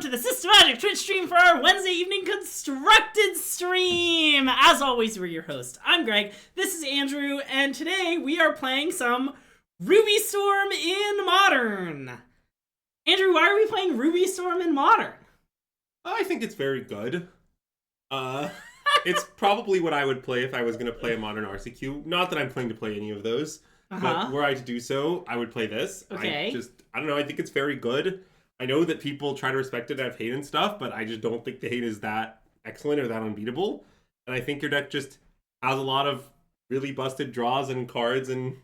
to the SystemMagic Twitch stream for our Wednesday evening constructed stream. As always, we're your host. I'm Greg, this is Andrew, and today we are playing some Ruby Storm in Modern. Andrew, why are we playing Ruby Storm in Modern? I think it's very good. It's probably what I would play if I was going to play a Modern RCQ. Not that I'm planning to play any of those, but were I to do so, I would play this. Okay. I don't know, I think it's very good. I know that people try to respect it, have hate and stuff, but I just don't think the hate is that excellent or that unbeatable. And I think your deck just has a lot of really busted draws and cards, and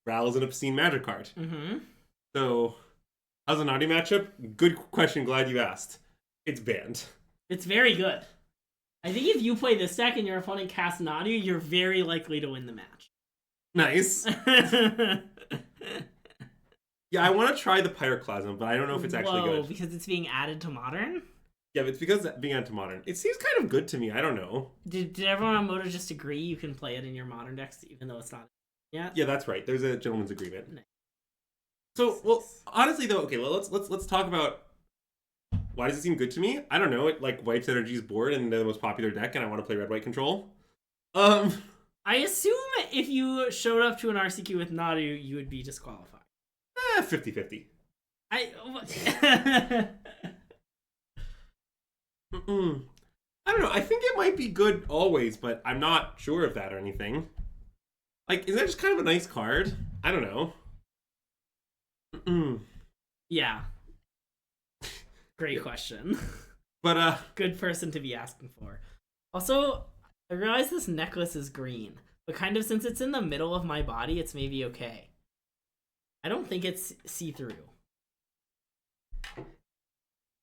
Rals an obscene magic card. So, how's a naughty matchup? Good question, glad you asked. It's banned. It's very good. I think if you play this deck and your opponent casts Naughty, you're very likely to win the match. Nice. Yeah, I want to try the Pyroclasm, but I don't know if it's actually good. Because it's being added to Modern? Yeah, but it's because it's being added to Modern. It seems kind of good to me. I don't know. Did everyone on Moto just agree you can play it in your Modern decks even though it's not yet? Yeah, that's right. There's a gentleman's agreement. Nice. So, well, honestly though, okay, well, let's talk about why does it seem good to me? I don't know. It like wipes Energy's board and they're the most popular deck, and I want to play red-white control. I assume if you showed up to an RCQ with Nadu, you would be disqualified. 50-50. I don't know. I think it might be good always, but I'm not sure of that or anything. Like, is that just kind of a nice card? I don't know. Yeah. Great question. But, good person to be asking for. Also, I realize this necklace is green, but kind of since it's in the middle of my body, it's maybe okay. I don't think it's see-through.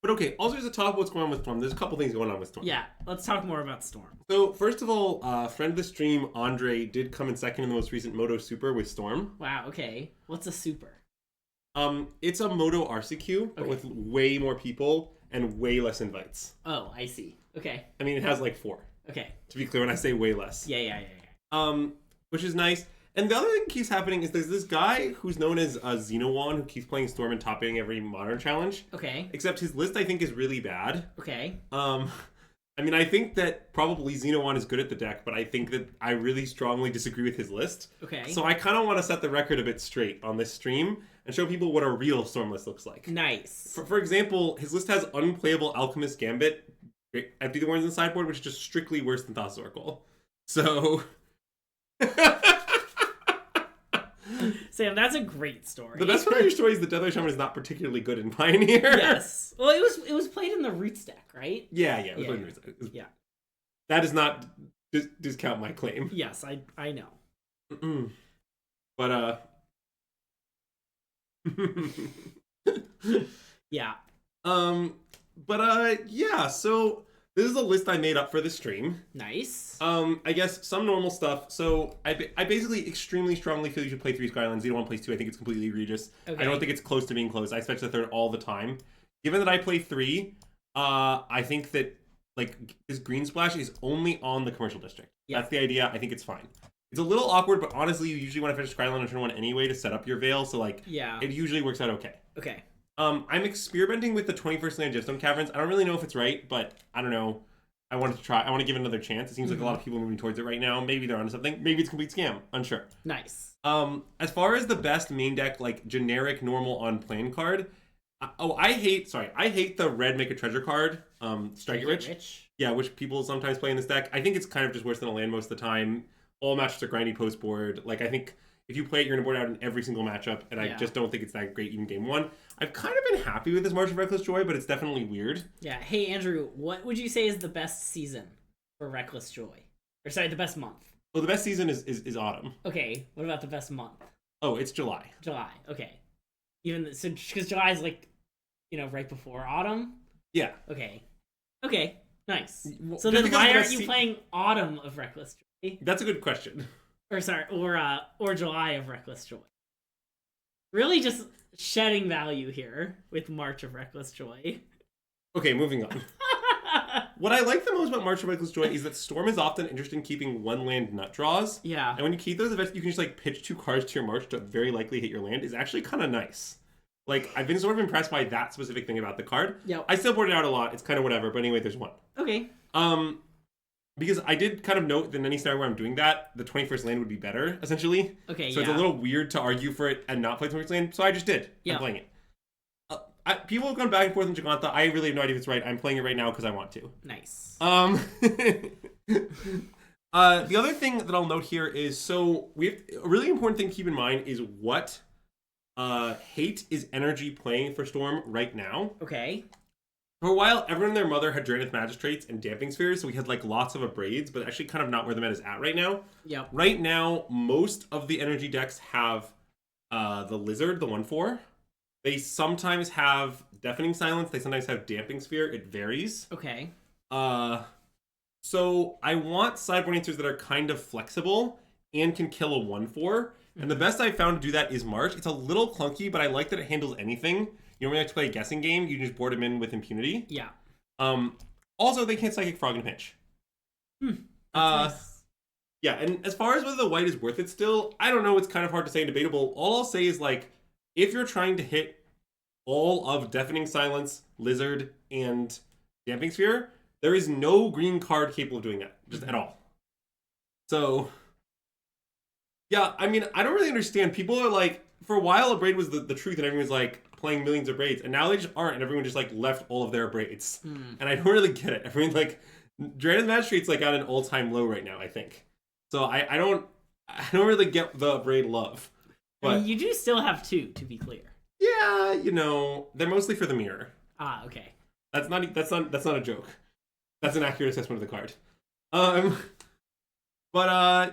But okay, also to talk about what's going on with Storm, there's a couple things going on with Storm. Yeah, let's talk more about Storm. So, first of all, friend of the stream, Andre, did come in second in the most recent Moto Super with Storm. Wow, okay. What's a Super? It's a Moto RCQ, but with way more people and way less invites. Oh, I see. Okay. I mean, it has like 4. Okay. To be clear, when I say way less. Yeah. Which is nice. And the other thing that keeps happening is there's this guy who's known as Xenowan who keeps playing Storm and topping every Modern challenge. Okay. Except his list, I think, is really bad. Okay. I mean, I think that probably Xenowan is good at the deck, but I think that I really strongly disagree with his list. Okay. So I kind of want to set the record a bit straight on this stream and show people what a real Storm list looks like. Nice. For example, his list has unplayable Alchemist Gambit, empty the warrens in the sideboard, which is just strictly worse than Thassa's Oracle. So... Sam, that's a great story. The best part of your story is that Deathway Shaman is not particularly good in Pioneer. Yes. Well, it was played in the Roots deck, right? Yeah, it was played in the Roots deck. Yeah. That does not discount my claim. Yes, I know. But, yeah. Yeah, so... This is a list I made up for the stream. Nice. I guess some normal stuff. So I basically extremely strongly feel you should play 3 Skylands. Zero-1 plays 2. I think it's completely egregious. Okay. I don't think it's close to being close. I expect the third all the time. Given that I play 3, I think that like this green splash is only on the commercial district. Yeah. That's the idea. I think it's fine. It's a little awkward, but honestly, you usually want to finish Skyland on turn 1 anyway to set up your Veil. So like, it usually works out okay. Okay. I'm experimenting with the 21st Land Gemstone Caverns. I don't really know if it's right, but I don't know. I wanted to try. I want to give it another chance. It seems like a lot of people are moving towards it right now. Maybe they're onto something. Maybe it's a complete scam. Unsure. Nice. As far as the best main deck, like generic normal on plan card. I hate the red Make a Treasure card. Strike It Rich. Yeah, which people sometimes play in this deck. I think it's kind of just worse than a land most of the time. All matchups are grindy post board. Like I think if you play it, you're gonna board out in every single matchup, and I just don't think it's that great even game 1. I've kind of been happy with this March of Reckless Joy, but it's definitely weird. Yeah. Hey, Andrew, what would you say is the best season for Reckless Joy? Or sorry, the best month? Well, the best season is autumn. Okay. What about the best month? Oh, it's July. July. Okay. So because July is like, right before autumn? Yeah. Okay. Nice. So then why aren't you playing autumn of Reckless Joy? That's a good question. Or July of Reckless Joy. Really just shedding value here with March of Reckless Joy. Okay, moving on. What I like the most about March of Reckless Joy is that Storm is often interested in keeping 1 land nut draws. Yeah. And when you keep those events, you can just like pitch 2 cards to your March to very likely hit your land is actually kind of nice. Like, I've been sort of impressed by that specific thing about the card. Yep. I still board it out a lot. It's kind of whatever. But anyway, there's one. Okay. Because I did kind of note that in any scenario where I'm doing that, the 21st land would be better, essentially. Okay, So it's a little weird to argue for it and not play 21st land. So I just did. Yeah. I'm playing it. People have gone back and forth in Giganta. I really have no idea if it's right. I'm playing it right now because I want to. Nice. The other thing that I'll note here is, so we have a really important thing to keep in mind is what Hate is energy playing for Storm right now. Okay. For a while, everyone and their mother had Draenith Magistrates and Damping Spheres, so we had like lots of Abrades, but actually kind of not where the meta is at right now. Yep. Right now, most of the energy decks have the Lizard, the 1/4. They sometimes have Deafening Silence. They sometimes have Damping Sphere. It varies. Okay. So I want sideboard answers that are kind of flexible and can kill a 1/4. And the best I've found to do that is March. It's a little clunky, but I like that it handles anything. You don't really have to play a guessing game. You can just board them in with impunity. Yeah. Also, they can't Psychic Frog in a pinch. Nice. Yeah, and as far as whether the white is worth it still, I don't know. It's kind of hard to say and debatable. All I'll say is, like, if you're trying to hit all of Deafening Silence, Lizard, and Damping Sphere, there is no green card capable of doing that, just at all. So, yeah, I mean, I don't really understand. People are like, for a while, a braid was the truth, and everyone was like playing millions of braids, and now they just aren't, and everyone just like left all of their braids. And I don't really get it. Everyone like, Draenith Magistrate's like at an all-time low right now, I think. So I don't really get the braid love. But I mean, you do still have 2, to be clear. yeah, you know, they're mostly for the mirror. Ah, okay. That's not a joke. That's an accurate assessment of the card.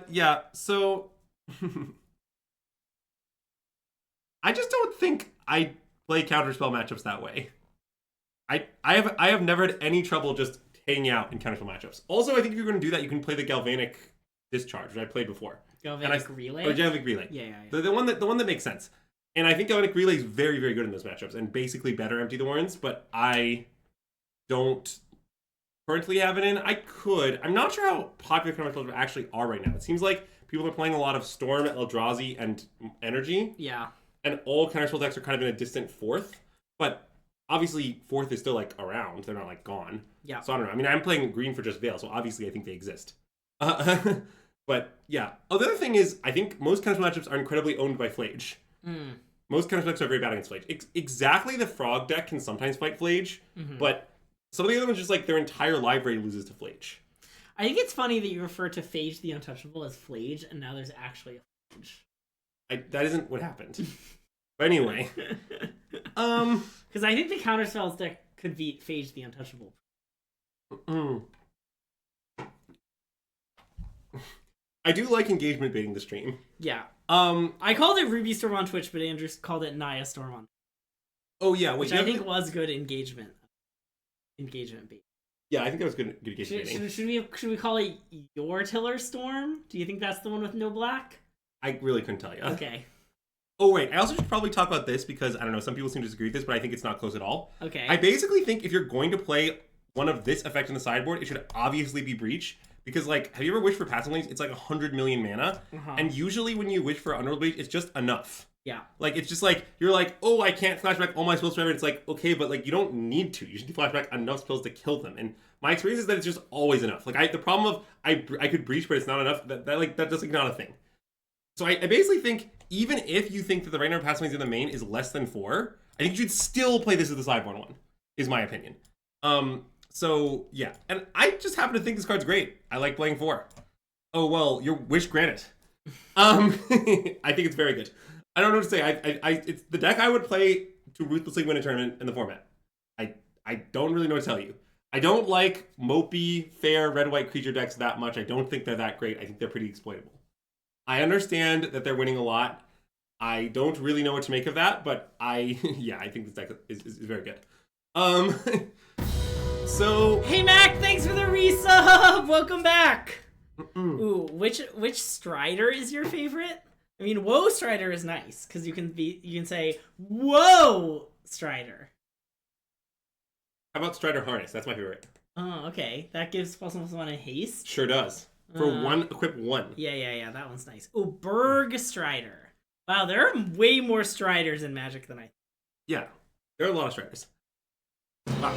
Yeah, so I just don't think I play counterspell matchups that way. I have never had any trouble just hanging out in counterspell matchups. Also, I think if you're going to do that, you can play the Galvanic Discharge, which I played before. Galvanic Relay? Or Galvanic Relay. Yeah. The one that makes sense. And I think Galvanic Relay is very, very good in those matchups and basically better Empty the Warrens, but I don't currently have it in. I could. I'm not sure how popular counterspells actually are right now. It seems like people are playing a lot of Storm, Eldrazi, and Energy. Yeah. And all counterspell decks are kind of in a distant fourth. But obviously, fourth is still like around. They're not like gone. Yeah. So I don't know. I mean, I'm playing green for just Veil, so obviously I think they exist. But yeah. Oh, the other thing is, I think most counterspell matchups are incredibly owned by Flage. Most counterspell decks are very bad against Flage. Exactly, the Frog deck can sometimes fight Flage, but some of the other ones just like their entire library loses to Flage. I think it's funny that you refer to Phage the Untouchable as Flage, and now there's actually a Flage. That isn't what happened. But anyway. Because I think the counterspells deck could beat Phage the Untouchable. I do like engagement baiting the stream. Yeah. I called it Ruby Storm on Twitch, but Andrew called it Naya Storm on. Oh yeah, which I think was good engagement bait. Yeah, I think that was good engagement baiting. Should we call it Your Tiller Storm? Do you think that's the one with no black? I really couldn't tell you. Okay. Oh wait, I also should probably talk about this because I don't know, some people seem to disagree with this, but I think it's not close at all. Okay. I basically think if you're going to play one of this effect in the sideboard, it should obviously be Breach. Because, like, have you ever wished for Passing Lanes? It's like 100 million mana. And usually when you wish for Underworld Breach, it's just enough. Yeah. Like, it's just like, you're like, oh, I can't flashback all my spells forever. It's like, okay, but, like, you don't need to. You just need to flashback enough spells to kill them. And my experience is that it's just always enough. Like, the problem of, I could Breach, but it's not enough, that's, like, not a thing. So I basically think, even if you think that the right number of Passing Lanes in the main is less than 4, I think you should still play this as the sideboard one, is my opinion. So, yeah. And I just happen to think this card's great. I like playing 4. Oh, well, your wish granted. I think it's very good. I don't know what to say. It's the deck I would play to ruthlessly win a tournament in the format. I don't really know what to tell you. I don't like mopey, fair, red-white creature decks that much. I don't think they're that great. I think they're pretty exploitable. I understand that they're winning a lot. I don't really know what to make of that, but I think this deck is very good. So hey Mac, thanks for the resub. Welcome back. Ooh, which Strider is your favorite? I mean, Whoa Strider is nice because you can say Whoa Strider. How about Strider Harness? That's my favorite. Oh, okay. That gives +1/+1 a haste. Sure does. For equip 1. Yeah. That one's nice. Oh, Berg Strider. Wow, there are way more Striders in Magic than I. Yeah, there are a lot of striders. Wow.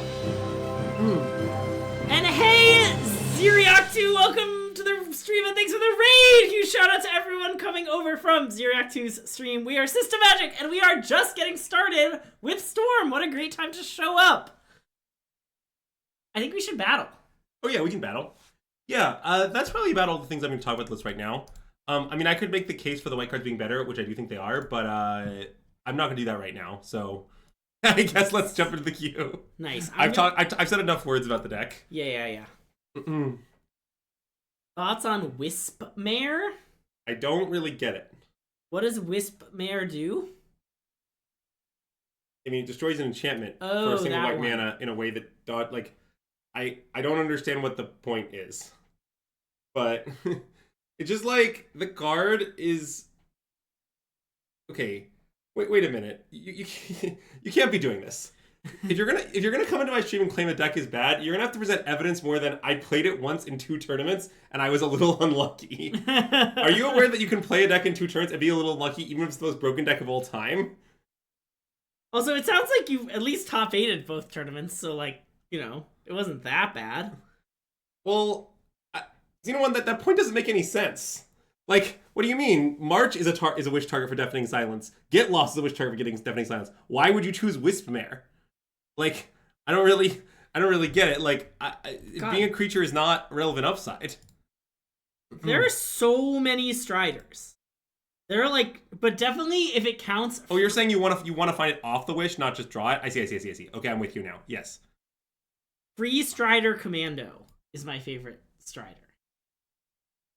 And hey, Zeriac2, welcome to the stream and thanks for the raid! Huge shout out to everyone coming over from Zeriac2's stream. We are SystemMagic and we are just getting started with Storm. What a great time to show up. I think we should battle. Oh yeah, we can battle. Yeah, that's probably about all the things I'm going to talk about this right now. I mean, I could make the case for the white cards being better, which I do think they are, but I'm not going to do that right now. So I guess let's jump into the queue. Nice. I've said enough words about the deck. Yeah. Thoughts on Wispmare? I don't really get it. What does Wispmare do? I mean, it destroys an enchantment for a single white mana in a way that like I don't understand what the point is. But it's just like the card is okay. Wait a minute. You can't be doing this. If you're gonna come into my stream and claim a deck is bad, you're gonna have to present evidence more than I played it once in 2 tournaments and I was a little unlucky. Are you aware that you can play a deck in 2 turns and be a little unlucky even if it's the most broken deck of all time? Also, it sounds like you at least top 8'd both tournaments, so like, you know, it wasn't that bad. Well, you know what? That point doesn't make any sense. Like, what do you mean? March is a wish target for Deafening Silence. Get Lost is a wish target for getting Deafening Silence. Why would you choose Wispmare? Like, I don't really get it. Like, being a creature is not relevant upside. There are so many Striders. There are like, but definitely if it counts. Oh, you're saying you want to find it off the wish, not just draw it. I see. Okay, I'm with you now. Yes. Free Strider Commando is my favorite Strider.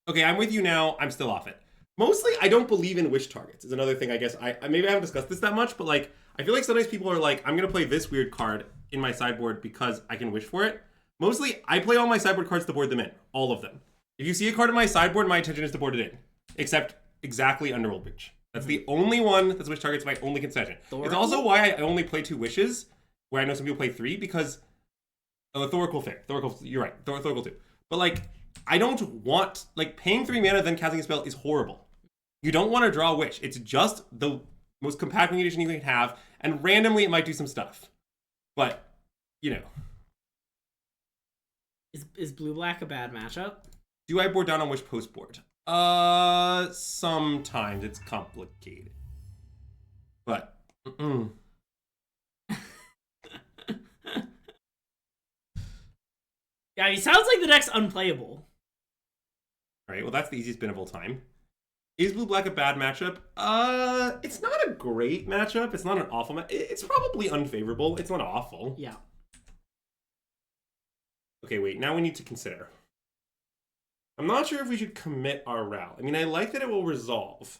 Okay, I'm with you now. I'm still off it. Mostly, I don't believe in wish targets. Is another thing. I guess maybe I haven't discussed this that much, but like, I feel like sometimes people are like, I'm gonna play this weird card in my sideboard because I can wish for it. Mostly, I play all my sideboard cards to board them in, all of them. If you see a card in my sideboard, my intention is to board it in, except exactly Underworld Breach. That's the only one that's wish targets. My only concession. It's also why I only play 2 wishes, where I know some people play 3 because Thoracle fair. Thoracle, you're right. Thoracle 2. But like, I don't want, like, paying 3 mana then casting a spell is horrible. You don't want to draw a wish. It's just the most compact condition you can have, and randomly it might do some stuff. But, you know. Is blue-black a bad matchup? Do I board down on wish post board? Sometimes it's complicated. But, Yeah, he sounds like the deck's unplayable. Alright, well that's the easiest bin of all time. Is blue-black a bad matchup? It's not a great matchup. It's not an awful matchup. It's probably unfavorable. It's not awful. Yeah. Okay, wait. Now we need to consider. I'm not sure if we should commit our Ral. I mean, I like that it will resolve.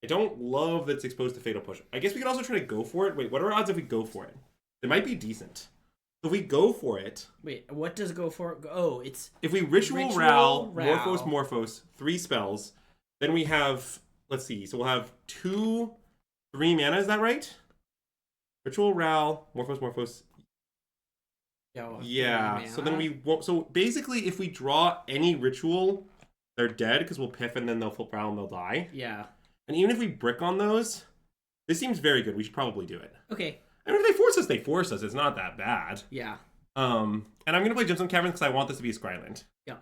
I don't love that it's exposed to Fatal Push. I guess we could also try to go for it. Wait, what are odds if we go for it? It might be decent. So if we go for it... Wait, what does go for it? Oh, it's... If we Ritual Ral, Morphos, 3 spells... Then we have, let's see, so we'll have 2, 3 mana, is that right? Ritual Ral, Morphos. Yeah, so then we won't, so basically if we draw any ritual, they're dead because we'll piff and then they'll flip Ral and they'll die. Yeah. And even if we brick on those, this seems very good. We should probably do it. Okay. I mean, if they force us. It's not that bad. Yeah. And I'm going to play Gemstone Caverns because I want this to be a Scryland. Yeah.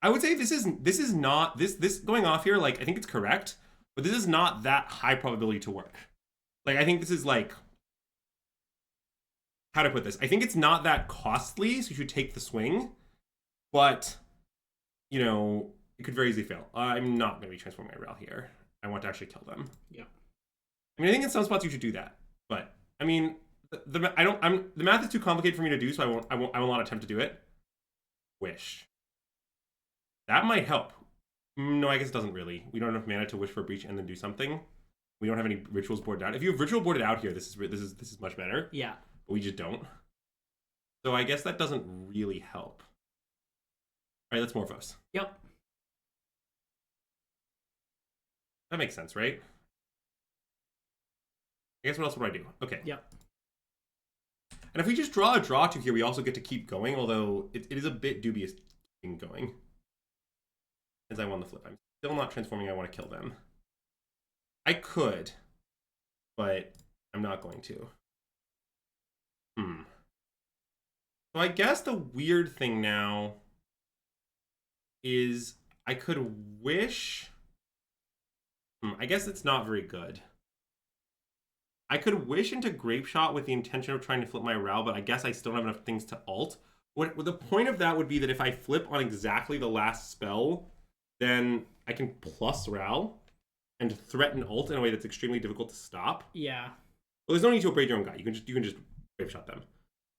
I would say this is not this going off here, like I think it's correct, but this is not that high probability to work. Like I think this is like, how to put this? I think it's not that costly, so you should take the swing, but you know, it could very easily fail. I'm not going to be transforming my Ral here. I want to actually kill them. Yeah. I mean, I think in some spots you should do that, but I mean, the math is too complicated for me to do, so I will not attempt to do it. Wish. That might help. No, I guess it doesn't really. We don't have enough mana to wish for a breach and then do something. We don't have any rituals boarded out. If you have ritual boarded out here, this is much better. Yeah. But we just don't. So I guess that doesn't really help. All right, let's Morphos. Yep. That makes sense, right? I guess what else would I do? Okay. Yep. And if we just draw a draw to here, we also get to keep going, although it is a bit dubious keeping going. As I won the flip. still not transforming. I want to kill them. I could, but I'm not going to. So I guess the weird thing now is I could wish... I guess it's not very good. I could wish into Grape Shot with the intention of trying to flip my Ral, but I guess I still don't have enough things to ult. The point of that would be that if I flip on exactly the last spell, then I can plus Ral and threaten ult in a way that's extremely difficult to stop. Yeah. Well, there's no need to upgrade your own guy. You can just Grape Shot them.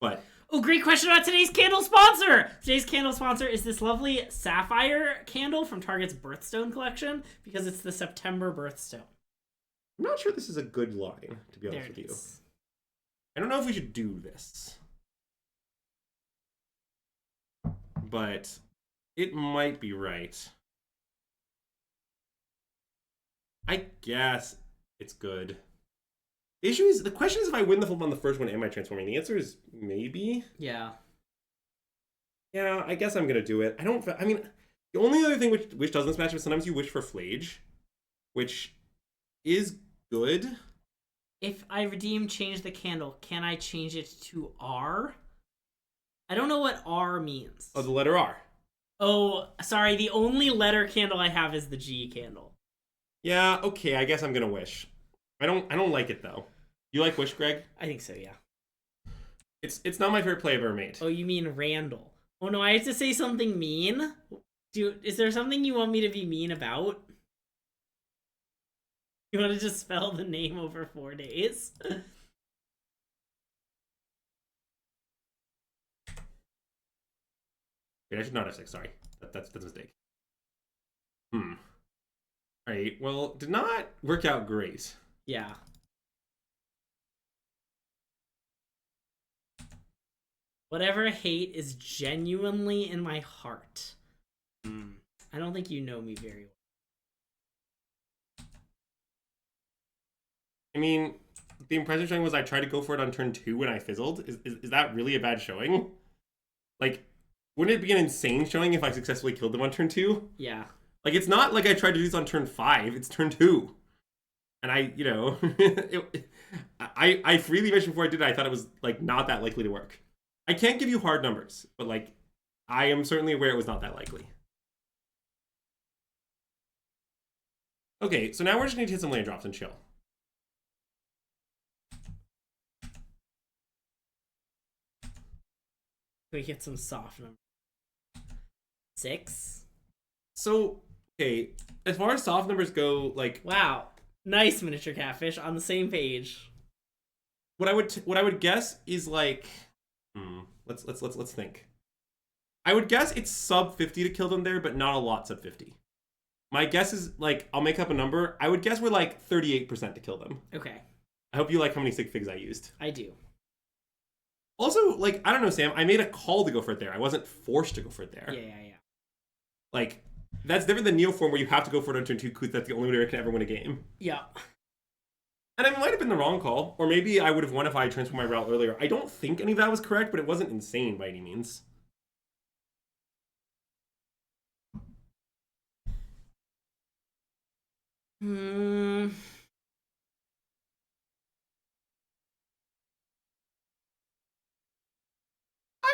But oh, great question about today's candle sponsor! Today's candle sponsor is this lovely sapphire candle from Target's Birthstone collection, because it's the September Birthstone. I'm not sure this is a good line, to be honest with you. I don't know if we should do this. But it might be right. I guess it's good. The question is if I win the flip on the first one, am I transforming? The answer is maybe. Yeah. Yeah, I guess I'm gonna do it. I mean, the only other thing which does this matchup is sometimes you wish for Flage, which is good. If I change the candle, can I change it to R? I don't know what R means. Oh, the letter R. Oh, sorry. The only letter candle I have is the G candle. Yeah, okay. I guess I'm gonna wish. I don't like it though. You like wish, Greg? I think so, yeah. It's not my favorite play I've ever made. Oh, you mean Randall? Oh no, I have to say something mean. Is there something you want me to be mean about? You want to just spell the name over 4 days? Wait, I should not have 6. Sorry, that's a mistake. Alright, well, did not work out great. Yeah. Whatever hate is genuinely in my heart. I don't think you know me very well. I mean, the impressive showing was I tried to go for it on turn 2 and I fizzled. Is that really a bad showing? Like, wouldn't it be an insane showing if I successfully killed them on turn 2? Yeah. Like, it's not like I tried to do this on turn 5. It's turn 2. And I freely mentioned before I did it, I thought it was, like, not that likely to work. I can't give you hard numbers, but, like, I am certainly aware it was not that likely. Okay, so now we're just going to hit some land drops and chill. We get some soft numbers. 6. So, okay, as far as soft numbers go, like... Wow. Nice, Miniature Catfish, on the same page. What I would guess is, like... Let's think. I would guess it's sub 50 to kill them there, but not a lot sub 50. My guess is, like, I'll make up a number. I would guess we're, like, 38% to kill them. Okay. I hope you like how many sig figs I used. I do. Also, like, I don't know, Sam, I made a call to go for it there. I wasn't forced to go for it there. Yeah. Like, that's different than Neoform where you have to go for it on turn 2 because that's the only way I can ever win a game. Yeah. And it might have been the wrong call. Or maybe I would have won if I had transformed my route earlier. I don't think any of that was correct, but it wasn't insane by any means. I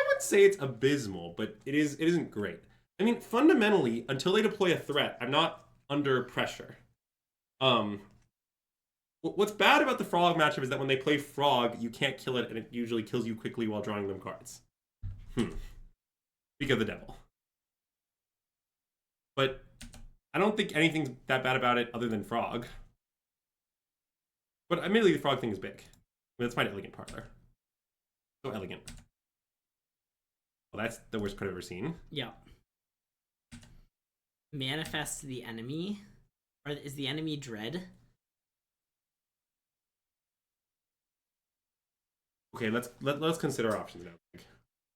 would say it's abysmal, but it isn't great. I mean, fundamentally, until they deploy a threat, I'm not under pressure. What's bad about the Frog matchup is that when they play Frog, you can't kill it, and it usually kills you quickly while drawing them cards. Speak of the devil. But I don't think anything's that bad about it other than Frog. But admittedly, the Frog thing is big. I mean, that's my elegant parlor. So elegant. Well, that's the worst card I've ever seen. Yeah. Manifest the enemy? Or is the enemy Dread? Okay, let's consider our options now.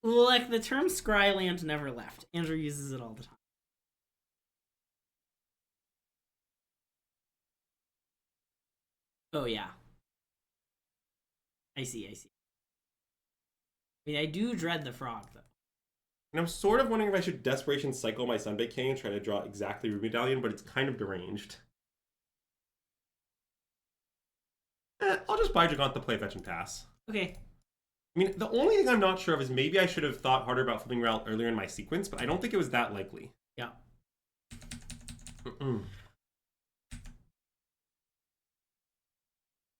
Well, like, the term Scryland never left. Andrew uses it all the time. Oh, yeah. I see. I mean, I do dread the frog, though. And I'm sort of wondering if I should Desperation cycle my Sunbaked King and try to draw exactly Ruby Medallion, but it's kind of deranged. I'll just buy Giganta, play fetch and pass. Okay. I mean, the only thing I'm not sure of is maybe I should have thought harder about flipping Ral earlier in my sequence, but I don't think it was that likely. Yeah.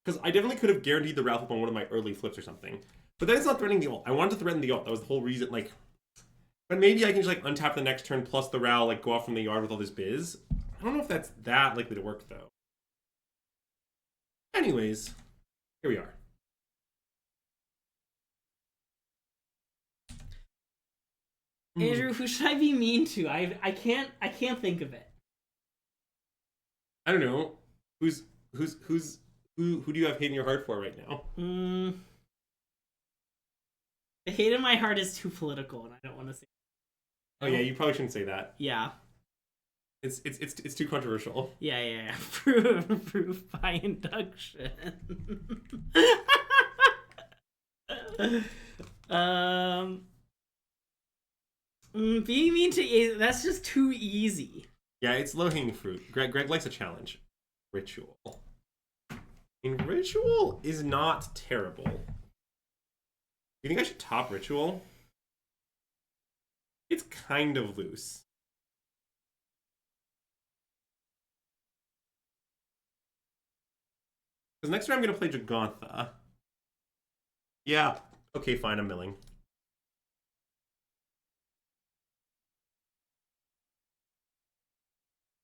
Because I definitely could have guaranteed the Ral flip on one of my early flips or something. But then it's not threatening the ult. I wanted to threaten the ult. That was the whole reason. Like, but maybe I can just like untap the next turn plus the Ral, like go off from the yard with all this biz. I don't know if that's that likely to work though. Anyways, here we are. Andrew, who should I be mean to? I can't think of it. I don't know. Who do you have hate in your heart for right now? The hate in my heart is too political, and I don't want to say. Oh yeah, you probably shouldn't say that. Yeah. It's too controversial. Yeah. Proof by induction. Being mean to that's just too easy. Yeah, it's low-hanging fruit. Greg likes a challenge. Ritual. I mean, Ritual is not terrible. You think I should top Ritual? It's kind of loose. Because next turn I'm going to play Giganta. Yeah. Okay, fine, I'm milling.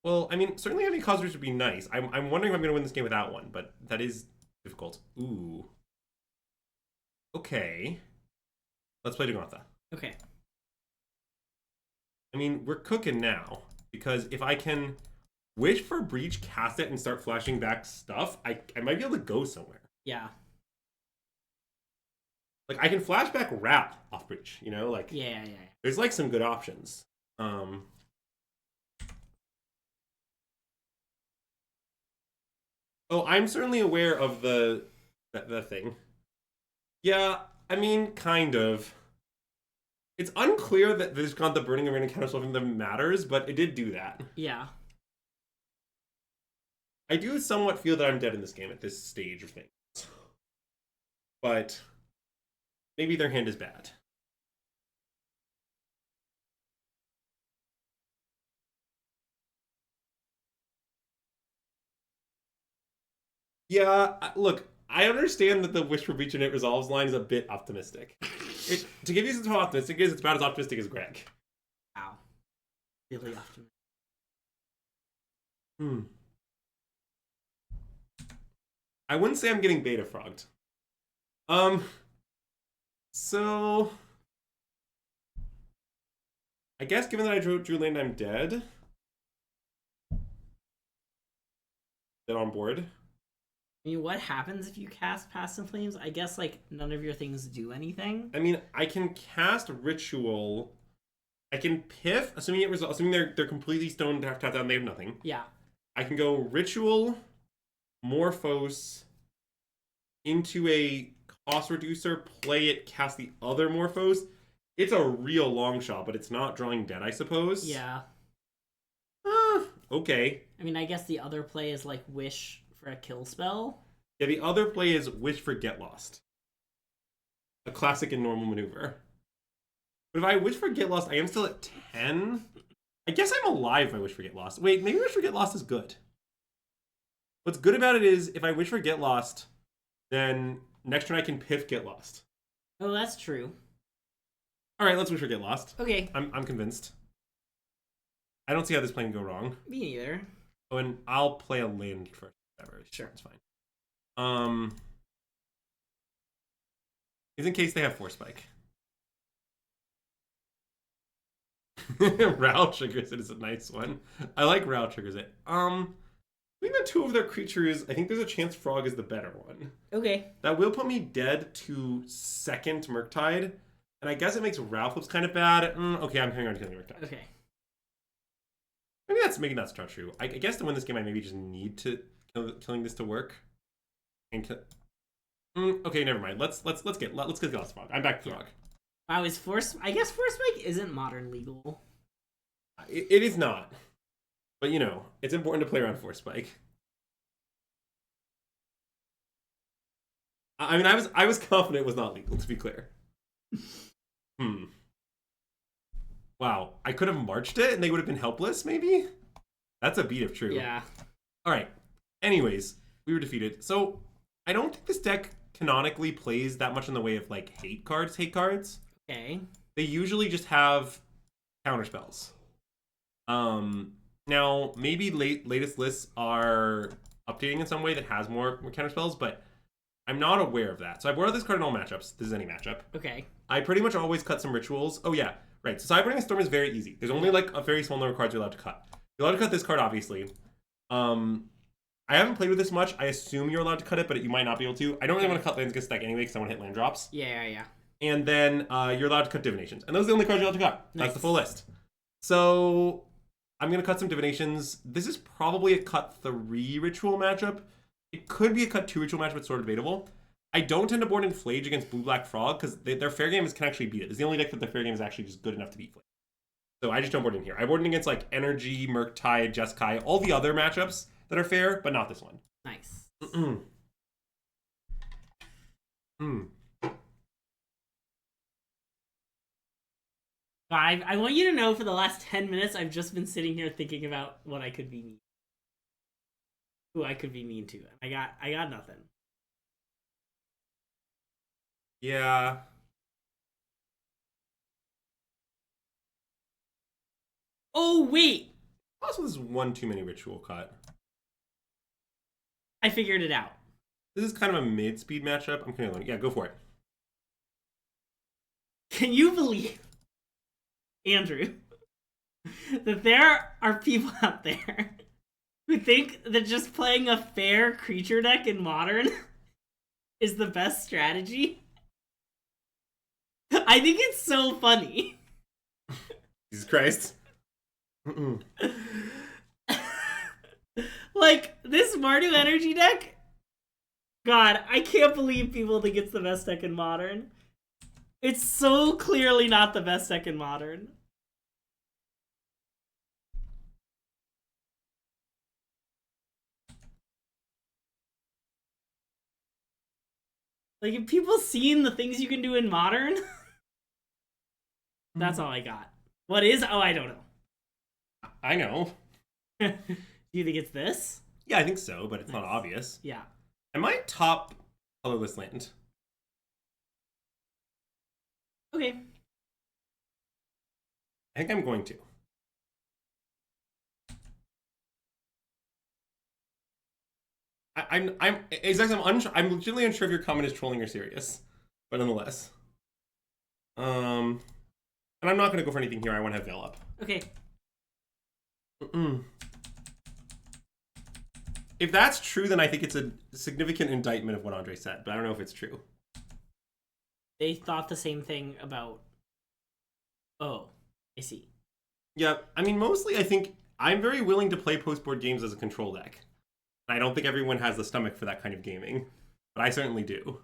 Well, I mean, certainly having Cosmos would be nice. I'm wondering if I'm going to win this game without one, but that is difficult. Ooh. Okay. Let's play Giganta. Okay. I mean, we're cooking now. Because if I can wish for Breach, cast it, and start flashing back stuff, I might be able to go somewhere. Yeah. Like, I can flash back Ral off Breach, you know? Like, yeah. There's, like, some good options. Oh, I'm certainly aware of the thing. Yeah, I mean, kind of. It's unclear that this got the burning arena counter something that matters, but it did do that. Yeah. I do somewhat feel that I'm dead in this game at this stage of things. But maybe their hand is bad. Yeah, look, I understand that the Wish for Breach and It Resolves line is a bit optimistic. To give you some how optimistic is, it's about as optimistic as Greg. Wow. Really optimistic. I wouldn't say I'm getting beta frogged. So I guess given that I drew land, I'm dead. Dead on board. I mean, what happens if you cast Past in Flames? I guess, like, none of your things do anything. I mean, I can cast Ritual. I can Piff, assuming it results, assuming they're completely stoned, tapped down, they have nothing. Yeah. I can go Ritual, Morphos, into a cost reducer, play it, cast the other Morphos. It's a real long shot, but it's not drawing dead, I suppose. Yeah. Okay. I mean, I guess the other play is, like, Wish for a kill spell. Yeah, the other play is Wish for Get Lost. A classic and normal maneuver. But if I Wish for Get Lost, I am still at 10. I guess I'm alive if I Wish for Get Lost. Wait, maybe Wish for Get Lost is good. What's good about it is, if I Wish for Get Lost, then next turn I can Piff Get Lost. Oh, that's true. Alright, let's Wish for Get Lost. Okay. I'm convinced. I don't see how this plan can go wrong. Me neither. Oh, and I'll play a land first. Whatever. Sure. It's fine. Is in case they have Force Spike. Ral triggers it is a nice one. I like Ral triggers it. Between the two of their creatures, I think there's a chance Frog is the better one. Okay. That will put me dead to second Murktide, and I guess it makes Ral flips kind of bad. Okay, I'm hanging on to killing Murktide. Okay. Maybe that's not true. I guess to win this game, I maybe just need to killing this to work. And okay, never mind. Let's get Lost Frog. I'm back to Frog. Wow, is force? I guess force spike isn't modern legal. It is not, but you know, it's important to play around force spike. I mean, I was confident it was not legal, to be clear. Wow, I could have marched it and they would have been helpless, maybe? That's a beat if true. Yeah. Alright. Anyways, we were defeated. So, I don't think this deck canonically plays that much in the way of, like, hate cards. Okay. They usually just have counterspells. Now, maybe latest lists are updating in some way that has more counterspells, but I'm not aware of that. So I borrowed this card in all matchups. This is any matchup. Okay. I pretty much always cut some rituals. Oh, yeah. Right. So Sideboarding a Storm is very easy. There's only, like, a very small number of cards you're allowed to cut. You're allowed to cut this card, obviously. I haven't played with this much. I assume you're allowed to cut it, but you might not be able to. I don't really want to cut lands against deck anyway because I want to hit land drops. Yeah. And then you're allowed to cut divinations. And those are the only cards you're allowed to cut. Nice. That's the full list. So I'm going to cut some divinations. This is probably a cut 3 ritual matchup. It could be a cut 2 ritual matchup. It's sort of debatable. I don't tend to board in Flage against Blue Black Frog because their fair game can actually beat it. It's the only deck that their fair game is actually just good enough to beat Flage. So I just don't board in here. I board in against like Energy, Murktide, Jeskai, all the other matchups that are fair, but not this one. Nice. I want you to know for the last 10 minutes, I've just been sitting here thinking about what I could be mean. Who I could be mean to. I got nothing. Yeah. Oh, wait! Also, this is one too many ritual cut. I figured it out. This is kind of a mid-speed matchup. I'm kind of learning. Yeah, go for it. Can you believe, Andrew, that there are people out there who think that just playing a fair creature deck in Modern is the best strategy? I think it's so funny. Jesus Christ. Like, this Mardu Energy deck? God, I can't believe people think it's the best deck in Modern. It's so clearly not the best deck in Modern. Like, if people seen the things you can do in Modern, that's all I got. What is? Oh, I don't know. I know. Do you think it's this? Yeah, I think so, but it's not obvious. Yeah. I might top colorless land. Okay. I think I'm going to. I'm legitimately unsure if your comment is trolling or serious, but nonetheless. And I'm not going to go for anything here. I want to have Veil up. Okay. If that's true, then I think it's a significant indictment of what Andre said, but I don't know if it's true. They thought the same thing about... Oh, I see. Yeah, I mean, mostly I think I'm very willing to play post-board games as a control deck. I don't think everyone has the stomach for that kind of gaming, but I certainly do.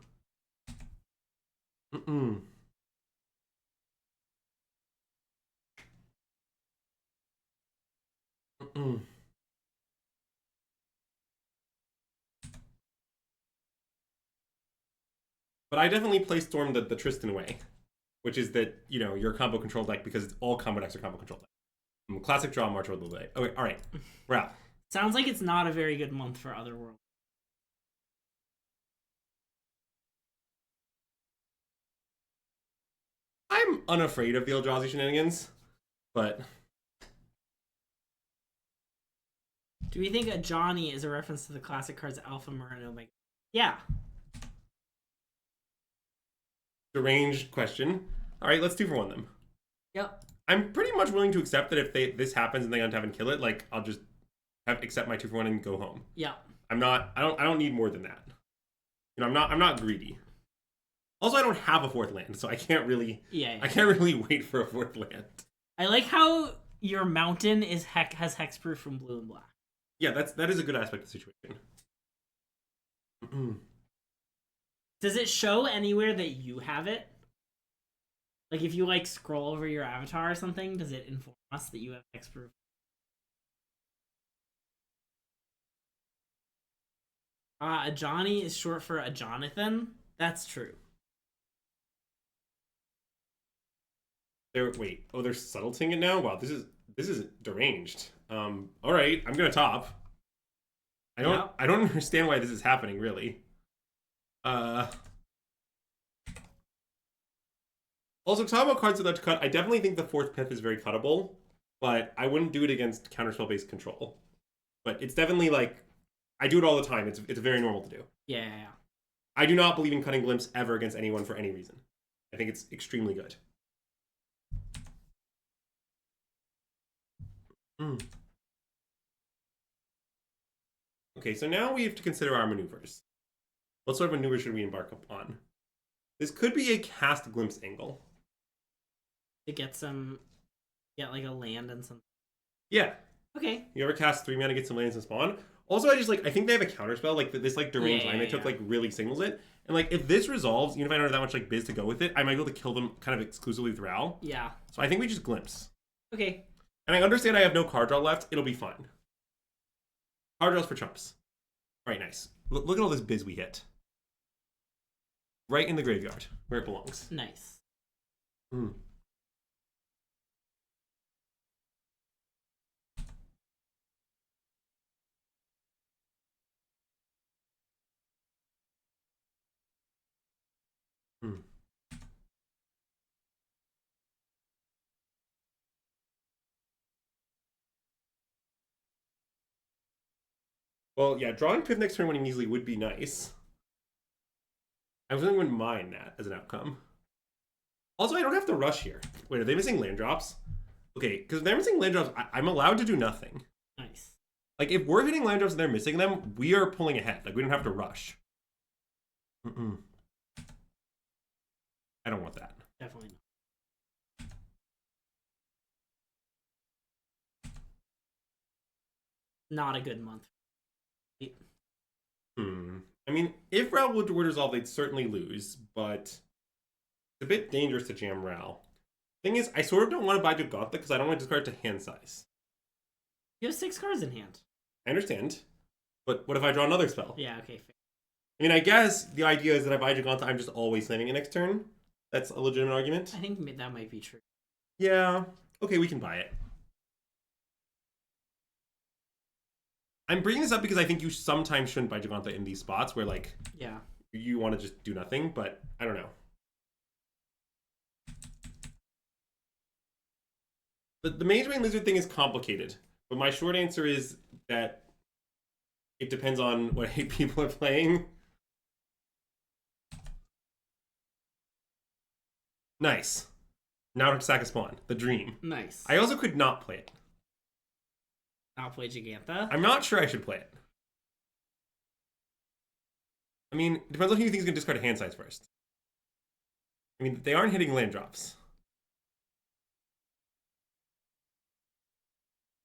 But I definitely play Storm the Tristan way, which is that, you know, you're a combo control deck because it's all combo decks are combo control deck. Classic draw, March of the Day. Okay, all right. Ral. Sounds like it's not a very good month for Otherworld. I'm unafraid of the Eldrazi shenanigans, but... Do we think a Johnny is a reference to the classic cards Alpha, Myrrh, and Omega? Yeah. Deranged question. All right, let's 2-for-1 them. Yep. I'm pretty much willing to accept that if this happens and they untap and kill it, like, I'll just accept my 2-for-1 and go home. Yeah. I don't need more than that. You know, I'm not greedy. Also, I don't have a 4th land, so I can't really I can't really wait for a 4th land. I like how your mountain has hexproof from blue and black. Yeah, that is a good aspect of the situation. Does it show anywhere that you have it? Like if you like scroll over your avatar or something, does it inform us that you have expert? A Johnny is short for a Jonathan. That's true. Wait. Oh, they're subtleting it now. Wow, this is deranged. All right, I'm gonna top. I don't understand why this is happening really. Also, talking about cards allowed to cut, I definitely think the fourth pith is very cuttable, but I wouldn't do it against counterspell based control. But it's definitely like I do it all the time. It's very normal to do. Yeah. I do not believe in cutting glimpse ever against anyone for any reason. I think it's extremely good. Okay, so now we have to consider our maneuvers. What sort of maneuver should we embark upon? This could be a cast glimpse angle. To get like a land and some. Yeah. Okay. You ever cast 3 mana, get some lands and spawn? Also, I think they have a counter spell, like this like deranged line they took like really signals it. And like if this resolves, even if I don't have that much like biz to go with it, I might be able to kill them kind of exclusively with Ral. Yeah. So I think we just glimpse. Okay. And I understand I have no card draw left. It'll be fine. Card draws for chumps. All right, nice. Look at all this biz we hit. Right in the graveyard, where it belongs. Nice. Well, yeah, drawing pith next turn winning easily would be nice. I wouldn't mind that as an outcome. Also, I don't have to rush here. Wait, are they missing land drops? Okay, because if they're missing land drops, I'm allowed to do nothing. Nice. Like, if we're hitting land drops and they're missing them, we are pulling ahead. Like, we don't have to rush. I don't want that. Definitely not. Not a good month. I mean, if Ral would resolve, they'd certainly lose, but it's a bit dangerous to jam Ral. Thing is, I sort of don't want to buy Jugantha because I don't want to discard to hand size. You have 6 cards in hand. I understand, but what if I draw another spell? Yeah, okay, fair. I mean, I guess the idea is that if I buy Jugantha, I'm just always slamming it next turn. That's a legitimate argument. I think that might be true. Yeah. Okay, we can buy it. I'm bringing this up because I think you sometimes shouldn't buy Jugantha in these spots where, like, you want to just do nothing, but I don't know. The Mage Bane Lizard thing is complicated, but my short answer is that it depends on what 8 people are playing. Nice. Now to sack a spawn. The dream. Nice. I also could not play it. Not play Jugantha? I'm not sure I should play it. I mean, it depends on who you think is going to discard a hand size first. I mean, they aren't hitting land drops.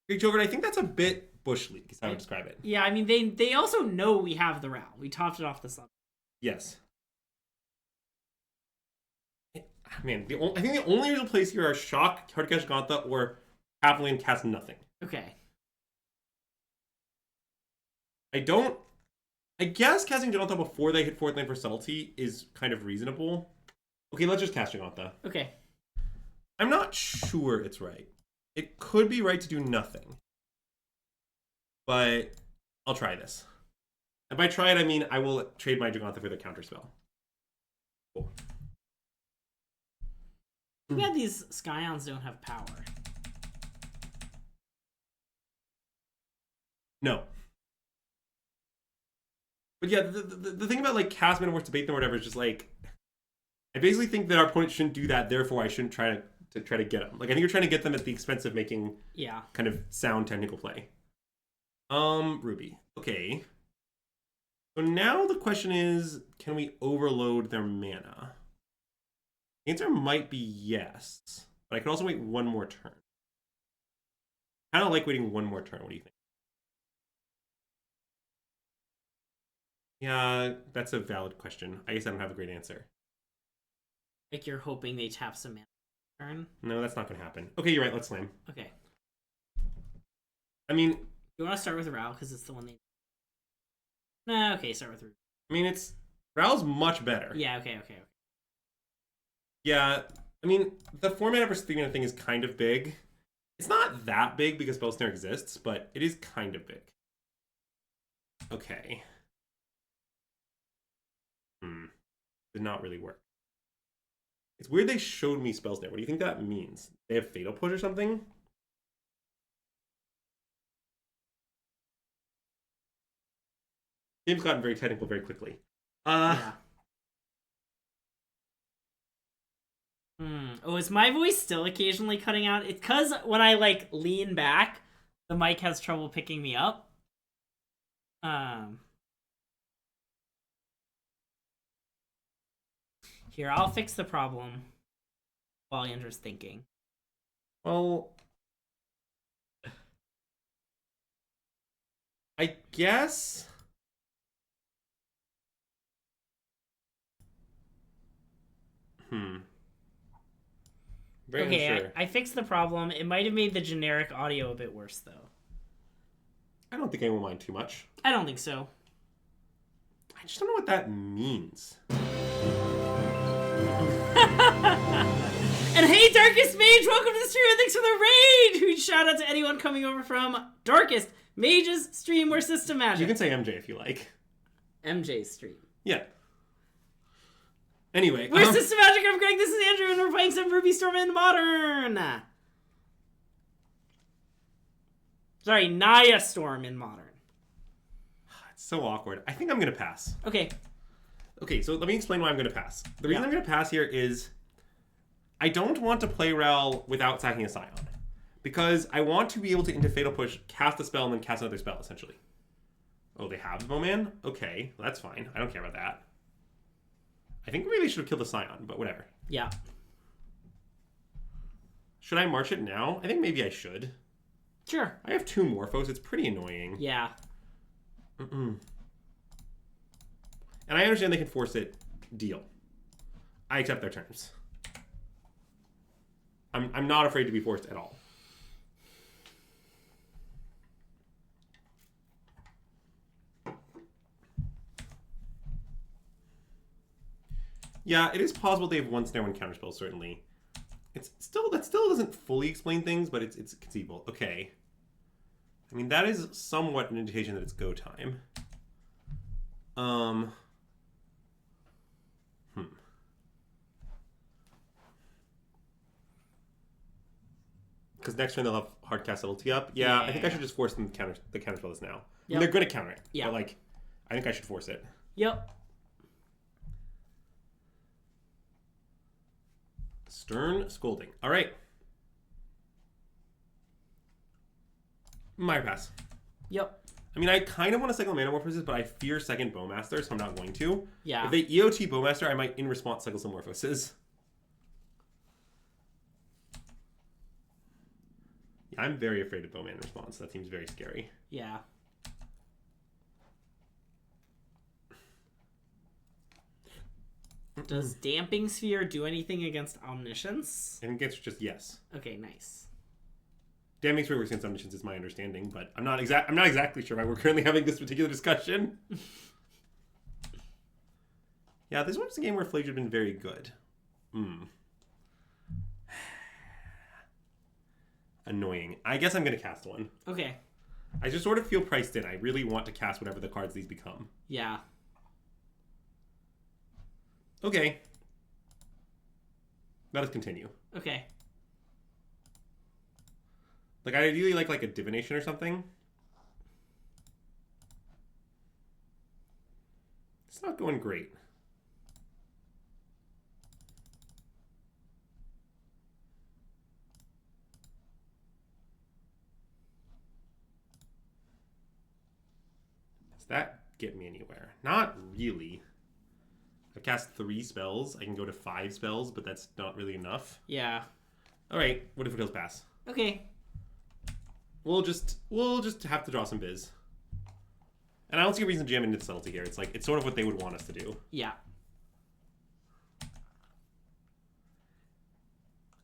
Great Joker, I think that's a bit Bush League, is how I would describe it. Yeah, I mean, they also know we have the Ral. We topped it off the sun. Yes. Man, I think the only real plays here are Shock, Hardcash Gauntha, or Happily and Cast Nothing. Okay. I guess casting Jugantha before they hit 4th land for subtlety is kind of reasonable. Okay, let's just cast Jugantha. Okay. I'm not sure it's right. It could be right to do nothing. But I'll try this. And by try it, I mean I will trade my Jugantha for the counterspell. Cool. Too bad these Scions don't have power. No. But yeah, the thing about like cast Metamorph, debate them or whatever is just like, I basically think that our opponent shouldn't do that. Therefore, I shouldn't try to get them. Like I think you're trying to get them at the expense of making kind of sound technical play. Ruby. Okay. So now the question is, can we overload their mana? The answer might be yes, but I could also wait one more turn. I don't like waiting one more turn. What do you think? Yeah, that's a valid question. I guess I don't have a great answer. Like you're hoping they tap some mana. turn? No, that's not going to happen. Okay, you're right. Let's slam. Okay. I mean... You want to start with Ral, because it's the one they... Nah, okay, start with Ruby. I mean, it's... Ral's much better. Yeah, okay. Yeah, I mean, the 4-mana versus 3-mana thing is kind of big. It's not that big because Spell Snare exists, but it is kind of big. Okay. Did not really work. It's weird they showed me Spell Snare. What do you think that means? They have Fatal Push or something? Game's gotten very technical very quickly. Yeah. Oh, is my voice still occasionally cutting out? It's because when I, like, lean back, the mic has trouble picking me up. Here, I'll fix the problem while Andrew's thinking. Well... I guess... Very okay, unsure. I fixed the problem. It might have made the generic audio a bit worse, though. I don't think anyone will mind too much. I don't think so. I just don't know what that means. And hey, Darkest Mage, welcome to the stream and thanks for the raid! Huge shout out to anyone coming over from Darkest Mage's stream or SystemMagic. You can say MJ if you like. MJ's stream. Yeah. Anyway. We're SystemMagic, I'm Greg, this is Andrew, and we're playing some Ruby Storm in Modern. Sorry, Naya Storm in Modern. It's so awkward. I think I'm going to pass. Okay. Okay, so let me explain why I'm going to pass. The reason I'm going to pass here is I don't want to play Ral without sacking a Scion. Because I want to be able to, into Fatal Push, cast a spell and then cast another spell, essentially. Oh, they have Bowman? Okay, well, that's fine. I don't care about that. I think we really should have killed the Scion, but whatever. Yeah. Should I march it now? I think maybe I should. Sure. I have 2 Morphos. It's pretty annoying. Yeah. And I understand they can force it. Deal. I accept their terms. I'm not afraid to be forced at all. Yeah, it is possible they have 1 snare, 1 counterspell, certainly. That still doesn't fully explain things, but it's conceivable. Okay. I mean, that is somewhat an indication that it's go time. Because next turn they'll have Hardcast Subtlety up. Yeah, I think I should just force them to counterspell this now. I mean, they're going to counter it. Yeah. But, like, I think I should force it. Yep. Stern Scolding. All right. Minor pass. Yep. I mean, I kind of want to cycle Manamorphosis, but I fear second Bowmaster, so I'm not going to. Yeah. If they EOT Bowmaster, I might, in response, cycle some Morphoses. Yeah, I'm very afraid of Bowman in response. That seems very scary. Yeah. Does Damping Sphere do anything against Omniscience? I think it's just yes. Okay, nice. Damping Sphere works against Omniscience is my understanding, but I'm not exactly sure why we're currently having this particular discussion. Yeah, this one's a game where Flage has been very good. Annoying. I guess I'm going to cast one. Okay. I just sort of feel priced in. I really want to cast whatever the cards these become. Yeah. Okay. Let us continue. Okay. Like, I ideally like a Divination or something. It's not going great. Does that get me anywhere? Not really. I've cast 3 spells. I can go to 5 spells, but that's not really enough. Yeah. All right. What if it goes pass? Okay. We'll just have to draw some biz. And I don't see a reason to jam into the subtlety here. It's sort of what they would want us to do. Yeah.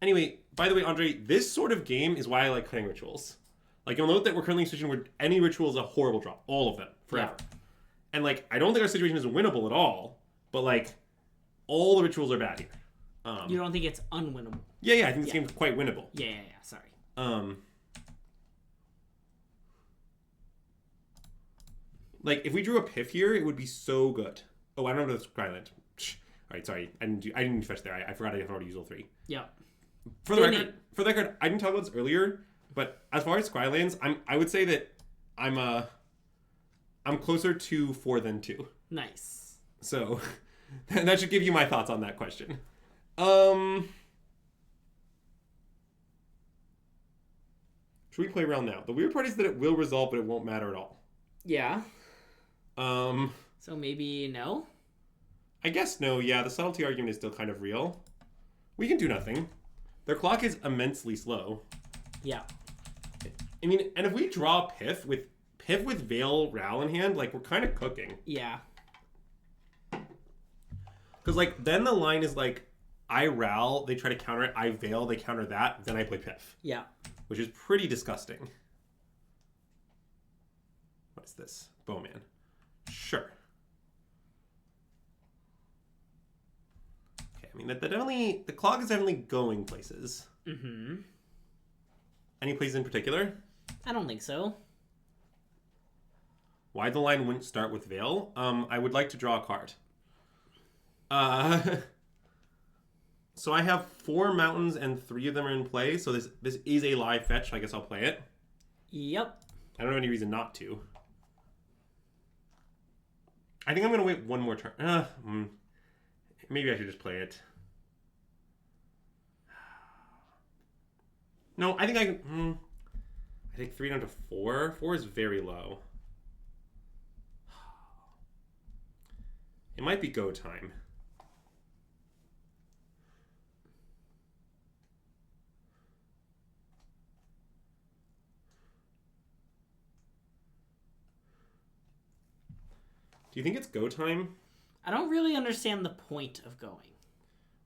Anyway, by the way, Andre, this sort of game is why I like cutting rituals. Like, you'll note that we're currently in a situation where any ritual is a horrible draw. All of them. Forever. Yeah. And, like, I don't think our situation is winnable at all. But, like, all the rituals are bad here. You don't think it's unwinnable? Yeah, I think this game's quite winnable. Yeah, sorry. Like, if we drew a Piff here, it would be so good. Oh, I don't know the Skyland. Alright, sorry. I didn't fetch there. I forgot I had already used all 3. Yeah. For the record, I didn't talk about this earlier, but as far as Skylands, I would say that I'm closer to 4 than 2. Nice. So that should give you my thoughts on that question. Should we play around now? The weird part is that it will resolve, but it won't matter at all. Yeah. So maybe no? I guess no, yeah. The subtlety argument is still kind of real. We can do nothing. Their clock is immensely slow. Yeah. I mean, and if we draw Piff with Veil Ral in hand, like, we're kind of cooking. Yeah. Because, like, then the line is, like, I Ral, they try to counter it. I Veil, they counter that. Then I play Piff. Yeah. Which is pretty disgusting. What is this? Bowman. Sure. Okay, I mean, the clock is definitely going places. Mm-hmm. Any places in particular? I don't think so. Why the line wouldn't start with Veil? I would like to draw a card. So I have 4 mountains and 3 of them are in play. So this is a live fetch. I guess I'll play it. Yep. I don't have any reason not to. I think I'm going to wait one more turn. Maybe I should just play it. No, I think I can... I take 3 down to 4. 4 is very low. It might be go time. Do you think it's go time? I don't really understand the point of going.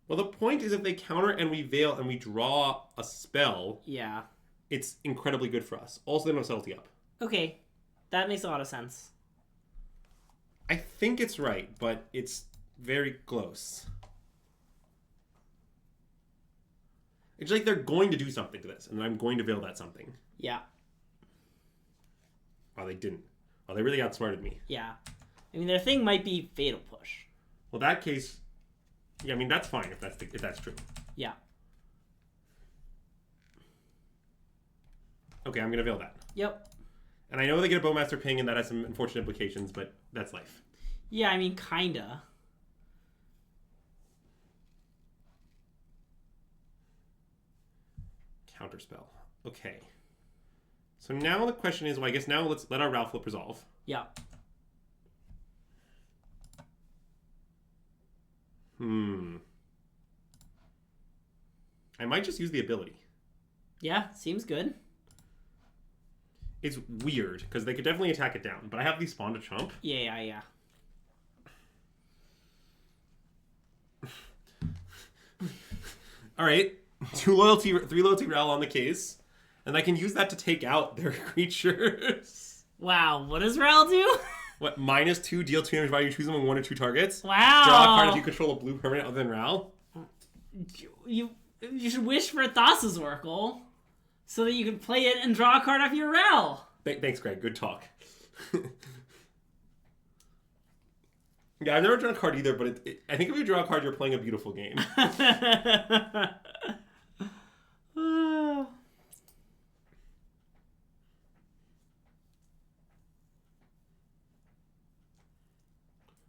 Well, the point is if they counter and we Veil and we draw a spell, yeah, it's incredibly good for us. Also, they don't have subtlety up. Okay, that makes a lot of sense. I think it's right, but it's very close. It's like they're going to do something to this, and I'm going to Veil that something. Yeah. Well, they didn't. Well, they really outsmarted me. Yeah. I mean, their thing might be Fatal Push. Well, that case... Yeah, I mean, that's fine if that's true. Yeah. Okay, I'm going to Veil that. Yep. And I know they get a Bowmaster ping, and that has some unfortunate implications, but that's life. Yeah, I mean, kinda. Counterspell. Okay. So now the question is, well, I guess now let's let our Ralph flip resolve. Yeah. I might just use the ability. Yeah, seems good. It's weird, because they could definitely attack it down, but I have these spawn to chump. Yeah. Alright. 3 loyalty Ral on the case. And I can use that to take out their creatures. Wow, what does Ral do? What, -2, deal 2 damage by you choose among 1 or 2 targets? Wow. Draw a card if you control a blue permanent other than Ral. You should wish for Thassa's Oracle so that you can play it and draw a card off your Ral. Thanks, Greg. Good talk. Yeah, I've never drawn a card either, but I think if you draw a card, you're playing a beautiful game.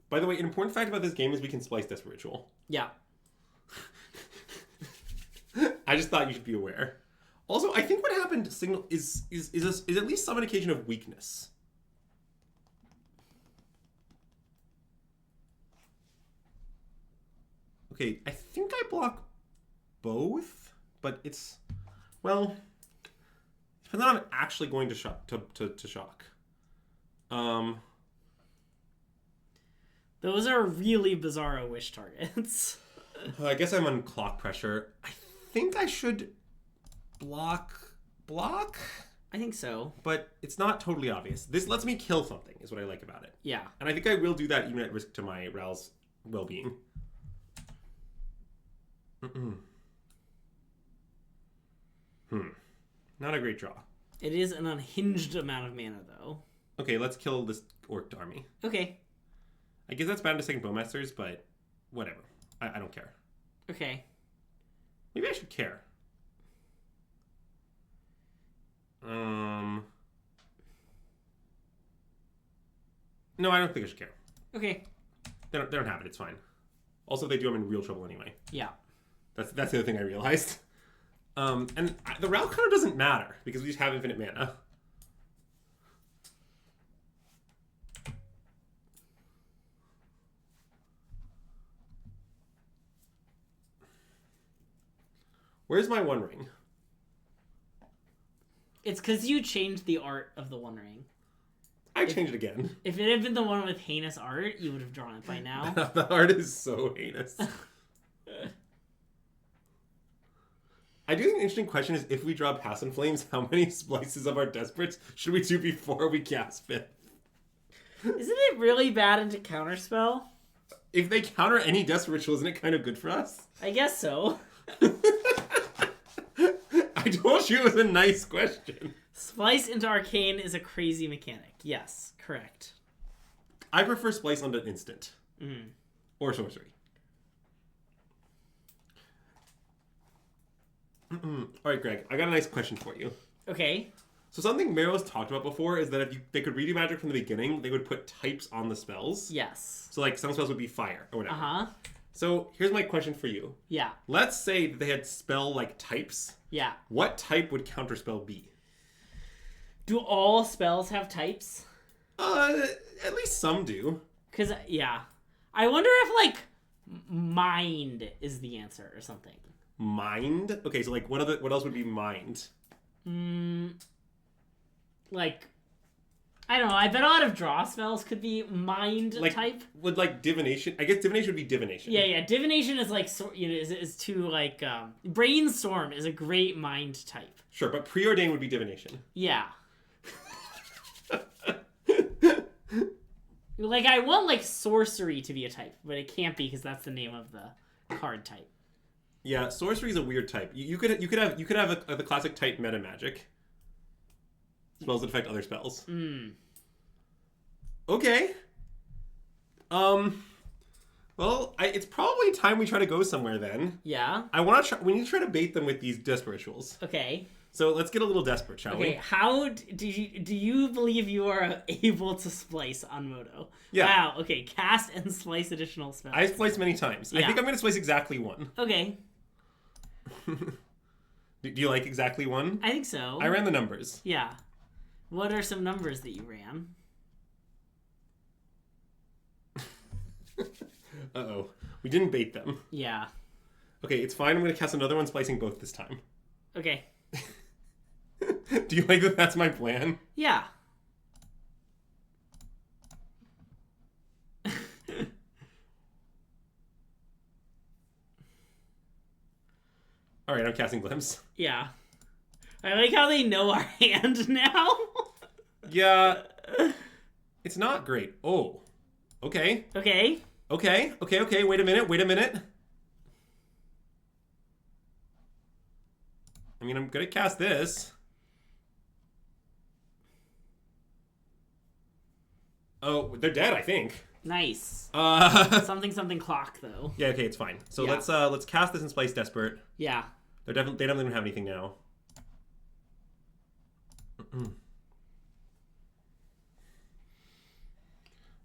By the way, an important fact about this game is we can splice Desperate Ritual. Yeah. I just thought you should be aware. Also, I think what happened is at least some indication of weakness. Okay, I think I block both, but it's, well, depends on if I'm actually going to shock. Those are really bizarro wish targets. I guess I'm on clock pressure. I think I should block? I think so. But it's not totally obvious. This lets me kill something, is what I like about it. Yeah. And I think I will do that even at risk to my Rals well-being. Not a great draw. It is an unhinged amount of mana, though. Okay, let's kill this Orc army. Okay. I guess that's bad to second Bowmasters, but whatever. I don't care. Okay. Maybe I should care. No, I don't think I should care. Okay. They don't have it. It's fine. Also, if they do, I'm in real trouble anyway. Yeah. That's the other thing I realized. And the Ral counter doesn't matter because we just have infinite mana. Where's my One Ring? It's because you changed the art of the One Ring. I changed it again. If it had been the one with heinous art, you would have drawn it by now. The art is so heinous. I do think an interesting question is if we draw Pass and Flames, how many splices of our Desperates should we do before we cast Fifth? Isn't it really bad into Counterspell? If they counter any Desperate Ritual, isn't it kind of good for us? I guess so. I told you it was a nice question. Splice into Arcane is a crazy mechanic. Yes, correct. I prefer Splice onto Instant. Or Sorcery. Alright, Greg, I got a nice question for you. Okay. So something Mero's talked about before is that if they could redo Magic from the beginning, they would put types on the spells. Yes. So like some spells would be fire or whatever. Uh-huh. So here's my question for you. Yeah. Let's say that they had spell like types. Yeah. What type would Counterspell be? Do all spells have types? At least some do. Because, yeah. I wonder if, like, mind is the answer or something. Mind? Okay, so like what else would be mind? Like, I don't know. I bet a lot of draw spells could be mind like, type. Would like divination? I guess divination would be divination. Yeah. Divination is like, is too like brainstorm is a great mind type. Sure, but preordain would be divination. Yeah. Like I want like sorcery to be a type, but it can't be because that's the name of the card type. Yeah, sorcery is a weird type. You could have the classic type meta magic. Spells that affect other spells. Okay. Well, it's probably time we try to go somewhere then. Yeah. We need to try to bait them with these desperate rituals. Okay. So let's get a little desperate, shall we? Okay. How do you believe you are able to splice on Moto? Yeah. Wow. Okay. Cast and slice additional spells. I've spliced many times. Yeah. I think I'm going to splice exactly one. Okay. Do you like exactly one? I think so. I ran the numbers. Yeah. What are some numbers that you ran? Uh-oh. We didn't bait them. Yeah. Okay, it's fine. I'm going to cast another one splicing both this time. Okay. Do you like that that's my plan? Yeah. All right, I'm casting Glimpse. Yeah. I like how they know our hand now. Yeah. It's not great. Oh. Okay. Okay. Okay. Wait a minute. I mean, I'm going to cast this. Oh, they're dead, I think. Nice. Something clock though. Yeah, okay, it's fine. So Yeah. let's cast this and splice Desperate. Yeah. They don't even have anything now. All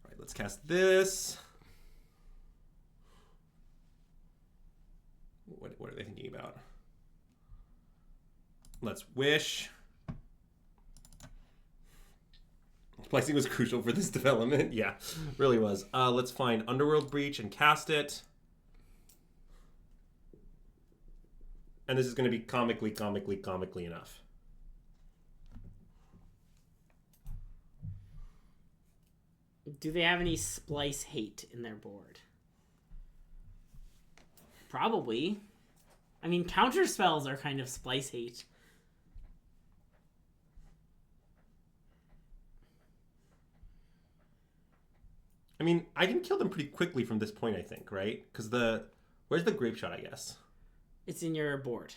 right, let's cast this. What are they thinking about? Let's wish. Splicing was crucial for this development. Yeah, really was. Let's find Underworld Breach and cast it. And this is going to be comically enough. Do they have any splice hate in their board? Probably. I mean, counter spells are kind of Splice hate. I mean, I can kill them pretty quickly from this point, I think, right? Because where's the Grape Shot, I guess? It's in your board.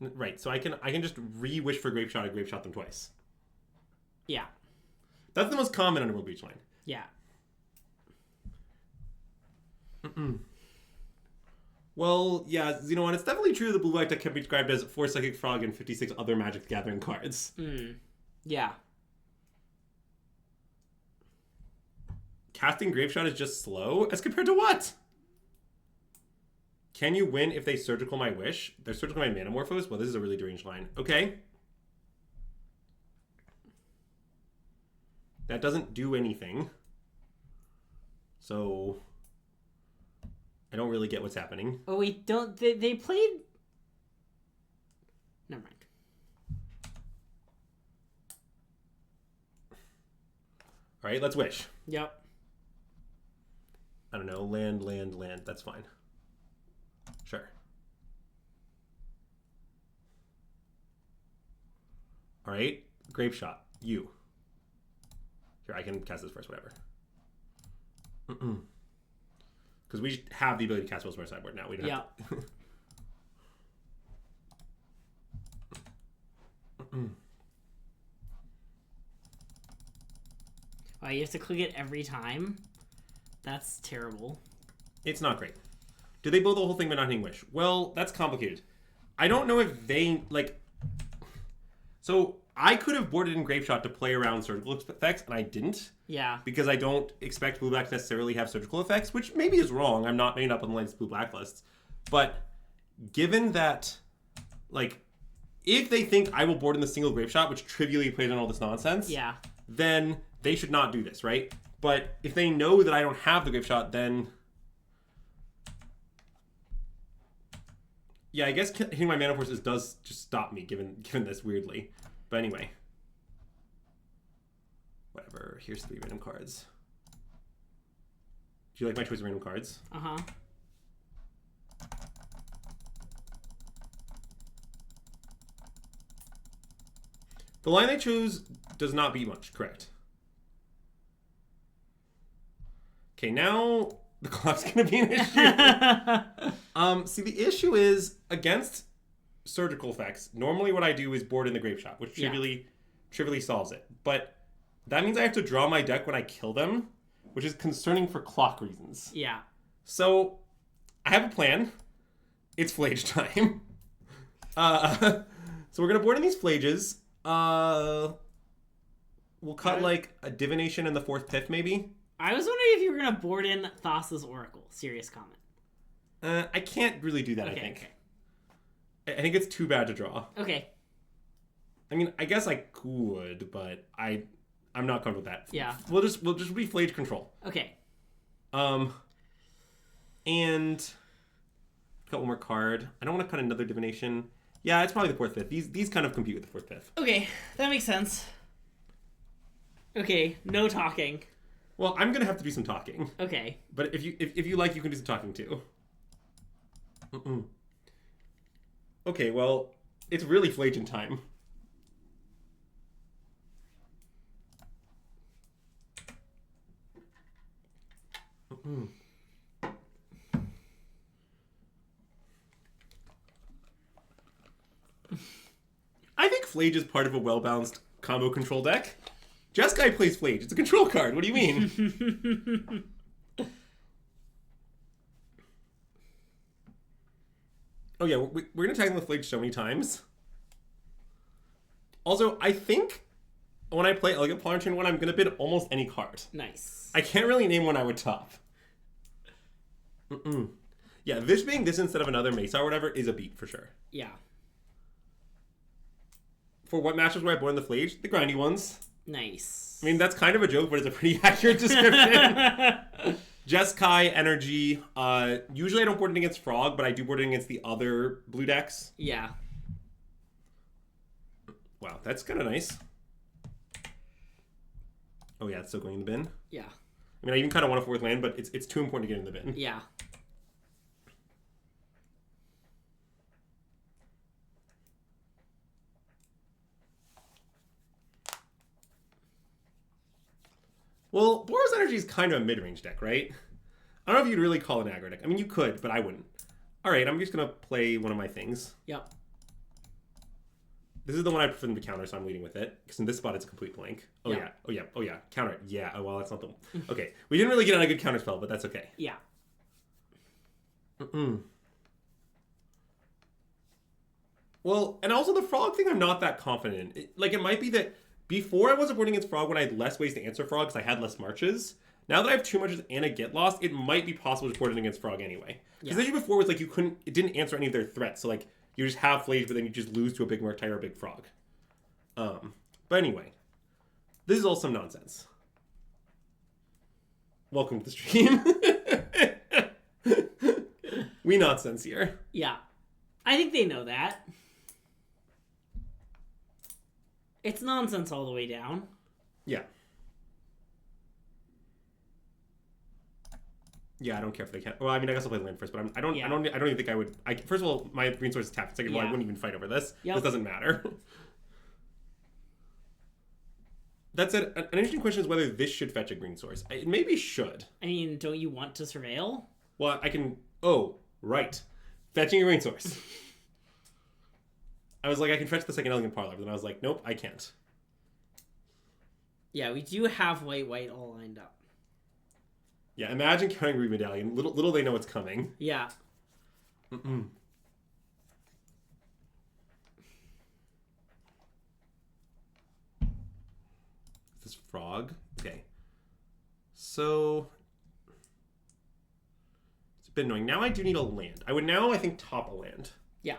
Right, so I can just re-wish for Grape Shot and Grape Shot them twice. Yeah. That's the most common Underworld Breach line. Yeah. Well, yeah, Xenowan, it's definitely true the blue-black deck can be described as 4 Psychic Frog and 56 other Magic the Gathering cards. Yeah. Casting Grape Shot is just slow? As compared to what? Can you win if they Surgical my Wish? They're Surgical my Manamorphose? Well, this is a really deranged line. Okay. That doesn't do anything. So I don't really get what's happening. Oh, wait, don't... They played... Never mind. All right, let's wish. Yep. I don't know. Land, land, land. That's fine. Sure. All right. Grape Shot. You. Here, I can cast this first, whatever. Because we have the ability to cast spells from our sideboard now. We don't have to. Oh, you have to click it every time? That's terrible. It's not great. Do they build the whole thing by not hitting Wish? Well, that's complicated. I don't know if they, like... So, I could have boarded in Grape Shot to play around surgical effects, and I didn't. Yeah. Because I don't expect blue-black to necessarily have surgical effects, which maybe is wrong. I'm not made up on the latest blue-black lists. But given that, like, if they think I will board in the single Grape Shot, which trivially plays on all this nonsense, yeah, then they should not do this, right? But if they know that I don't have the Grape Shot, then... Yeah, I guess hitting my Mana Forces does just stop me, given this, weirdly. But anyway. Whatever. Here's 3 random cards. Do you like my choice of random cards? Uh-huh. The line I chose does not beat much, correct? Okay, now the clock's going to be an issue. See, the issue is, against surgical effects, normally what I do is board in the Grape Shot, which trivially solves it. But that means I have to draw my deck when I kill them, which is concerning for clock reasons. Yeah. So, I have a plan. It's Flage time. So we're going to board in these Flages. We'll cut, like, a Divination in the 4th Pith, maybe? I was wondering if you were going to board in Thassa's Oracle. Serious comment. I can't really do that, okay, I think. Okay. I think it's too bad to draw. Okay. I mean, I guess I could, but I'm not comfortable with that. Yeah. We'll just be Flage control. Okay. And cut one more card. I don't want to cut another Divination. Yeah, it's probably the 4th Pith. These kind of compete with the 4th Pith. Okay, that makes sense. Okay, no talking. Well, I'm gonna have to do some talking. Okay. But if you like, you can do some talking too. Okay, well, it's really Flagin time. I think Flage is part of a well-balanced combo control deck. Jeskai plays Flage. It's a control card. What do you mean? Oh yeah, we're going to tag them with Flage so many times. Also, I think when I play Elegant Planetary 1, I'm going to bid almost any card. Nice. I can't really name one I would top. Yeah, this being this instead of another Mesa or whatever is a beat for sure. Yeah. For what matches where I born the Flage? The grindy ones. Nice. I mean, that's kind of a joke, but it's a pretty accurate description. Jeskai, Energy. Usually I don't board it against Frog, but I do board it against the other blue decks. Yeah. Wow, that's kind of nice. Oh yeah, it's still going in the bin? Yeah. I mean, I even kind of want a 4th land, but it's too important to get in the bin. Yeah. Well, Boros Energy is kind of a mid-range deck, right? I don't know if you'd really call it an aggro deck. I mean, you could, but I wouldn't. All right, I'm just going to play one of my things. Yep. This is the one I prefer them to counter, so I'm leading with it. Because in this spot, it's a complete blank. Oh, Yeah. yeah. Oh, yeah. Oh, yeah. Counter it. Yeah. Oh, well, that's not the... Okay. We didn't really get on a good counter spell, but that's okay. Yeah. Well, and also the frog thing I'm not that confident in. It might be that before I was boarding against frog when I had less ways to answer frog because I had less marches. Now that I have 2 marches and a get lost, it might be possible to board it against frog anyway. Because the issue before was like it didn't answer any of their threats. So like you just have Flage, but then you just lose to a big Murktide or a big frog. But anyway, this is all some nonsense. Welcome to the stream. We nonsense here. Yeah. I think they know that. It's nonsense all the way down. Yeah. Yeah, I don't care if they can't. Well, I mean, I guess I'll play land first, but I don't even think I would. First of all, my green source is tapped. Second of all, I wouldn't even fight over this. Yep. This doesn't matter. That said, an interesting question is whether this should fetch a green source. It maybe should. I mean, don't you want to surveil? Well, I can. Oh, right. Fetching a green source. I was like, I can fetch the second elegant parlor, but then I was like, nope, I can't. Yeah, we do have white all lined up. Yeah, imagine counting Ruby Medallion. Little they know it's coming. Yeah. Is this frog? Okay. So it's a bit annoying. Now I do need a land. I would now, I think, top a land. Yeah.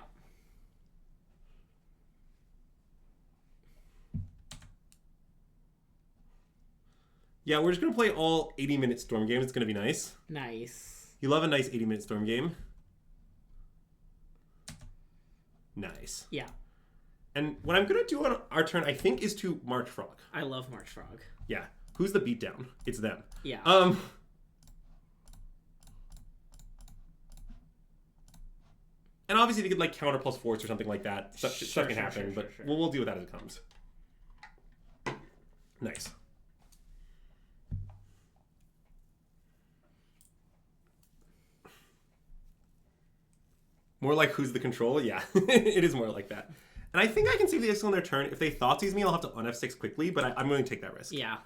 Yeah, we're just going to play all 80-minute Storm games. It's going to be nice. Nice. You love a nice 80-minute Storm game. Nice. Yeah. And what I'm going to do on our turn, I think, is to March Frog. I love March Frog. Yeah. Who's the beatdown? It's them. Yeah. And obviously they could like counter plus force or something like that. Stuff can happen, but sure. we'll deal with that as it comes. Nice. More like who's the control? Yeah, it is more like that. And I think I can save the Ixal on their turn. If they thought seize me, I'll have to on F6 quickly, but I'm willing to take that risk. Yeah.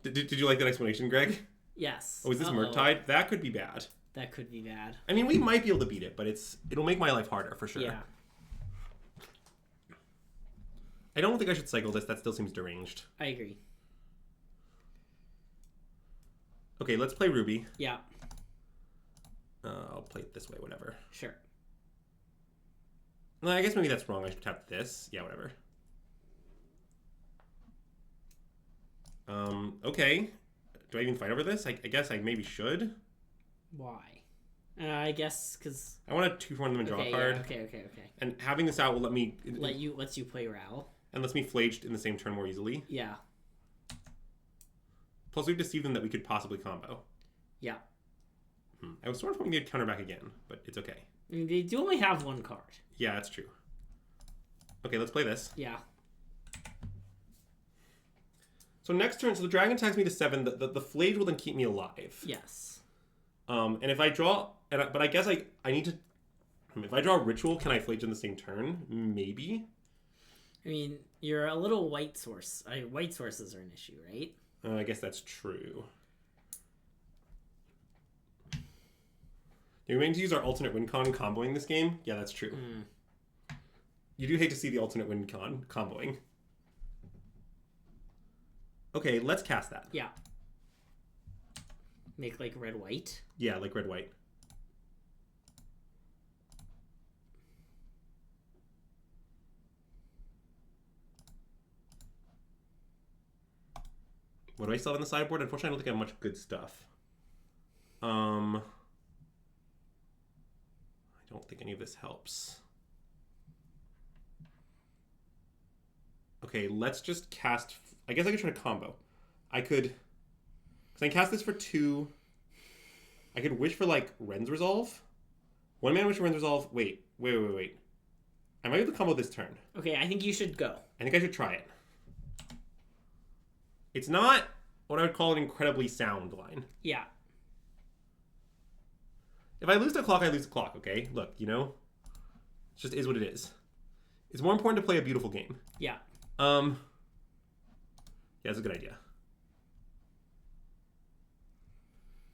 Did you like that explanation, Greg? Yes. Oh, is this Murktide? That could be bad. That could be bad. I mean, we might be able to beat it, but it'll make my life harder for sure. Yeah. I don't think I should cycle this. That still seems deranged. I agree. Okay, let's play Ruby. Yeah. I'll play it this way, whatever. Sure. No, I guess maybe that's wrong. I should tap this. Yeah, whatever. Okay. Do I even fight over this? I guess I maybe should. Why? I guess because I want to 2-for-1 them and draw a card. Yeah, okay. And having this out will lets you play Ral. And lets me flaged in the same turn more easily. Yeah. Plus, we've deceived them that we could possibly combo. Yeah. I was sort of hoping they'd counter back again, but it's okay. I mean, they do only have one card. Yeah, that's true. Okay, let's play this. Yeah. So next turn, so the dragon attacks me to 7. The flage will then keep me alive. Yes. And if I draw, but I guess I need to. If I draw ritual, can I flage in the same turn? Maybe. I mean, you're a little white source. White sources are an issue, right? I guess that's true. Do we mean to use our alternate win con comboing this game? Yeah, that's true. You do hate to see the alternate win con comboing. Okay, let's cast that. Yeah. Make like red-white? Yeah, like red-white. What do I still have on the sideboard? Unfortunately, I don't think I have much good stuff. I don't think any of this helps. Okay, let's just cast... I guess I could try to combo. I could... Because I can cast this for 2. I could wish for, like, Ren's Resolve. 1 mana wish for Ren's Resolve. Wait. I might be able to combo this turn. Okay, I think you should go. I think I should try it. It's not what I would call an incredibly sound line. Yeah. If I lose the clock, I lose the clock, okay? Look, it just is what it is. It's more important to play a beautiful game. Yeah. Yeah, that's a good idea.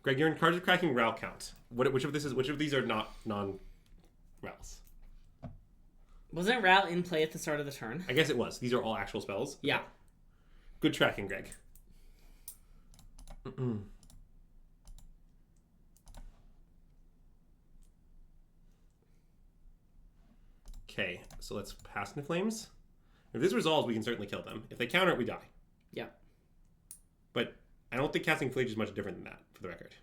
Greg, you're in cards of cracking Ral count. Which of these are not non-Rals? Wasn't Ral in play at the start of the turn? I guess it was. These are all actual spells. Yeah. Okay. Good tracking, Greg. Okay, so let's pass into Flames. If this resolves, we can certainly kill them. If they counter it, we die. Yeah. But I don't think casting Flage is much different than that, for the record.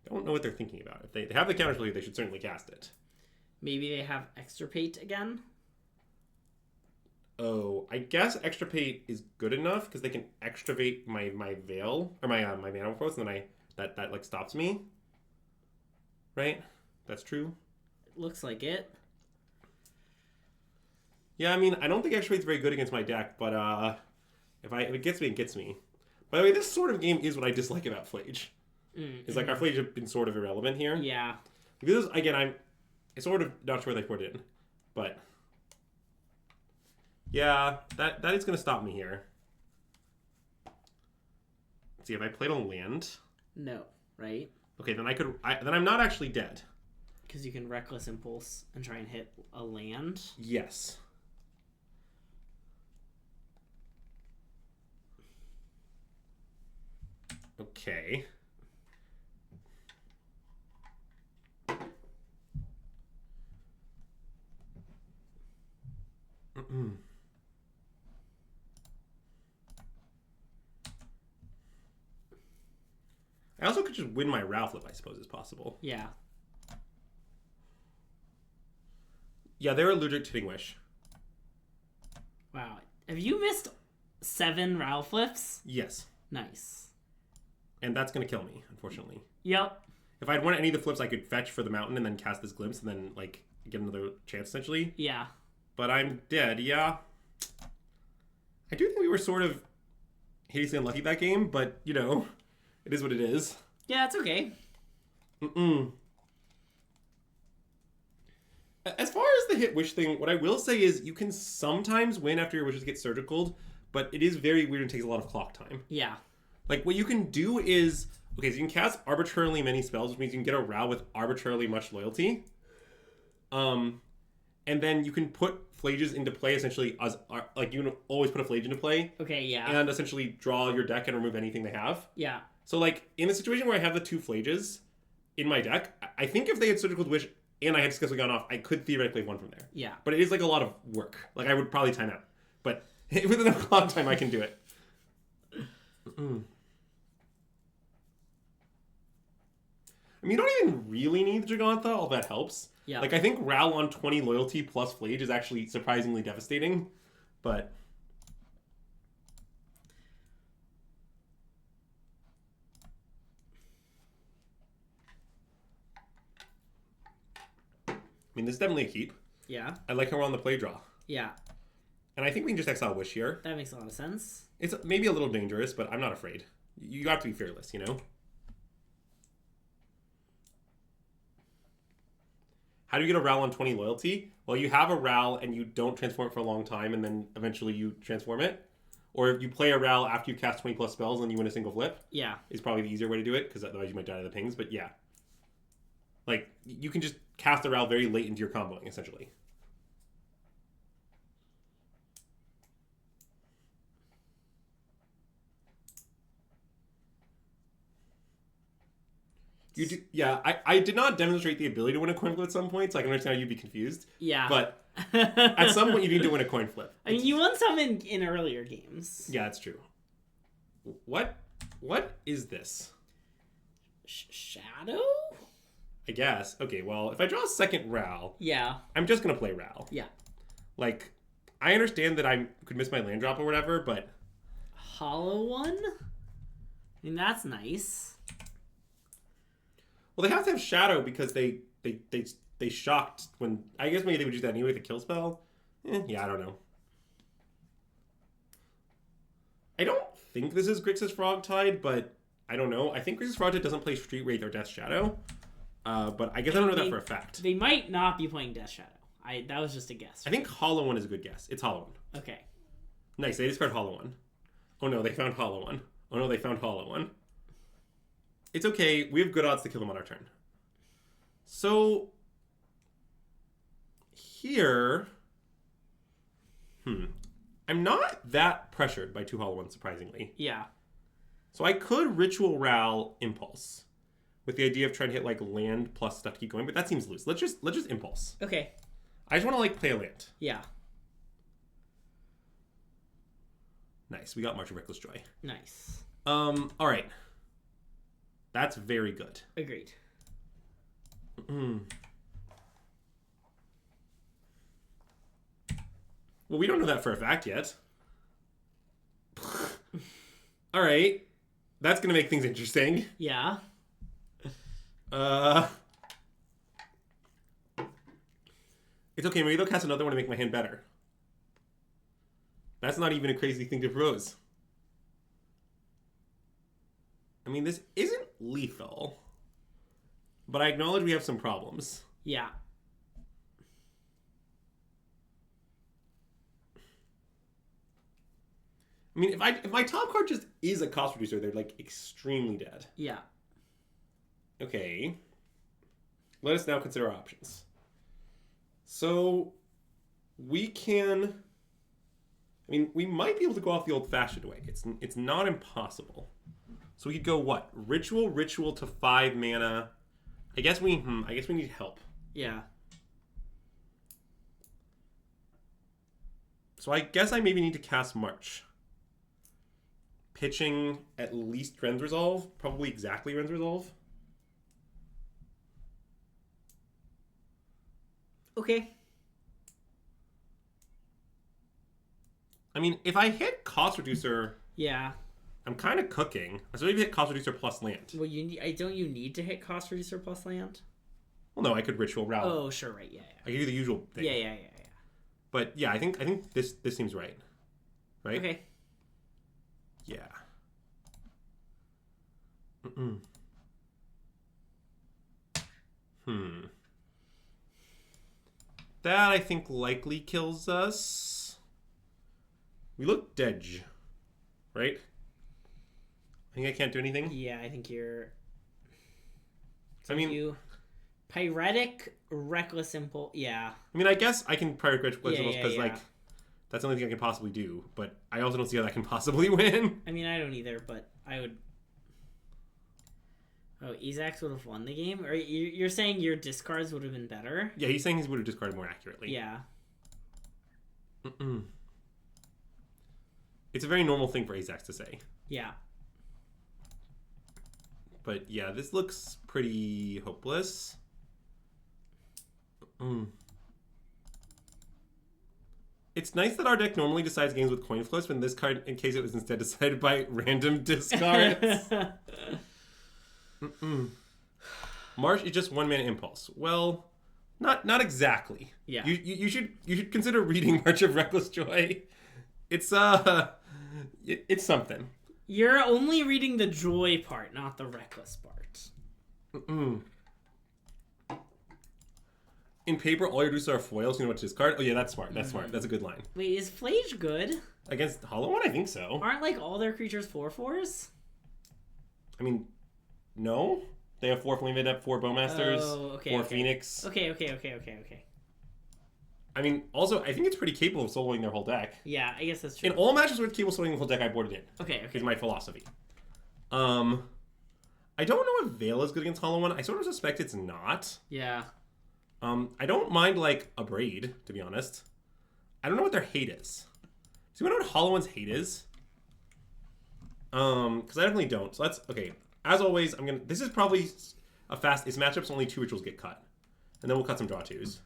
I don't know what they're thinking about. If they have the counter spell, they should certainly cast it. Maybe they have Extirpate again? Oh, I guess Extirpate is good enough because they can extravate my Veil or my Mana Force, and then that like stops me. Right? That's true. It looks like it. Yeah, I mean, I don't think Extravate's very good against my deck, but if it gets me, it gets me. By the way, this sort of game is what I dislike about Flage. It's like our Flage have been sort of irrelevant here. Yeah. Because again, I'm sort of not sure they put in, but yeah, that is going to stop me here. Let's see if I played a land. No, right? Okay, then then I'm not actually dead. Because you can Reckless Impulse and try and hit a land. Yes. Okay. I also could just win my Ral flip, I suppose, is possible. Yeah. Yeah, they're allergic to Hitting Wish. Wow. Have you missed 7 Ral flips? Yes. Nice. And that's going to kill me, unfortunately. Yep. If I'd won any of the flips, I could fetch for the mountain and then cast this Glimpse and then, like, get another chance, essentially. Yeah. But I'm dead, yeah. I do think we were sort of hideously unlucky that game, but, it is what it is. Yeah, it's okay. As far as the hit wish thing, what I will say is you can sometimes win after your wishes get surgicaled, but it is very weird and takes a lot of clock time. Yeah. Like, what you can do is, okay, so you can cast arbitrarily many spells, which means you can get a Ral with arbitrarily much loyalty. And then you can put Flages into play, essentially, as like, you can always put a Flage into play. Okay, yeah. And essentially draw your deck and remove anything they have. Yeah. So, like, in the situation where I have the 2 Flages in my deck, I think if they had Surgical Wish and I had successfully gone off, I could theoretically have won from there. Yeah. But it is, like, a lot of work. Like, I would probably time out. But with enough clock time, I can do it. I mean, you don't even really need the Jagantha, all that helps. Yeah. Like, I think Ral on 20 loyalty plus Flage is actually surprisingly devastating. But I mean, this is definitely a keep. Yeah. I like how we're on the play draw. Yeah. And I think we can just exile Wish here. That makes a lot of sense. It's maybe a little dangerous, but I'm not afraid. You have to be fearless, How do you get a Ral on 20 loyalty? Well, you have a Ral and you don't transform it for a long time, and then eventually you transform it. Or if you play a Ral after you cast 20 plus spells and you win a single flip. Yeah. Is probably the easier way to do it, because otherwise you might die to the pings, but yeah. Like, you can just cast a Ral very late into your comboing, essentially. You do, yeah, I did not demonstrate the ability to win a coin flip at some point, so I can understand how you'd be confused. Yeah. But at some point you need to win a coin flip. I mean, you won some in earlier games. Yeah, that's true. What is this? Shadow? I guess. Okay, well, if I draw a second Ral, Yeah. I'm just going to play Ral. Yeah. Like, I understand that I could miss my land drop or whatever, but... Hollow one? I mean, that's nice. Well, they have to have Shadow because they they shocked when... I guess maybe they would use that anyway with a kill spell. Yeah, I don't know. I don't think this is Grixis Frogtide, but I don't know. I think Grixis Frogtide doesn't play Street Wraith or Death Shadow. But I guess I don't know that for a fact. They might not be playing Death Shadow. That was just a guess. I think Hollow One is a good guess. It's Hollow One. Okay. Nice. They discard Hollow One. Oh no, they found Hollow One. Oh no, they found Hollow One. It's okay. We have good odds to kill them on our turn. So here, I'm not that pressured by 2 Hollow Ones, surprisingly. Yeah. So I could Ritual Ral Impulse with the idea of trying to hit like land plus stuff to keep going, but that seems loose. Let's just Impulse. Okay. I just want to like play a land. Yeah. Nice. We got March of Reckless Joy. Nice. All right. That's very good. Agreed. Well, we don't know that for a fact yet. All right. That's going to make things interesting. Yeah. It's okay. Maybe they'll cast another one to make my hand better. That's not even a crazy thing to propose. I mean, this isn't lethal, but I acknowledge we have some problems. Yeah. I mean, if my top card just is a cost reducer, they're like extremely dead. Yeah. Okay. Let us now consider our options. So we can... I mean, we might be able to go off the old-fashioned way. It's not impossible. So we could go what? Ritual to 5 mana. I guess we need help. Yeah. So I guess I maybe need to cast March. Pitching at least Ren's Resolve, probably exactly Ren's Resolve. Okay. I mean, if I hit cost reducer, yeah, I'm kind of cooking. So maybe hit cost reducer plus land. Well, don't you need to hit cost reducer plus land? Well, no, I could Ritual Ral. Oh, sure, right, yeah. I could do the usual thing. Yeah. But yeah, I think this seems right. Right? Okay. Yeah. That I think likely kills us. We look dead, right? I think I can't do anything. Yeah, I think you're... I mean... Pyretic, Reckless Impulse, yeah. I mean, I guess I can Pyretic Reckless Impulse because, yeah. like, that's the only thing I can possibly do. But I also don't see how that can possibly win. I mean, I don't either, but I would... Oh, Ezax would have won the game? Or you're saying your discards would have been better? Yeah, he's saying he would have discarded more accurately. Yeah. It's a very normal thing for Ezax to say. Yeah. But yeah, this looks pretty hopeless. It's nice that our deck normally decides games with coin flips, but in this card, in case it was instead decided by random discards. March is just 1 mana impulse. Well, not exactly. Yeah. You should consider reading March of Reckless Joy. It's something. You're only reading the joy part, not the reckless part. In paper, all your reducers are foils. You know what to discard? Oh yeah, that's smart. That's smart. That's a good line. Wait, is Flage good? Against Hollow One, I think so. Aren't like all their creatures 4/4s? I mean, no. They have 4 Flame Up, 4 Bowmasters, 4 okay. Phoenix. Okay. I mean, also, I think it's pretty capable of soloing their whole deck. Yeah, I guess that's true. In all matches with capable soloing the whole deck, I boarded it. Okay. Is my philosophy. I don't know if Veil is good against Hollow One. I sort of suspect it's not. Yeah. I don't mind, like, a Braid, to be honest. I don't know what their hate is. Do you know what Hollow One's hate is? Because I definitely don't. So that's... Okay. As always, this is probably a fast... Its matchups, only 2 rituals get cut. And then we'll cut some draw 2s.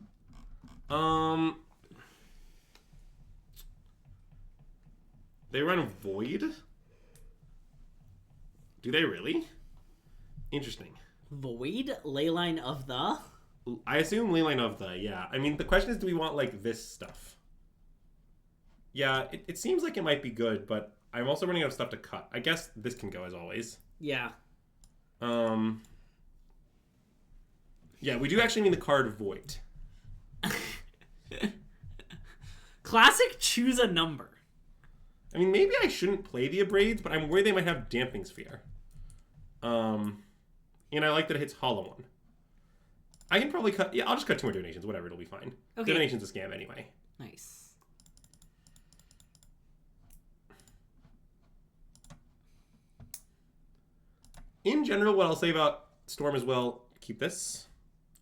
They run Void? Do they really? Interesting. Void? Leyline of the? I assume Leyline of the, yeah. I mean, the question is, do we want, like, this stuff? Yeah, it seems like it might be good, but I'm also running out of stuff to cut. I guess this can go, as always. Yeah. Yeah, we do actually mean the card Void. Classic choose a number. I mean, maybe I shouldn't play the Abrades, but I'm worried they might have Damping Sphere. And I like that it hits Hollow One. I can probably cut... Yeah, I'll just cut 2 more donations. Whatever, it'll be fine. Okay. Donation's a scam anyway. Nice. In general, what I'll say about Storm as well, keep this.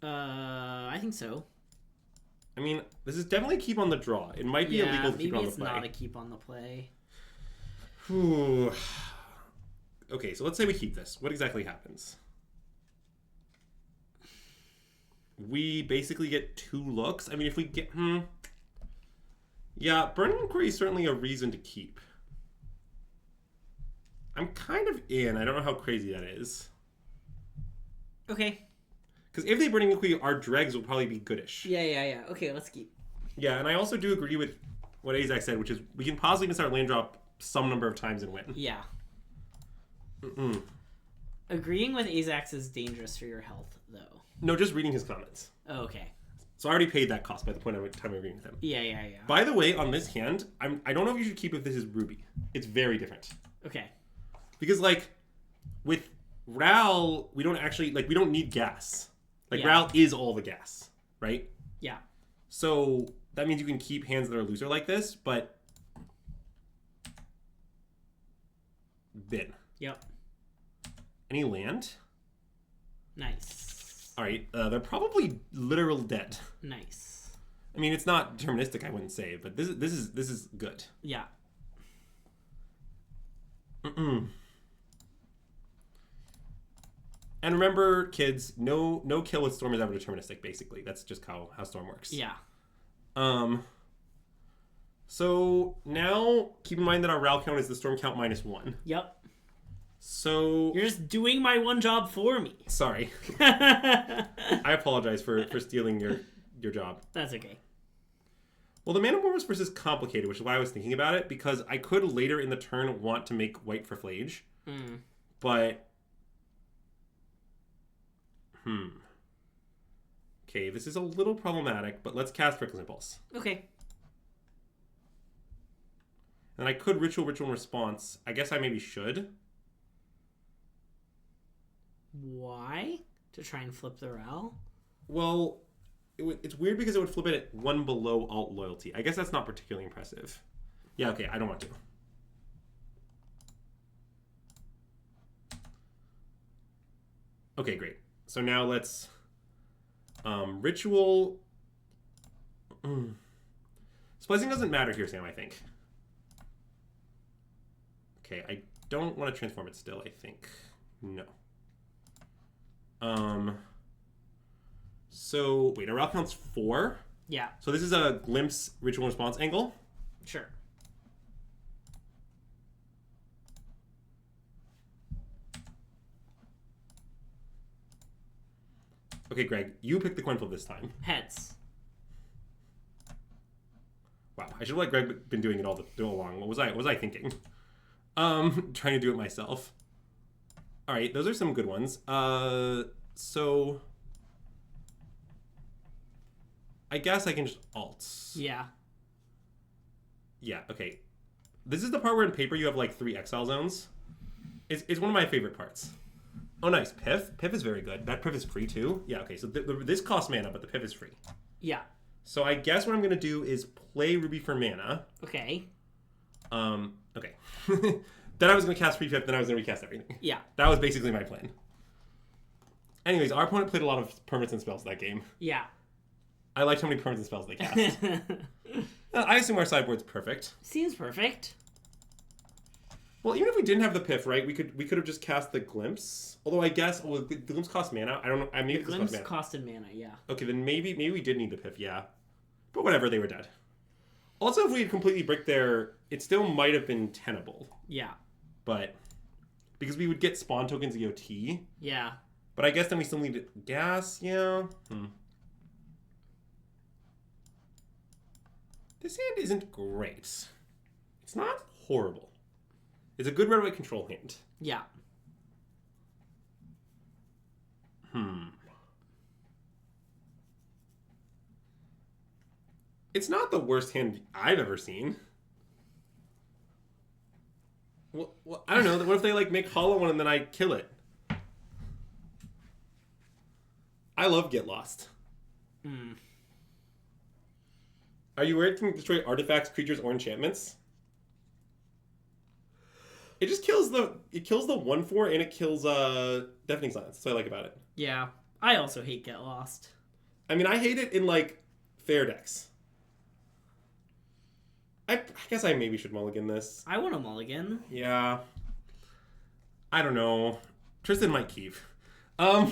I think so. I mean, this is definitely a keep on the draw. It might be illegal to keep on the play. Maybe it's not a keep on the play. Whew. Okay, so let's say we keep this. What exactly happens? We basically get 2 looks. I mean, if we get... Yeah, Burning Inquiry is certainly a reason to keep. I'm kind of in. I don't know how crazy that is. Okay. Because if they Burning Inquiry, our dregs will probably be goodish. Yeah. Okay, let's keep. Yeah, and I also do agree with what Azak said, which is we can possibly miss our land drop some number of times and win. Yeah. Agreeing with Azax is dangerous for your health, though. No, just reading his comments. Oh, okay. So I already paid that cost by the time I'm agreeing with him. Yeah. By the way, on this hand, I don't know if you should keep if this is Ruby. It's very different. Okay. Because, like, with Ral, we don't actually, like, we don't need gas. Like, Ral is all the gas, right? Yeah. So that means you can keep hands that are looser like this, but... Bin. Yep. Any land? Nice. All right, they're probably literal dead. Nice. I mean, it's not deterministic, I wouldn't say, but this is good. Yeah. And remember, kids, no kill with Storm is ever deterministic, basically. That's just how Storm works. Yeah. So now keep in mind that our Ral count is the Storm count -1. Yep. So you're just doing my one job for me. Sorry. I apologize for stealing your job. That's okay. Well, the Mana Morphos is complicated, which is why I was thinking about it, because I could later in the turn want to make white for Flage. But okay, this is a little problematic, but let's cast Reckless Impulse. Okay. And I could Ritual in response. I guess I maybe should. Why? To try and flip the Ral? Well, it's weird because it would flip it at 1 below alt loyalty. I guess that's not particularly impressive. Yeah, okay, I don't want to. Okay, great. So now let's Ritual. Splicing doesn't matter here, Sam, I think. Okay, I don't want to transform it still, I think. No. So, wait, our Ral count's 4? Yeah. So this is a Glimpse Ritual Response angle? Sure. Okay, Greg, you picked the coin flip this time. Heads. Wow, I should have let Greg been doing it all along. What was I thinking? Trying to do it myself. All right, those are some good ones. So I guess I can just alt. Yeah. Yeah, okay. This is the part where in paper you have like 3 exile zones. It's one of my favorite parts. Oh, nice. Piff. Piff is very good. That Piff is free too. Yeah, okay. So this costs mana, but the Piff is free. Yeah. So I guess what I'm going to do is play Ruby for mana. Okay. Okay. Then I was going to cast free Piff, then I was going to recast everything. Yeah. That was basically my plan. Anyways, our opponent played a lot of permanents and spells that game. Yeah. I liked how many permanents and spells they cast. I assume our sideboard's perfect. Seems perfect. Well, even if we didn't have the Piff, right, we could have just cast the Glimpse. Although I guess the Glimpse cost mana. I don't know. I mean, the Glimpse costed mana, yeah. Okay, then maybe we did need the Piff, yeah. But whatever, they were dead. Also, if we had completely bricked there, it still might have been tenable. Yeah. But because we would get spawn tokens EOT. Yeah. But I guess then we still need gas, yeah. This hand isn't great. It's not horrible. It's a good red-white control hand. Yeah. It's not the worst hand I've ever seen. Well, I don't know. What if they like make hollow one and then I kill it? I love Get Lost. Are you worried it can destroy artifacts, creatures, or enchantments? It just kills the 1/4 and it kills Deafening Silence. That's what I like about it. Yeah. I also hate Get Lost. I mean, I hate it in like fair decks. I guess I maybe should mulligan this. I want a mulligan. Yeah. I don't know. Tristan might keep. I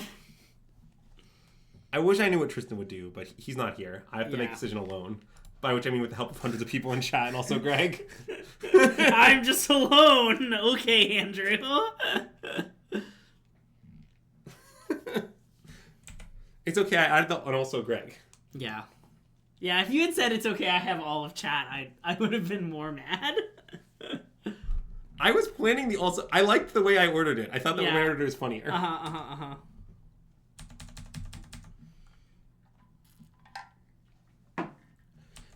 wish I knew what Tristan would do, but he's not here. I have to make a decision alone. By which I mean with the help of hundreds of people in chat and also Greg. I'm just alone. Okay, Andrew. It's okay. I added the and also Greg. Yeah. Yeah, if you had said it's okay, I have all of chat, I would have been more mad. I was planning the also... I liked the way I ordered it. I thought the way I ordered it was funnier.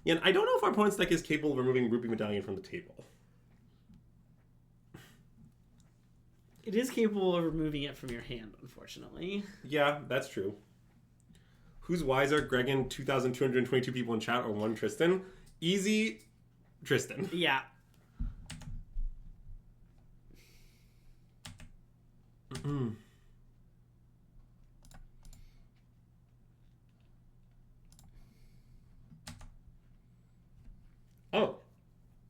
Yeah, and I don't know if our opponent's deck is capable of removing Rupee Medallion from the table. It is capable of removing it from your hand, unfortunately. Yeah, that's true. Who's wiser, Greg and 2,222 people in chat, or one Tristan? Easy, Tristan. Yeah. Oh,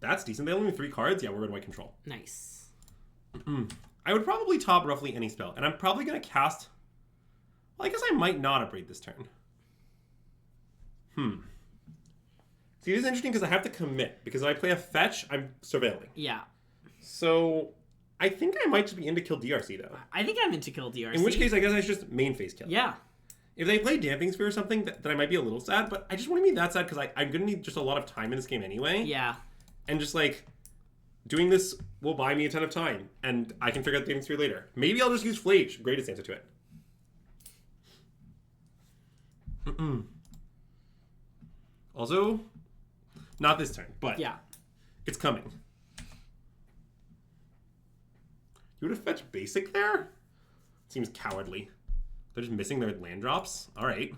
that's decent. They only have 3 cards? Yeah, we're in white control. Nice. I would probably top roughly any spell, and I'm probably going to cast... Well, I guess I might not upgrade this turn. See, it is interesting because I have to commit. Because if I play a fetch, I'm surveilling. Yeah. So, I think I might just be into kill DRC, though. I think I'm into kill DRC. In which case, I guess I should just main phase kill. Yeah. If they play Damping Sphere or something, then I might be a little sad. But I just wouldn't be that sad because I'm going to need just a lot of time in this game anyway. Yeah. And just, like, doing this will buy me a ton of time. And I can figure out the Damping Sphere later. Maybe I'll just use Flage. Greatest answer to it. Also, not this turn, but yeah, it's coming. You would have fetched basic there? Seems cowardly. They're just missing their land drops? Alright.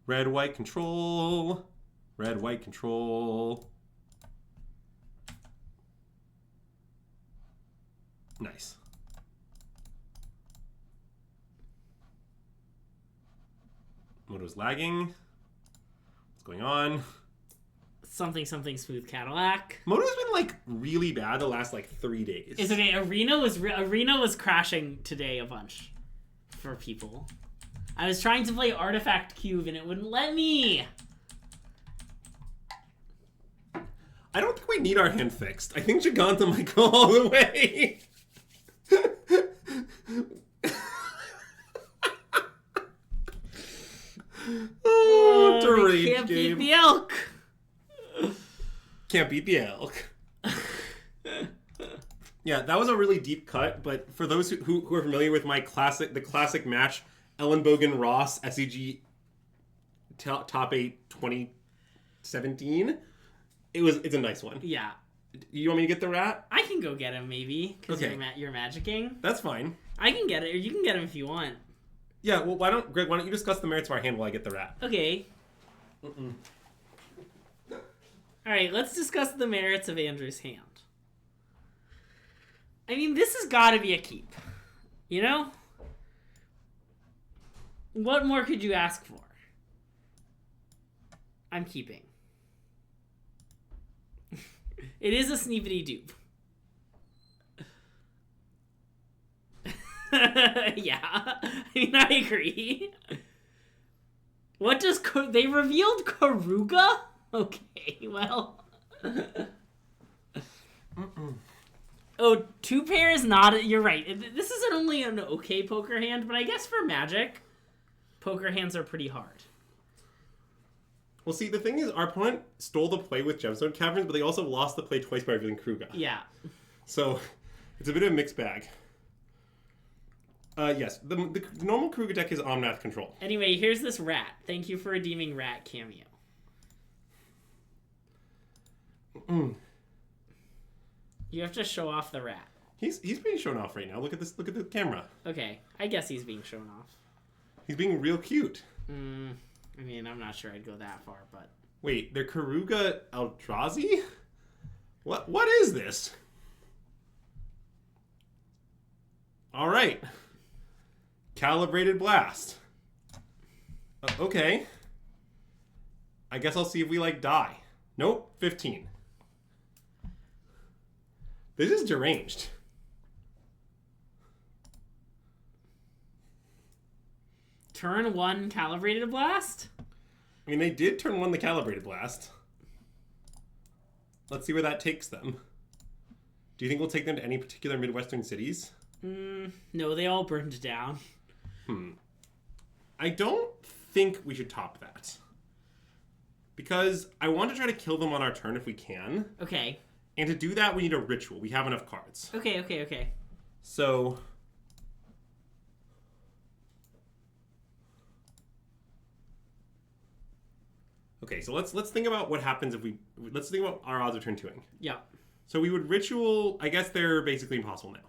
Red, white, control. Red, white, control. Nice. Moto's lagging. What's going on? Something smooth Cadillac. Moto's been like really bad the last like 3 days. It's okay. Arena was crashing today a bunch for people. I was trying to play Artifact Cube and it wouldn't let me. I don't think we need our hand fixed. I think Giganta might go all the way. Oh, deranged can't game. beat the elk. Can't beat the elk. Yeah, that was a really deep cut, but for those who are familiar with the classic match, Ellenbogen Ross SEG top 8 2017, it's a nice one. Yeah. You want me to get the rat? I can go get him maybe because Okay. you're magicking. That's fine. I can get it, or you can get him if you want. Yeah, well, Greg, why don't you discuss the merits of our hand while I get the rat? Okay. Alright, let's discuss the merits of Andrew's hand. I mean, this has got to be a keep. You know? What more could you ask for? I'm keeping. It is a sneepity dupe. Yeah, I mean, I agree. What does they revealed Karuga? Okay, well. Oh, 2 pair is not. You're right. This isn't only an okay poker hand, but I guess for Magic, poker hands are pretty hard. Well, see, the thing is, our opponent stole the play with Gemstone Caverns, but they also lost the play twice by revealing Kruga. Yeah. So, it's a bit of a mixed bag. Yes, the normal Kruga deck is Omnath control. Anyway, here's this rat. Thank you for redeeming rat cameo. You have to show off the rat. He's being shown off right now. Look at this. Look at the camera. Okay, I guess he's being shown off. He's being real cute. I mean, I'm not sure I'd go that far, but... Wait, they're Karuga Eldrazi? What is this? Alright. Calibrated Blast. Okay. I guess I'll see if we, die. Nope, 15. This is deranged. Turn 1 Calibrated Blast? I mean, they did turn 1 the Calibrated Blast. Let's see where that takes them. Do you think we'll take them to any particular Midwestern cities? No, they all burned down. I don't think we should top that. Because I want to try to kill them on our turn if we can. Okay. And to do that, we need a ritual. We have enough cards. Okay. So... Okay, so let's think about what happens if let's think about our odds of turn 2ing. Yeah. So we would ritual, I guess they're basically impossible now.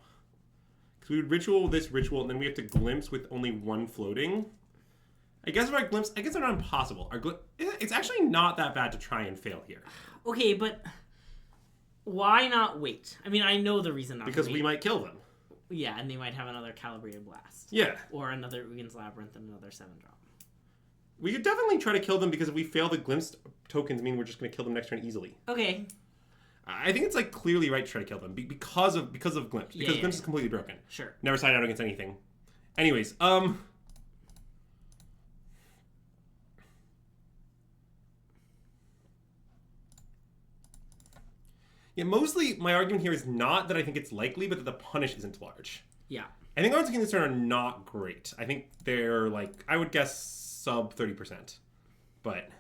Because we would ritual this ritual, and then we have to glimpse with only 1 floating. I guess if our glimpse, I guess they're not impossible. It's actually not that bad to try and fail here. Okay, but why not wait? I mean, I know the reason not because to wait. We might kill them. Yeah, and they might have another Calibrated Blast. Yeah. Or another Ugin's Labyrinth and another 7-drop. We could definitely try to kill them because if we fail the glimpse tokens, mean we're just going to kill them next turn easily. Okay. I think it's clearly right to try to kill them because of glimpse. Because glimpse is completely broken. Sure. Never side out against anything. Anyways, yeah, mostly my argument here is not that I think it's likely, but that the punish isn't large. Yeah. I think odds against this turn are not great. I think they're I would guess sub 30%. But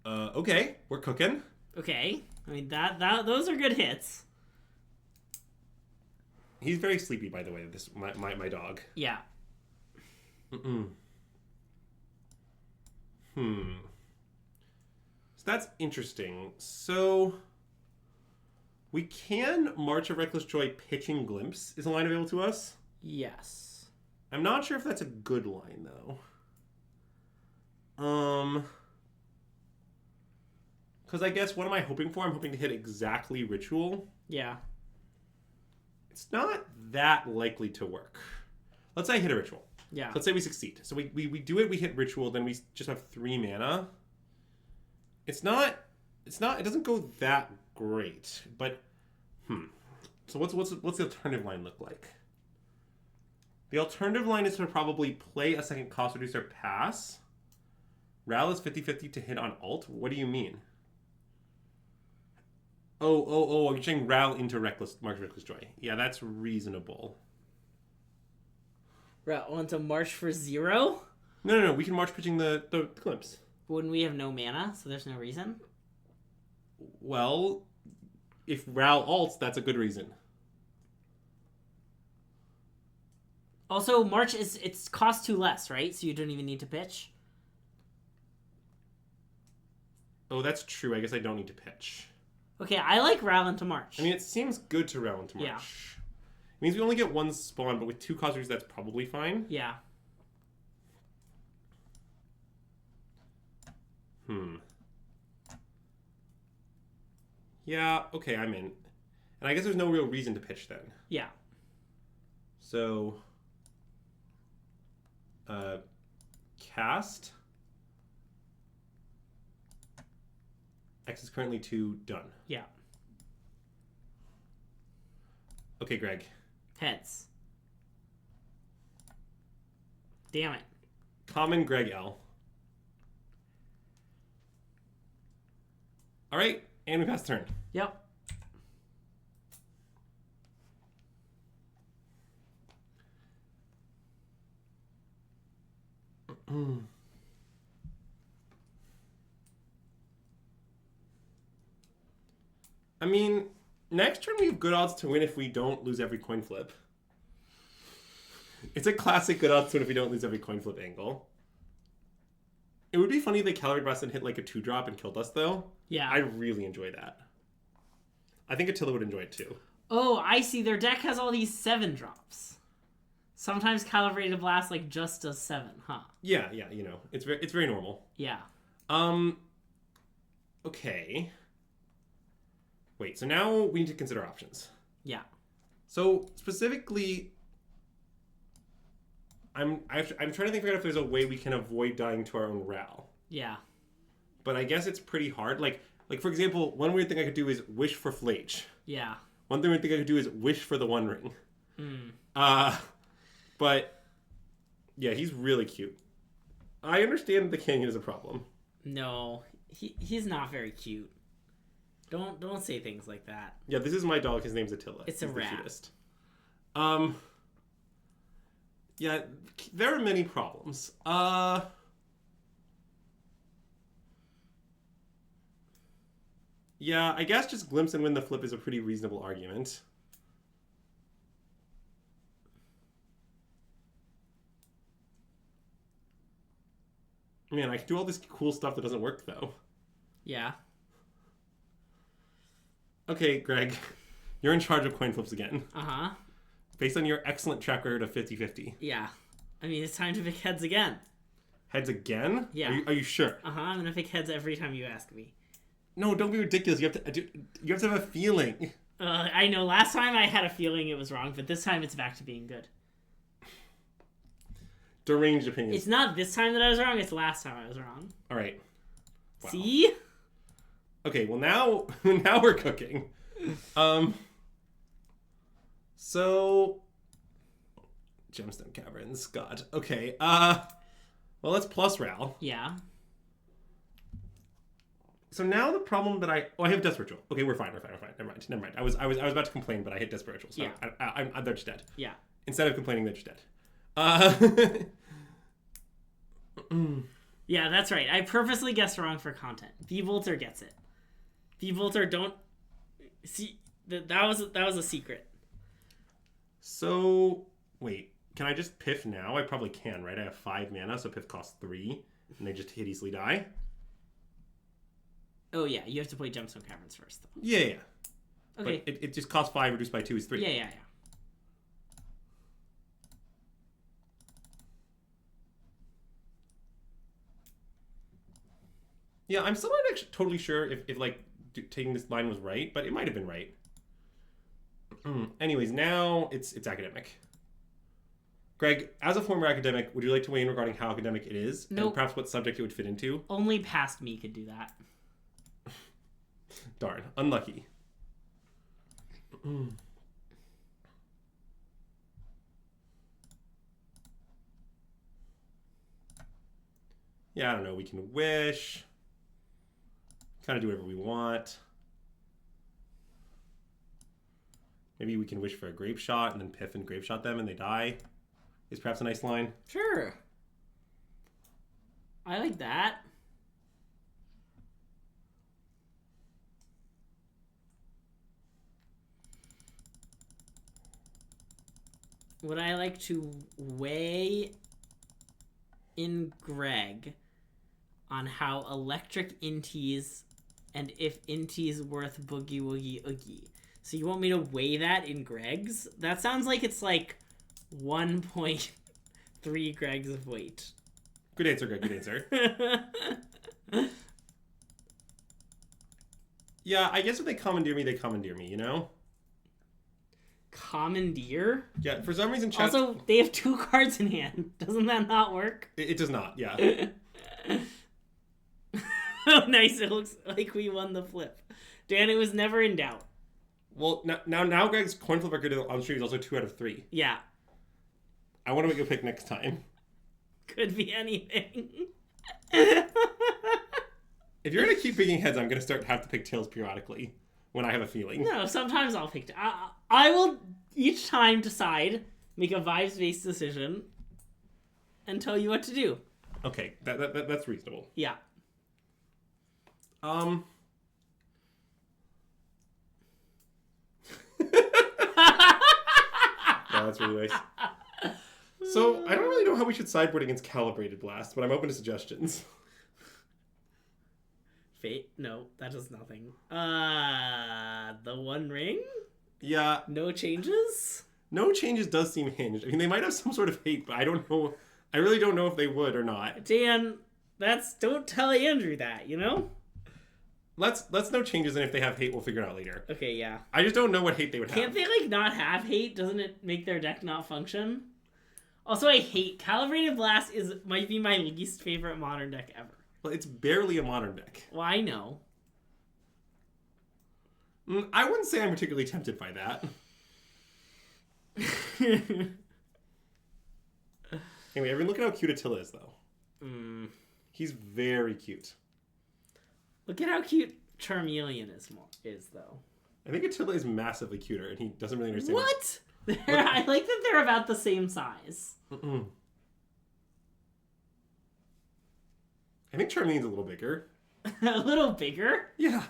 okay, we're cooking. Okay. I mean that those are good hits. He's very sleepy, by the way, my dog. Yeah. So that's interesting. So we can March of Reckless Joy pitching Glimpse. Is a line available to us? Yes. I'm not sure if that's a good line, though. Because I guess, what am I hoping for? I'm hoping to hit exactly Ritual. Yeah. It's not that likely to work. Let's say I hit a Ritual. Yeah. Let's say we succeed. So we do it, we hit Ritual, then we just have 3 mana. It doesn't go that great, but, So what's the alternative line look like? The alternative line is to probably play a second cost reducer pass. Ral is 50-50 to hit on alt. What do you mean? Oh, you're saying Ral into March Reckless Joy. Yeah, that's reasonable. Ral want to march for 0? No. We can march pitching the Glimpse. Wouldn't we have no mana, so there's no reason? Well, if Ral alts, that's a good reason. Also, March it's cost 2 less, right? So you don't even need to pitch. Oh, that's true. I guess I don't need to pitch. Okay, I like Ral into March. I mean, it seems good to Ral into March. Yeah. It means we only get 1 spawn, but with 2 cost reducers, that's probably fine. Yeah. Yeah, okay, I'm in. And I guess there's no real reason to pitch then. Yeah. So, cast. X is currently 2, done. Yeah. Okay, Greg. Heads. Damn it. Common Greg L. All right, and we pass the turn. Yep. I mean, next turn we have good odds to win if we don't lose every coin flip. It's a classic good odds to win if we don't lose every coin flip angle. It would be funny if they calibrated us and hit like a 2-drop and killed us, though. Yeah. I really enjoy that. I think Attila would enjoy it, too. Oh, I see. Their deck has all these 7-drops. Sometimes Calibrated Blast, like, just does 7, huh? Yeah, you know. It's very normal. Yeah. Okay. Wait, so now we need to consider options. Yeah. So, specifically, I'm trying to think if there's a way we can avoid dying to our own Ral. Yeah. But I guess it's pretty hard. Like for example, one weird thing I could do is wish for Flache. Yeah. One thing I think I could do is wish for the One Ring. But yeah, he's really cute. I understand the canyon is a problem. No, he's not very cute. Don't say things like that. Yeah, this is my dog. His name's Attila. It's a rat. The cutest. Yeah, there are many problems. Yeah, I guess just glimpse and win the flip is a pretty reasonable argument. Man, I can do all this cool stuff that doesn't work, though. Yeah. Okay, Greg. You're in charge of coin flips again. Uh-huh. Based on your excellent track record of 50-50. Yeah. I mean, it's time to pick heads again. Heads again? Yeah. Are you sure? Uh-huh. I'm going to pick heads every time you ask me. No, don't be ridiculous. You have to have a feeling. I know. Last time I had a feeling it was wrong, but this time it's back to being good. Deranged opinions. It's not this time that I was wrong. It's last time I was wrong. All right. Wow. See? Okay, well now we're cooking. So Gemstone Caverns, God. Okay. Well, let's plus Ral. Yeah. So now the problem that I have Death Ritual. Okay, we're fine. Never mind. I was about to complain, but I hit Death Ritual. So yeah. they're just dead. Yeah. Instead of complaining, they're just dead. Yeah, that's right. I purposely guessed wrong for content. V-Volter gets it. V-Volter don't see that was a secret. So wait, can I just Piff now? I probably can, right? I have 5 mana, so Piff costs 3, and they just hideously die. Oh yeah, you have to play Gemstone Caverns first, though. Yeah. Okay. But it just costs 5 reduced by 2 is 3. Yeah. Yeah, I'm still not actually totally sure if like taking this line was right, but it might have been right. Anyways, now it's academic. Greg, as a former academic, would you like to weigh in regarding how academic it is? Nope. And perhaps what subject it would fit into? Only past me could do that. Darn. Unlucky. Yeah, I don't know. We can wish. Kind of do whatever we want. Maybe we can wish for a grape shot and then Piff and grape shot them and they die. Is perhaps a nice line. Sure. I like that. Would I like to weigh in Greg on how electric Inties and if Inties worth boogie woogie oogie? So you want me to weigh that in Greg's? That sounds like it's like 1.3 Greg's of weight. Good answer, Greg. Good answer. Yeah, I guess if they commandeer me, you know? Commandeer? Yeah, for some reason chat... Also, they have 2 cards in hand. Doesn't that not work? It does not, yeah. Oh, nice. It looks like we won the flip. Dan, it was never in doubt. Well, now Greg's coin flip record on stream is also 2 out of 3. Yeah. I want to make a pick next time. Could be anything. If you're going to keep picking heads, I'm going to have to pick tails periodically when I have a feeling. No, sometimes I'll pick... I will each time decide, make a vibes-based decision, and tell you what to do. Okay, that's reasonable. Yeah. that's really nice. So, I don't really know how we should sideboard against Calibrated Blast, but I'm open to suggestions. Fate? No, that does nothing. The One Ring? Yeah. No changes? No changes does seem hinged. I mean, they might have some sort of hate, but I don't know. I really don't know if they would or not. Dan, don't tell Andrew that, you know? Let's no changes, and if they have hate, we'll figure it out later. Okay, yeah. I just don't know what hate they would have. Can't they, like, not have hate? Doesn't it make their deck not function? Also, I hate Calibrated Blast might be my least favorite Modern deck ever. Well, it's barely a Modern deck. Well, I know. I wouldn't say I'm particularly tempted by that. Anyway, everyone look at how cute Attila is, though. He's very cute. Look at how cute Charmeleon is, though. I think Attila is massively cuter, and he doesn't really understand. What? I like that they're about the same size. I think Charmeleon's a little bigger. A little bigger? Yeah.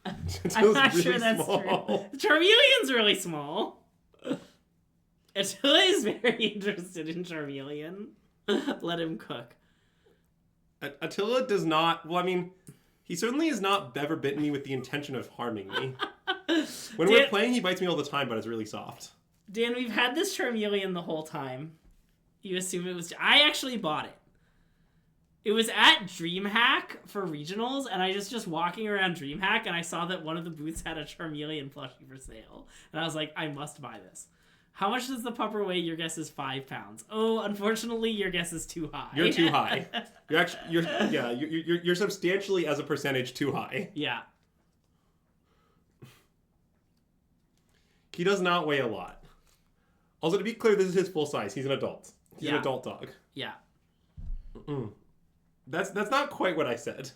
I'm not really sure that's small. True. Charmeleon's really small. Attila is very interested in Charmeleon. Let him cook. Attila does not... Well, I mean, he certainly has not ever bitten me with the intention of harming me. When we're playing, he bites me all the time, but it's really soft. Dan, we've had this Charmeleon the whole time. You assume it was... I actually bought it. It was at DreamHack for regionals, and I just walking around DreamHack, and I saw that one of the booths had a Charmeleon plushie for sale. And I was like, I must buy this. How much does the pupper weigh? Your guess is 5 pounds. Oh, unfortunately, your guess is too high. You're too high. You're substantially, as a percentage, too high. Yeah. He does not weigh a lot. Also, to be clear, this is his full size. He's an adult. He's an adult dog. Yeah. That's not quite what I said.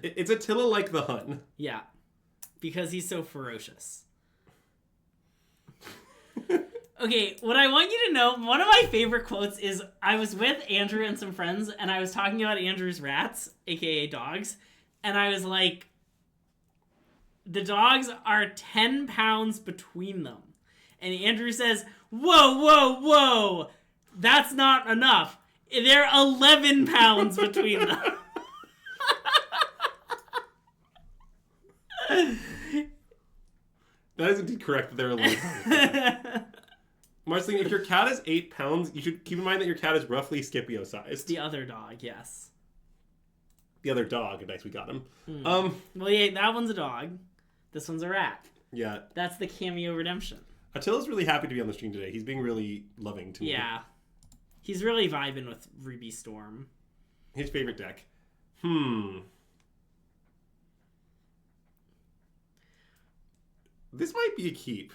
It's Attila like the Hun. Yeah. Because he's so ferocious. Okay, what I want you to know, one of my favorite quotes is, I was with Andrew and some friends, and I was talking about Andrew's rats, aka dogs, and I was like, the dogs are 10 pounds between them. And Andrew says, whoa, whoa, whoa, that's not enough. They're 11 pounds between them. That is indeed correct that they're 11 pounds. Marceline, if your cat is 8 pounds, you should keep in mind that your cat is roughly Scipio sized. The other dog, yes. The other dog, nice, we got him. Well, yeah, that one's a dog. This one's a rat. Yeah. That's the cameo redemption. Attila's really happy to be on the stream today. He's being really loving to me. Yeah. He's really vibing with Ruby Storm. His favorite deck. This might be a keep.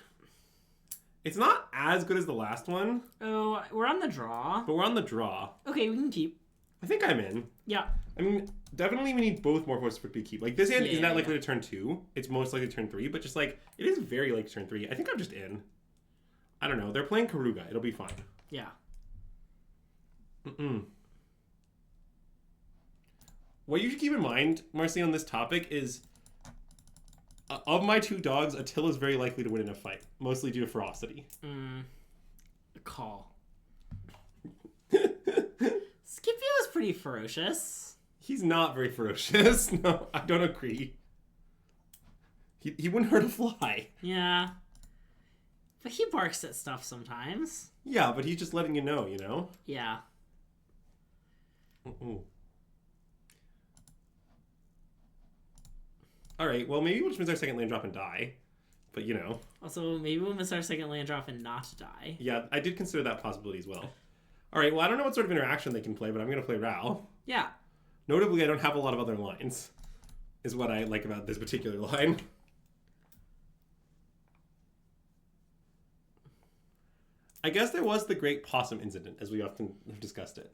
It's not as good as the last one. Oh, we're on the draw. But we're on the draw. Okay, we can keep. I think I'm in. Yeah. I mean, definitely we need both Morphos for it to be keep. Like, this hand is not likely to turn 2. It's most likely to turn 3. But just, like, it is very likely to turn 3. I think I'm just in. I don't know. They're playing Karuga. It'll be fine. Yeah. What you should keep in mind, Marcy, on this topic is... of my 2 dogs, Attila's very likely to win in a fight, mostly due to ferocity. Call. Scipio is pretty ferocious. He's not very ferocious. No, I don't agree. He wouldn't hurt a fly. Yeah. But he barks at stuff sometimes. Yeah, but he's just letting you know, Yeah. Alright, well, maybe we'll just miss our second land drop and die. But, Also, maybe we'll miss our second land drop and not die. Yeah, I did consider that possibility as well. Alright, well, I don't know what sort of interaction they can play, but I'm going to play Ral. Yeah. Notably, I don't have a lot of other lines, is what I like about this particular line. I guess there was the Great Possum Incident, as we often have discussed it.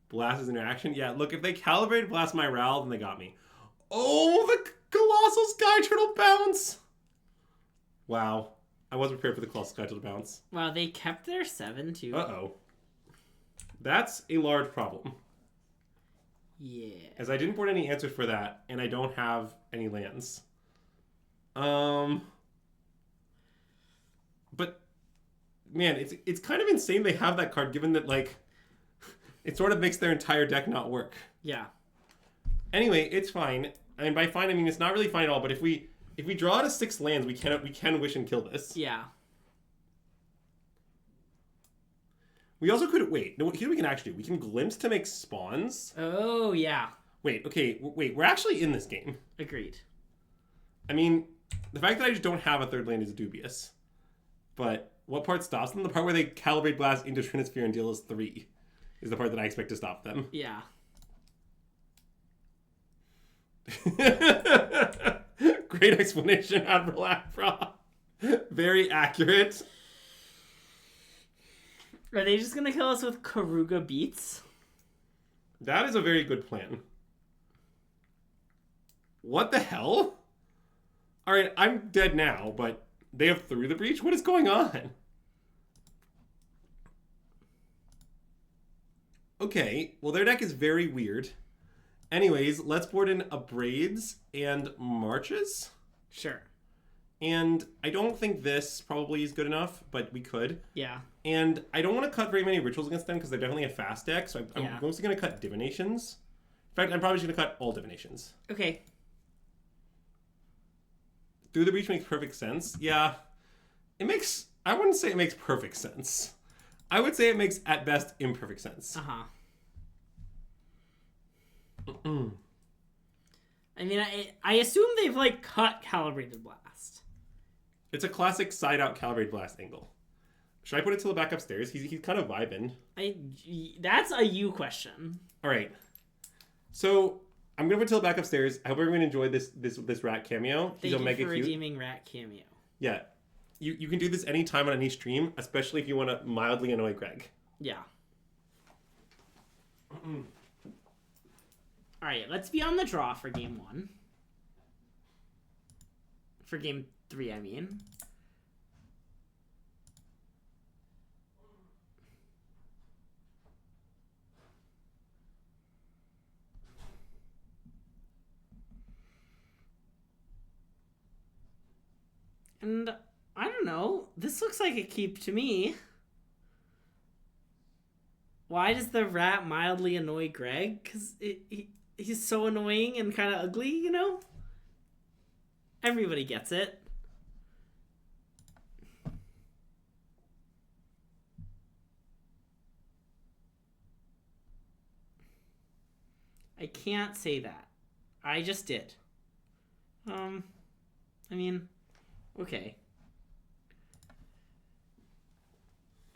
Blast is interaction? Yeah, look, if they calibrated Blast my Ral, then they got me. Oh, the Colossal Sky Turtle bounce! Wow. I wasn't prepared for the Colossal Sky Turtle bounce. Wow, they kept their 7 too. Uh-oh. That's a large problem. Yeah. As I didn't board any answers for that, and I don't have any lands. But man, it's kind of insane they have that card, given that like it sort of makes their entire deck not work. Yeah. Anyway, it's fine. And by fine, I mean it's not really fine at all. But if we draw out of 6 lands, we can wish and kill this. Yeah. We also could wait. No, here's what we can actually do. We can glimpse to make spawns. Oh yeah. Wait. Okay. Wait. We're actually in this game. Agreed. I mean, the fact that I just don't have a 3rd land is dubious. But what part stops them? The part where they calibrate blast into Trinisphere and deal us 3 is the part that I expect to stop them. Yeah. Great explanation, Admiral Afra. Very accurate. Are they just gonna kill us with Karuga Beats? That is a very good plan. What the hell? Alright, I'm dead now, but they have Through the Breach? What is going on? Okay, well their deck is very weird. Anyways, let's board in Abrades and Marches. Sure. And I don't think this probably is good enough, but we could. Yeah. And I don't want to cut very many rituals against them because they're definitely a fast deck, so I'm mostly going to cut divinations. In fact, I'm probably just going to cut all divinations. Okay. Through the Breach makes perfect sense. Yeah. I wouldn't say it makes perfect sense. I would say it makes, at best, imperfect sense. Uh-huh. I mean, I assume they've, like, cut Calibrated Blast. It's a classic side-out Calibrated Blast angle. Should I put it to the back upstairs? He's kind of vibing. That's a you question. All right. So I'm gonna put Till back upstairs. I hope everyone enjoyed this rat cameo. He's Thank omega you for cute. redeeming rat cameo. Yeah, you can do this anytime on any stream, especially if you want to mildly annoy Greg. Yeah. All right, let's be on the draw for game 1. For game 3, I mean. And I don't know. This looks like a keep to me. Why does the rat mildly annoy Greg? Because he's so annoying and kind of ugly, you know? Everybody gets it. I can't say that. I just did. I mean, okay.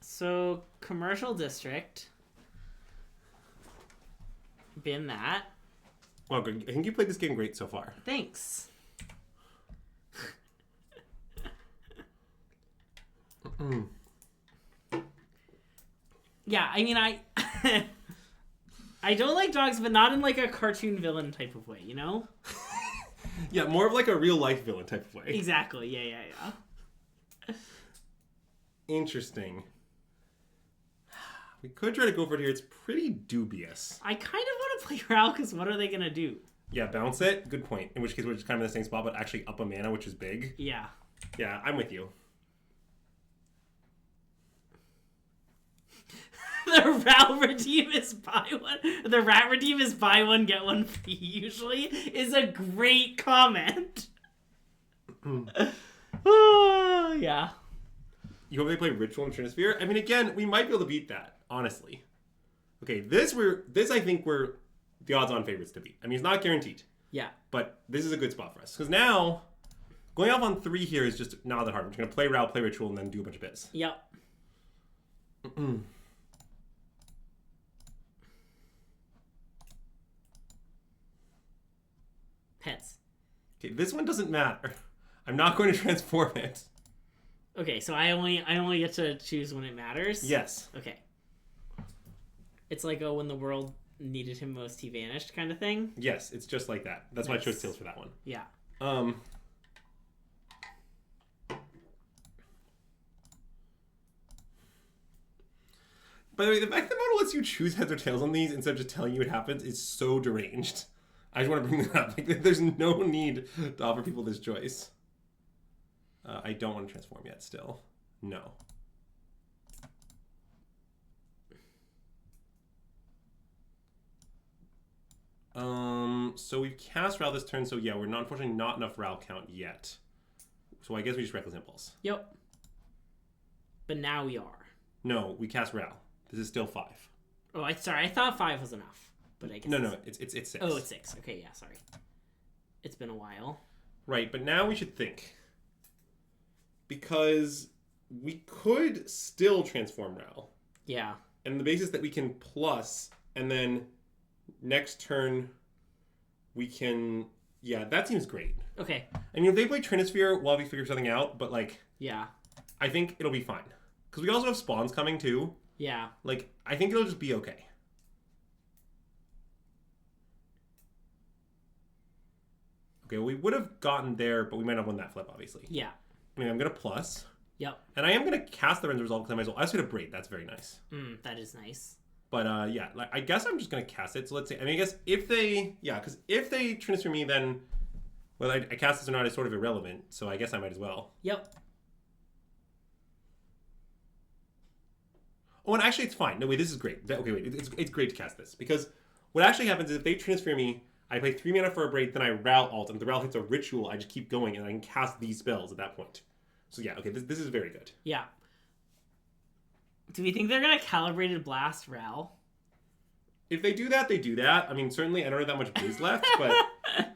So, commercial district. Been that. Well, Greg, I think you played this game great so far. Thanks. Yeah, I mean, I don't like dogs, but not in like a cartoon villain type of way, you know? Yeah, more of like a real life villain type of way. Exactly. Yeah. Interesting. We could try to go for it here. It's pretty dubious. I kind of want to play Ral because what are they gonna do? Yeah, bounce it. Good point. In which case we're just kind of in the same spot, but actually up a mana, which is big. Yeah. Yeah, I'm with you. The Ral redeem is buy one. The rat redeem is buy one get one free. Usually is a great comment. Oh yeah. You hope they play Ritual and Trinisphere? I mean, again, we might be able to beat that, honestly. Okay, this I think we're the odds-on favorites to beat. I mean, it's not guaranteed. Yeah. But this is a good spot for us. Because now, going off on 3 here is just not that hard. We're just going to play Ral, play Ritual, and then do a bunch of bits. Yep. Pets. Okay, this one doesn't matter. I'm not going to transform it. Okay, so I only get to choose when it matters? Yes. Okay. It's like, oh, when the world needed him most, he vanished kind of thing? Yes, it's just like that. That's why I chose Tails for that one. Yeah. By the way, the fact that the model lets you choose heads or tails on these instead of just telling you what happens is so deranged. I just want to bring that up. Like, there's no need to offer people this choice. I don't want to transform yet still. No. So we've cast Ral this turn, so yeah, we're unfortunately not enough Ral count yet. So I guess we just Reckless Impulse. Yep. But now we are. No, we cast Ral. This is still 5. Oh, sorry. I thought 5 was enough, but I guess no. It's 6. Oh, it's 6. Okay, yeah. Sorry. It's been a while. Right, but now we should think, because we could still transform Ral. Yeah. And the basis that we can plus, and then next turn we can. Yeah, that seems great. Okay. I mean, if they play Trinisphere while we figure something out, but like, yeah, I think it'll be fine. Because we also have spawns coming too. Yeah. Like, I think it'll just be okay. Okay, well, we would have gotten there, but we might not have won that flip, obviously. Yeah. Anyway, I'm going to plus. Yep. And I am going to cast the Ren's Resolve because I might as well. I also get a Braid. That's very nice. That is nice. But yeah, like, I guess I'm just going to cast it. So let's see. I mean, I guess if they... Yeah, because if they Trinisphere me, then... Whether I cast this or not is sort of irrelevant. So I guess I might as well. Yep. Oh, and actually it's fine. No, wait, this is great. Okay, wait, it's great to cast this. Because what actually happens is if they Trinisphere me, I play 3 mana for a Braid, then I Ral alt, and if the Ral hits a Ritual, I just keep going, and I can cast these spells at that point. So yeah, okay, this is very good. Yeah. Do we think they're going to Calibrated Blast Ral? If they do that, they do that. I mean, certainly I don't have that much Blaze left, but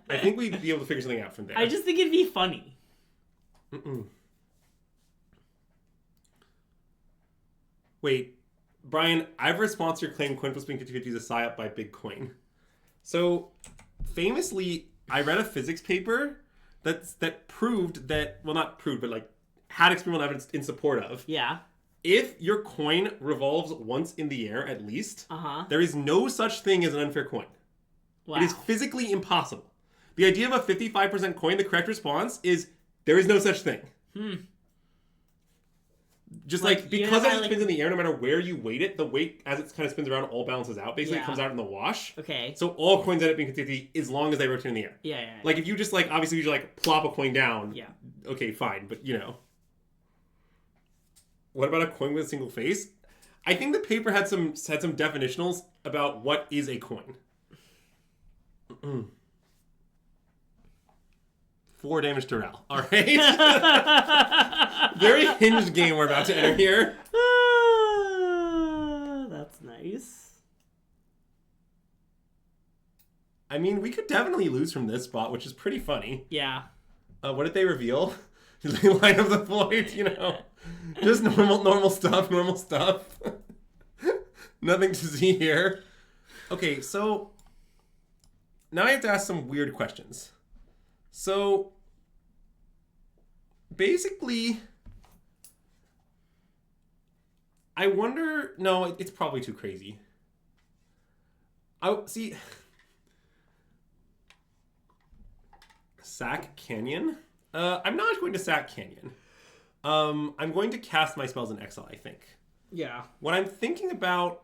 I think we'd be able to figure something out from there. I just think it'd be funny. Wait, Brian, I've response to your claim coin plus being 50/50 is a psyop by Big Coin. So, famously, I read a physics paper that proved that, well, not proved, but like had experimental evidence in support of. Yeah. If your coin revolves once in the air, at least, there is no such thing as an unfair coin. Wow. It is physically impossible. The idea of a 55% coin, the correct response is there is no such thing. Just like because as it spins in the air, no matter where you weight it, the weight as it kind of spins around all balances out. Basically, it comes out in the wash. Okay. So all coins end up being 50 as long as they rotate in the air. Yeah. Like if you just like obviously you just like plop a coin down. Yeah. Okay, fine, but you know. What about a coin with a single face? I think the paper had some definitionals about what is a coin. 4 damage to Ral. All right. Very hinged game we're about to enter here. That's nice. I mean, we could definitely lose from this spot, which is pretty funny. Yeah. What did they reveal? Line of the Void, you know. Just normal stuff. Nothing to see here. Okay, so now I have to ask some weird questions. So basically, I wonder. No, it's probably too crazy. See. Sack Canyon. I'm not going to Sack Canyon. I'm going to cast my spells in exile, I think. Yeah. What I'm thinking about,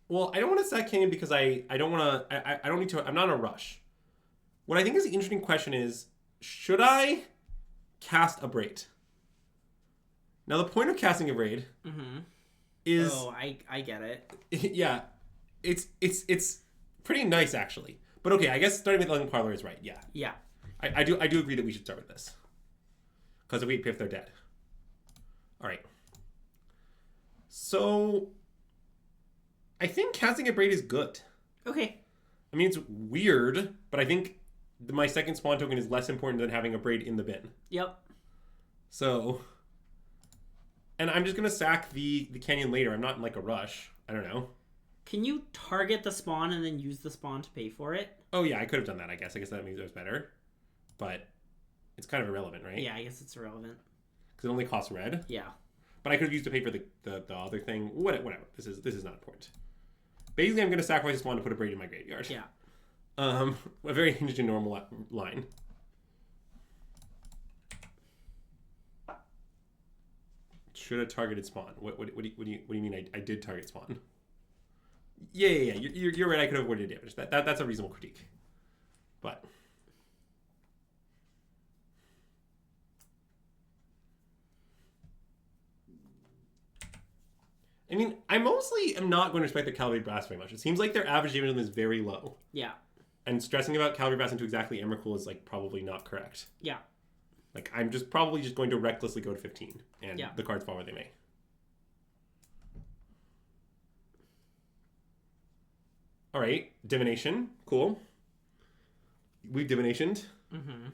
well, I don't want to Sack Canyon because I don't want to, I don't need to, I'm not in a rush. What I think is the interesting question is, should I cast a Braid? Now, the point of casting a Braid is... Oh, I get it. Yeah. It's pretty nice, actually. But okay, I guess starting with Legend Parlor is right, yeah. Yeah. I do agree that we should start with this. Because if they're dead. Alright. So, I think casting a Braid is good. Okay. I mean, it's weird, but I think my second spawn token is less important than having a Braid in the bin. Yep. So, and I'm just going to sack the Canyon later. I'm not in like a rush. I don't know. Can you target the spawn and then use the spawn to pay for it? Oh yeah, I could have done that, I guess. I guess that means it was better. But it's kind of irrelevant, right? Yeah, I guess it's irrelevant. Because it only costs red. Yeah. But I could have used to pay for the other thing. Whatever. This is not important. Basically, I'm going to sacrifice this one to put a Braid in my graveyard. Yeah. A very hinged and normal line. Should have targeted spawn. What do you mean? I did target spawn. Yeah. You're right. I could have avoided damage. That's a reasonable critique. But I mean, I mostly am not going to respect the Calibrate Blast very much. It seems like their average damage on them is very low. Yeah. And stressing about Calibrate Blast into exactly Emrakul is, like, probably not correct. Yeah. Like, I'm probably just going to recklessly go to 15. And the cards fall where they may. Alright, Divination. Cool. We've Divinationed. Mm-hmm.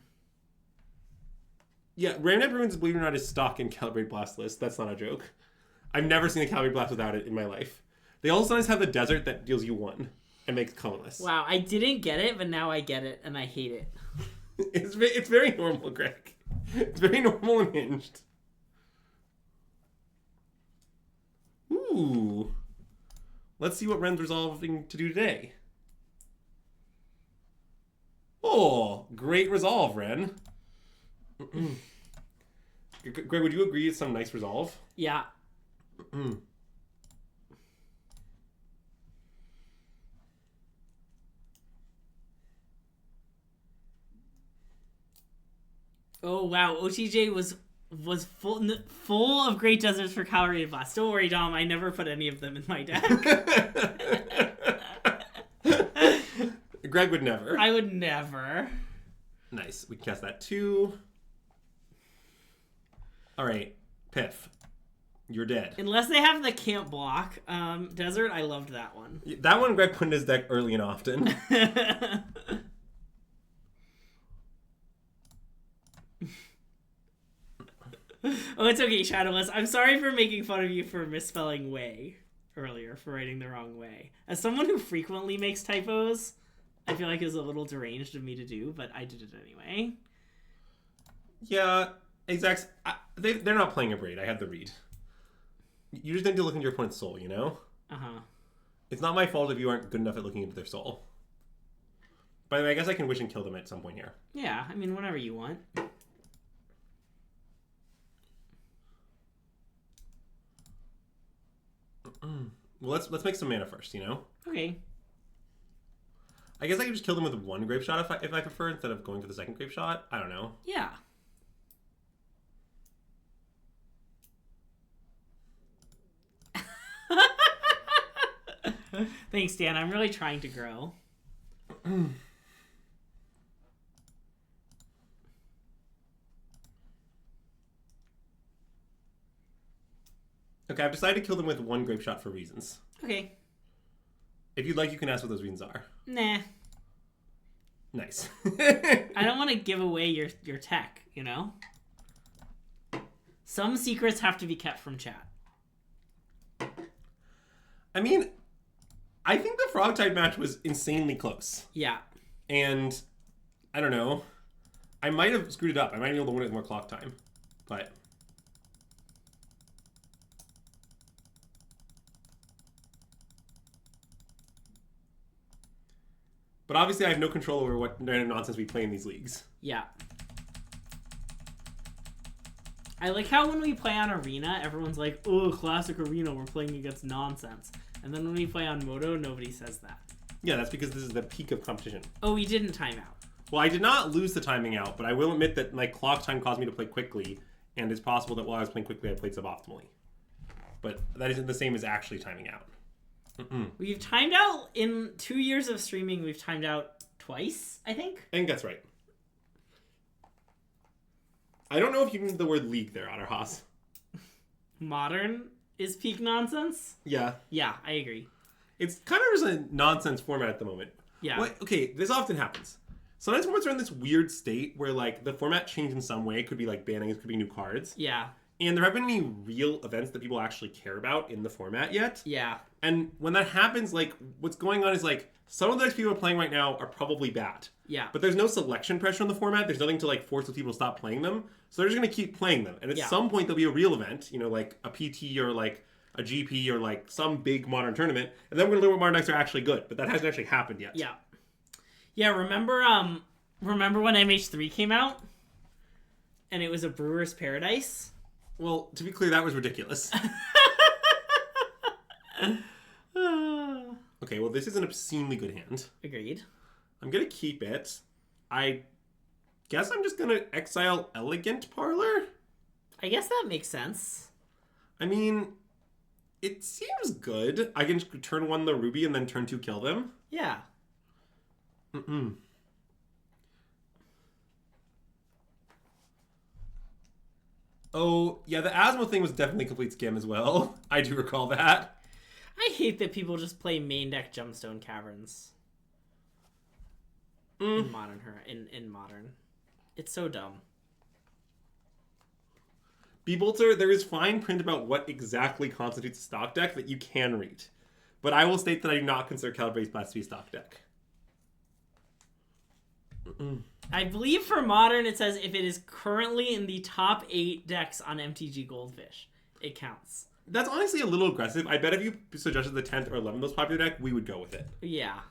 Yeah, Ramnet Ruins, believe it or not, is stock in Calibrate Blast list. That's not a joke. I've never seen a Calibrate Blast without it in my life. They also sometimes have the Desert that deals you 1 and makes colorless. Wow, I didn't get it, but now I get it, and I hate it. It's very normal, Greg. It's very normal and hinged. Ooh. Let's see what Ren's resolving to do today. Oh, great resolve, Ren. Greg, would you agree it's some nice resolve? Yeah. Oh wow, OTJ was full of great deserts for Calorie Blast. Don't worry, Dom. I never put any of them in my deck. Greg would never. I would never. Nice. We can cast that too. All right, Piff. You're dead. Unless they have the camp block. Desert, I loved that one. That one Greg put in his deck early and often. Oh, it's okay, Shadowless. I'm sorry for making fun of you for misspelling way earlier, for writing the wrong way. As someone who frequently makes typos, I feel like it was a little deranged of me to do, but I did it anyway. Yeah, exact. They're not playing a braid. I have the read. You just need to look into your opponent's soul, you know? Uh-huh. It's not my fault if you aren't good enough at looking into their soul. By the way, I guess I can wish and kill them at some point here. Yeah, I mean, whenever you want. Well, let's make some mana first, you know? Okay. I guess I could just kill them with 1 Grape Shot if I prefer, instead of going for the 2nd Grape Shot. I don't know. Yeah. Thanks, Dan. I'm really trying to grow. Okay, I've decided to kill them with 1 Grape Shot for reasons. Okay. If you'd like, you can ask what those reasons are. Nah. Nice. I don't want to give away your tech, you know? Some secrets have to be kept from chat. I mean, I think the Frog Tide match was insanely close. Yeah. And, I don't know. I might have screwed it up. I might be able to win it with more clock time. But... But obviously I have no control over what random nonsense we play in these leagues. Yeah. I like how when we play on Arena, everyone's like, oh, classic Arena, we're playing against nonsense. And then when we play on Moto, nobody says that. Yeah, that's because this is the peak of competition. Oh, we didn't time out. Well, I did not lose the timing out, but I will admit that my clock time caused me to play quickly, and it's possible that while I was playing quickly, I played suboptimally. But that isn't the same as actually timing out. We've timed out in 2 years of streaming. We've timed out twice, I think. I think that's right. I don't know if you can use the word league there, Otterhaus. Modern is peak nonsense? Yeah. Yeah, I agree. It's kind of just a nonsense format at the moment. Yeah. Well, okay, this often happens. Sometimes formats are in this weird state where, like, the format changed in some way. It could be, like, banning, it could be new cards. Yeah. And there haven't been any real events that people actually care about in the format yet. Yeah. And when that happens, like, what's going on is, like, some of the decks people are playing right now are probably bad. Yeah. But there's no selection pressure on the format. There's nothing to, like, force those people to stop playing them. So they're just going to keep playing them. And at some point, there'll be a real event, you know, like a PT or, like, a GP or, like, some big modern tournament. And then we're going to learn what modern decks are actually good. But that hasn't actually happened yet. Yeah. Yeah, remember when MH3 came out? And it was a Brewer's Paradise? Well, to be clear, that was ridiculous. Okay, well, this is an obscenely good hand. Agreed. I'm going to keep it. I guess I'm just going to exile Elegant Parlor? I guess that makes sense. I mean, It seems good. I can turn 1 the Ruby and then turn 2 kill them. Yeah. Oh, yeah, the Asmo thing was definitely complete scam as well. I do recall that. I hate that people just play main deck Gemstone Caverns. In modern. It's so dumb. Beebolter, there is fine print about what exactly constitutes a stock deck that you can read. But I will state that I do not consider Calibrate's Blast to be a stock deck. I believe for modern it says if it is currently in the top 8 decks on MTG Goldfish, it counts. That's honestly a little aggressive. I bet if you suggested the 10th or 11th most popular deck, we would go with it. Yeah.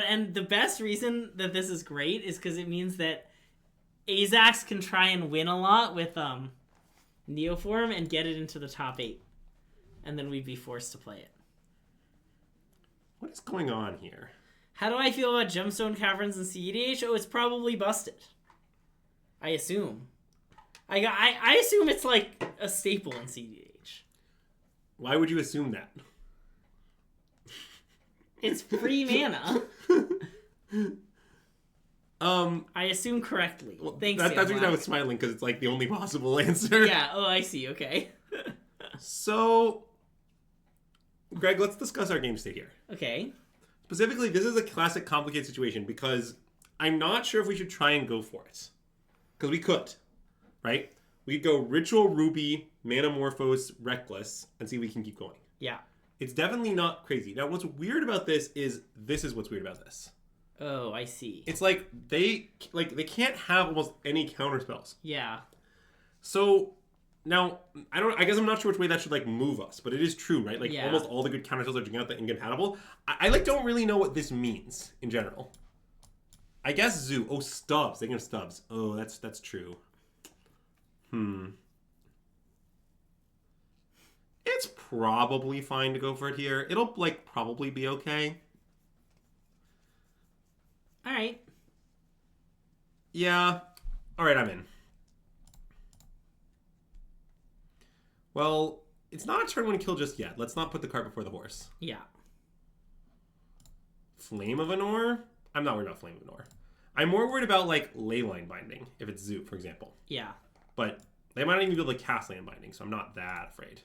And the best reason that this is great is because it means that Azax can try and win a lot with Neoform and get it into the top 8. And then we'd be forced to play it. What is going on here? How do I feel about Gemstone Caverns and CEDH? Oh, it's probably busted. I assume. I assume it's like a staple in CEDH. Why would you assume that? It's free mana. I assume correctly. Well, Thanks. That's the reason I was smiling, because it's like the only possible answer. Yeah. Oh, I see. Okay. So, Greg, let's discuss our game state here. Okay. Specifically, this is a classic complicated situation because I'm not sure if we should try and go for it. Because we could, right? We could go Ritual Ruby, Manamorphose, Reckless, and see if we can keep going. Yeah. It's definitely not crazy. Now, what's weird about this is what's weird about this. Oh, I see. It's like they can't have almost any counter spells. Yeah. So now I guess I'm not sure which way that should like move us, but it is true, right? Like almost all the good counter spells are drinking out the incompatible. I like don't really know what this means in general. I guess Zoo. Oh, Stubbs. They can have Stubbs. Oh, that's true. It's probably fine to go for it here. It'll like probably be okay. All right. Yeah. All right, I'm in. Well, it's not a turn 1 kill just yet. Let's not put the cart before the horse. Yeah. Flame of Anor? I'm not worried about Flame of Anor. I'm more worried about, like, Leyline Binding, if it's Zoo, for example. Yeah. But they might not even be able to cast Land Binding, so I'm not that afraid.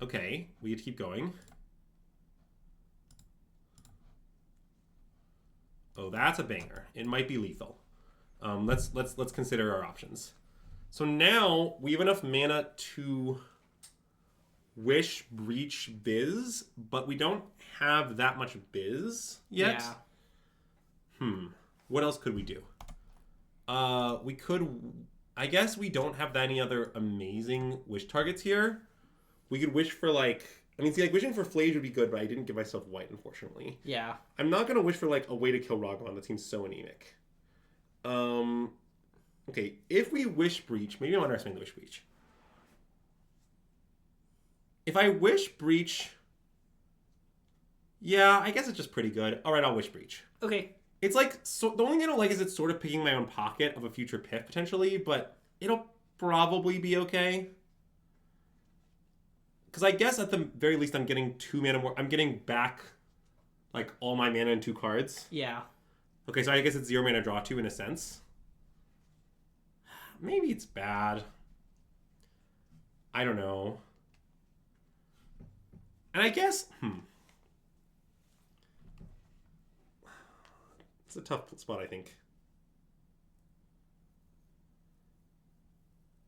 Okay, we get to keep going. Oh, that's a banger. It might be lethal. Let's consider our options. So now we have enough mana to Wish, Breach, Biz, but we don't have that much Biz yet. Yeah. What else could we do? We could... I guess we don't have any other amazing Wish targets here. We could wish for, like... I mean, see, like, wishing for Flage would be good, but I didn't give myself white, unfortunately. Yeah. I'm not going to wish for, like, a way to kill Ragavan. That seems so anemic. Okay, if we Wish Breach... Maybe I'm underestimating the Wish Breach. If I Wish Breach... Yeah, I guess it's just pretty good. All right, I'll Wish Breach. Okay. It's like... So, the only thing I don't like is it's sort of picking my own pocket of a future pick, potentially, but it'll probably be okay. Because I guess at the very least I'm getting 2 mana more. I'm getting back, like, all my mana in 2 cards. Yeah. Okay, so I guess it's 0 mana draw 2 in a sense. Maybe it's bad. I don't know. And I guess... It's a tough spot, I think.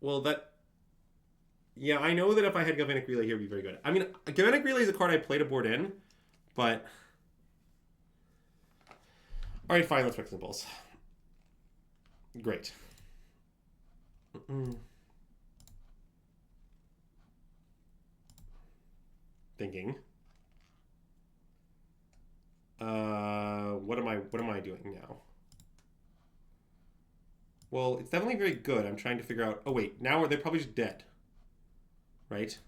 Well, that... Yeah, I know that if I had Galvanic Relay here, it would be very good. I mean, Galvanic Relay is a card I play to board in, but... Alright, fine, let's pick some balls. Great. Thinking. What am I doing now? Well, it's definitely very good. I'm trying to figure out... Oh, wait. Now they're probably just dead. Right?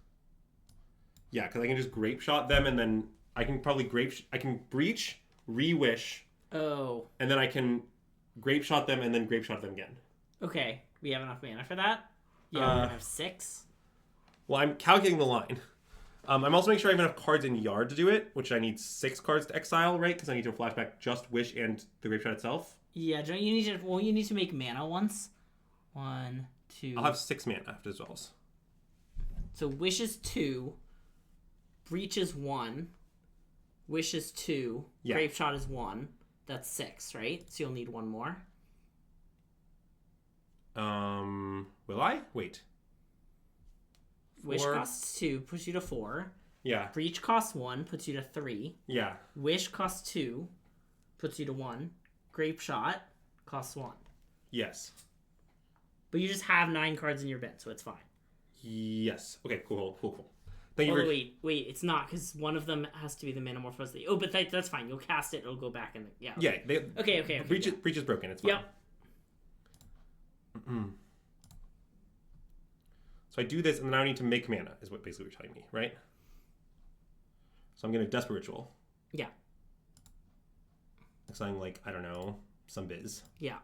Yeah, because I can just Grape Shot them, and then I can probably I can Breach, Re-Wish. Oh. And then I can Grape Shot them, and then Grape Shot them again. Okay. We have enough mana for that? Yeah, we have 6. Well, I'm calculating the line. I'm also making sure I have enough cards in Yard to do it, which I need 6 cards to exile, right? Because I need to flashback just Wish and the Grapeshot itself. Yeah, don't you need to? Well, you need to make mana once. 1, 2. I'll have 6 mana after Dissolves. So Wish is 2, Breach is 1, Wish is 2, Yeah. Grapeshot is 1. That's 6, right? So you'll need 1 more. Will I? Wait. Wish 4. costs 2, puts you to 4. Yeah. Breach costs 1, puts you to 3. Yeah. Wish costs 2, puts you to 1. Grapeshot costs 1. Yes. But you just have 9 cards in your bin, so it's fine. Yes. Okay, cool. Thank you Oh, wait, it's not, because one of them has to be the Manamorphose. Oh, but that's fine. You'll cast it, it'll go back in the... Yeah. Yeah. Okay. Breach is broken, it's fine. Yep. So I do this, and then I need to make mana, is what basically you're telling me, right? So I'm going to Desperate Ritual. Yeah. Exiling, like, I don't know, some biz. Yeah.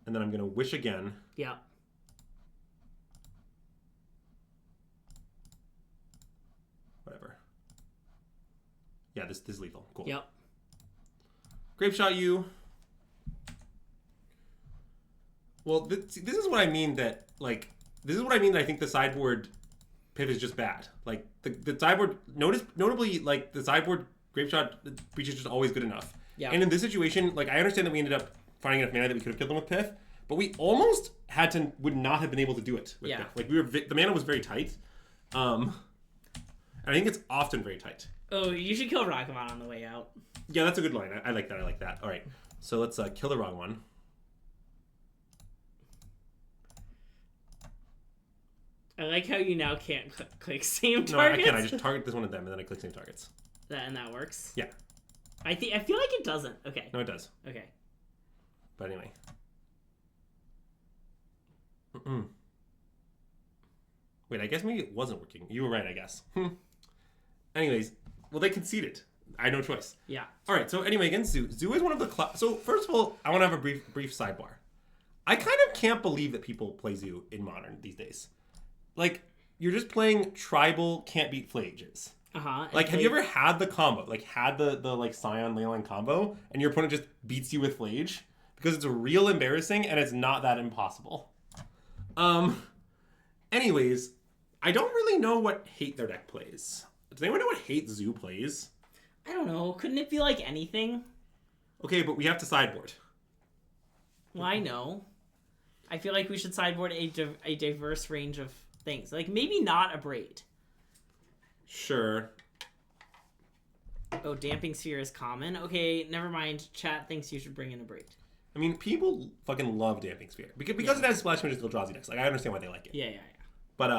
And then I'm going to Wish again. Yeah. Whatever. Yeah, this is lethal. Cool. Yep. Grapeshot you. Well, this is what I mean that, like, I think the sideboard pip is just bad. Like, the sideboard, notably, like, the sideboard Grapeshot Breach is just always good enough. Yeah. And in this situation, like, I understand that we ended up finding enough mana that we could have killed them with Pith, but we almost would not have been able to do it with Pith. Like, the mana was very tight. And I think it's often very tight. Oh, you should kill Rakamon on the way out. Yeah, that's a good line. I like that. All right. So let's kill the wrong one. I like how you now can't click same targets. No, I can't. I just target this one of them, and then I click same targets. That works? Yeah. I feel like it doesn't. Okay. No, it does. Okay. But anyway. Wait, I guess maybe it wasn't working. You were right, I guess. Anyways, well, they conceded. I had no choice. Yeah. All right, so anyway, again, Zoo. Zoo is one of the... So, first of all, I want to have a brief sidebar. I kind of can't believe that people play Zoo in Modern these days. Like, you're just playing tribal can't beat Flages. Uh-huh. Like, have you ever had the combo? Like, had the like Scion Leyline combo, and your opponent just beats you with Flage? Because it's real embarrassing, and it's not that impossible. Anyways, I don't really know what hate their deck plays. Does anyone know what hate Zoo plays? I don't know. Couldn't it be like anything? Okay, but we have to sideboard. Well, I know. I feel like we should sideboard a diverse range of things. Like, maybe not a Braid. Sure. Oh, Damping Sphere is common? Okay, never mind. Chat thinks you should bring in a Braid. I mean, people fucking love Damping Sphere. Because it has Splash Magic Eldrazi decks. Like, I understand why they like it. Yeah. But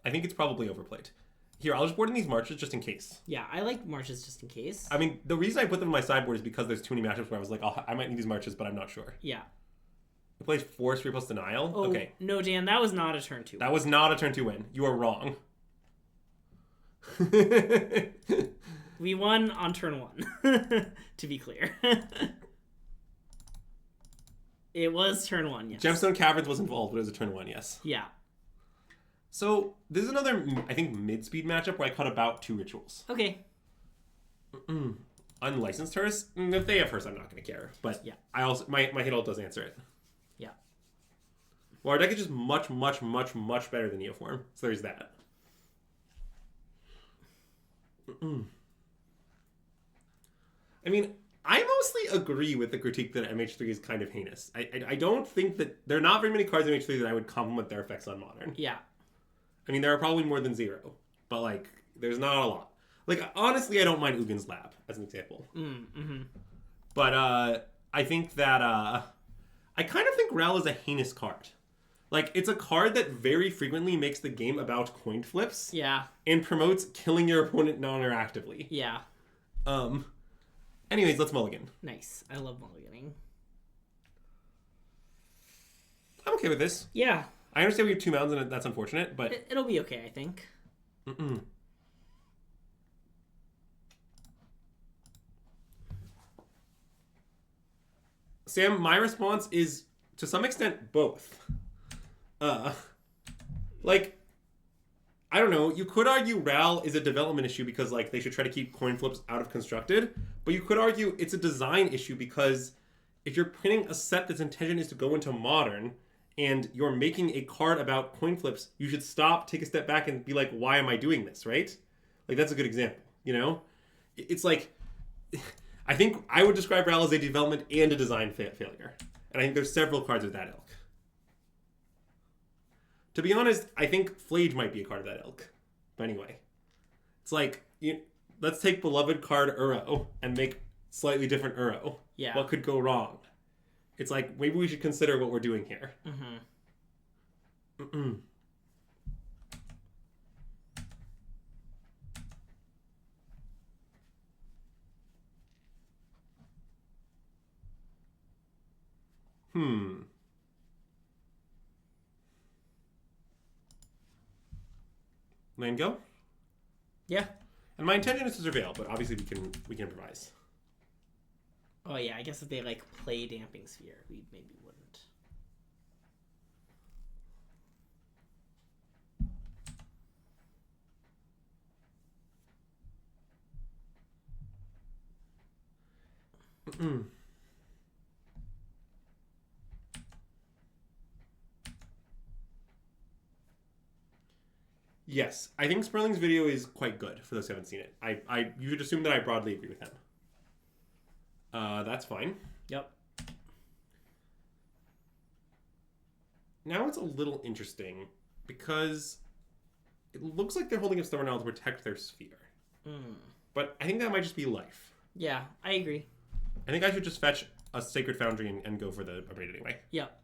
I think it's probably overplayed. Here, I'll just board in these marches just in case. Yeah, I like marches just in case. I mean, the reason I put them in my sideboard is because there's too many matchups where I was like, I might need these marches, but I'm not sure. Yeah. It plays Force 3 plus Denial? Oh, okay. No, Dan, that was not a turn 2. That was not a turn 2 win. You are wrong. We won on turn 1, to be clear. It was turn 1, yes. Gemstone Caverns was involved, but it was a turn 1, yes. Yeah. So, this is another, I think, mid-speed matchup where I cut about 2 rituals. Okay. Unlicensed Hearse? If they have Hearse, I'm not going to care. But yeah. I also my hit ult does answer it. Yeah. Well, our deck is just much better than Neoform. So there's that. I mean, I mostly agree with the critique that MH3 is kind of heinous. I don't think that... There are not very many cards in MH3 that I would compliment their effects on Modern. Yeah. I mean, there are probably more than 0. But, like, there's not a lot. Like, honestly, I don't mind Ugin's Lab, as an example. But, I think that, I kind of think Rel is a heinous card. Like, it's a card that very frequently makes the game about coin flips. Yeah. And promotes killing your opponent non-interactively. Yeah. Anyways, let's mulligan. Nice. I love mulliganing. I'm okay with this. Yeah. I understand we have 2 mounds and that's unfortunate, but... It'll be okay, I think. Sam, my response is, to some extent, both. Like, I don't know. You could argue Ral is a development issue because, like, they should try to keep coin flips out of constructed. But you could argue it's a design issue because if you're printing a set that's intention is to go into Modern and you're making a card about coin flips, you should stop, take a step back, and be like, why am I doing this, right? Like, that's a good example, you know? It's like, I think I would describe Ral as a development and a design failure. And I think there's several cards of that ilk. To be honest, I think Flage might be a card of that ilk. But anyway, it's like, let's take beloved card Uro and make slightly different Uro. Yeah. What could go wrong? It's like, maybe we should consider what we're doing here. Land go? Yeah. And my intention is to surveil, but obviously we can improvise. Oh yeah, I guess if they like play Damping Sphere, we maybe wouldn't. Yes, I think Sperling's video is quite good for those who haven't seen it. You should assume that I broadly agree with him. That's fine. Yep. Now it's a little interesting because it looks like they're holding up Stubborn Owl to protect their sphere. But I think that might just be life. Yeah, I agree. I think I should just fetch a Sacred Foundry and go for the Abraded anyway. Yep.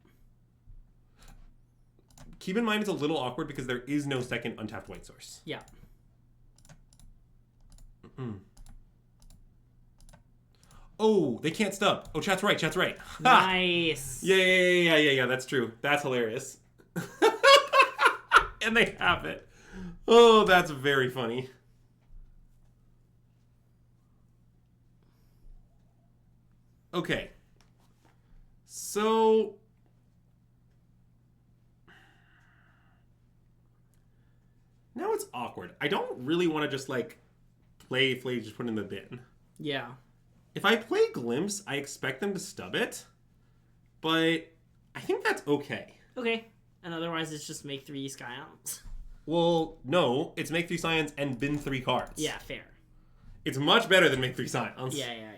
Keep in mind it's a little awkward because there is no second untapped white source. Yeah. Oh, they can't stub. Oh, chat's right. Nice. Yeah. That's true. That's hilarious. And they have it. Oh, that's very funny. Okay. So now it's awkward. I don't really want to just like play Flage, just put it in the bin. Yeah. If I play Glimpse, I expect them to stub it, but I think that's okay. Okay. And otherwise it's just make 3 Scions. Well, no, it's make 3 Scions and bin 3 cards. Yeah, fair. It's much better than make 3 Scions. Yeah.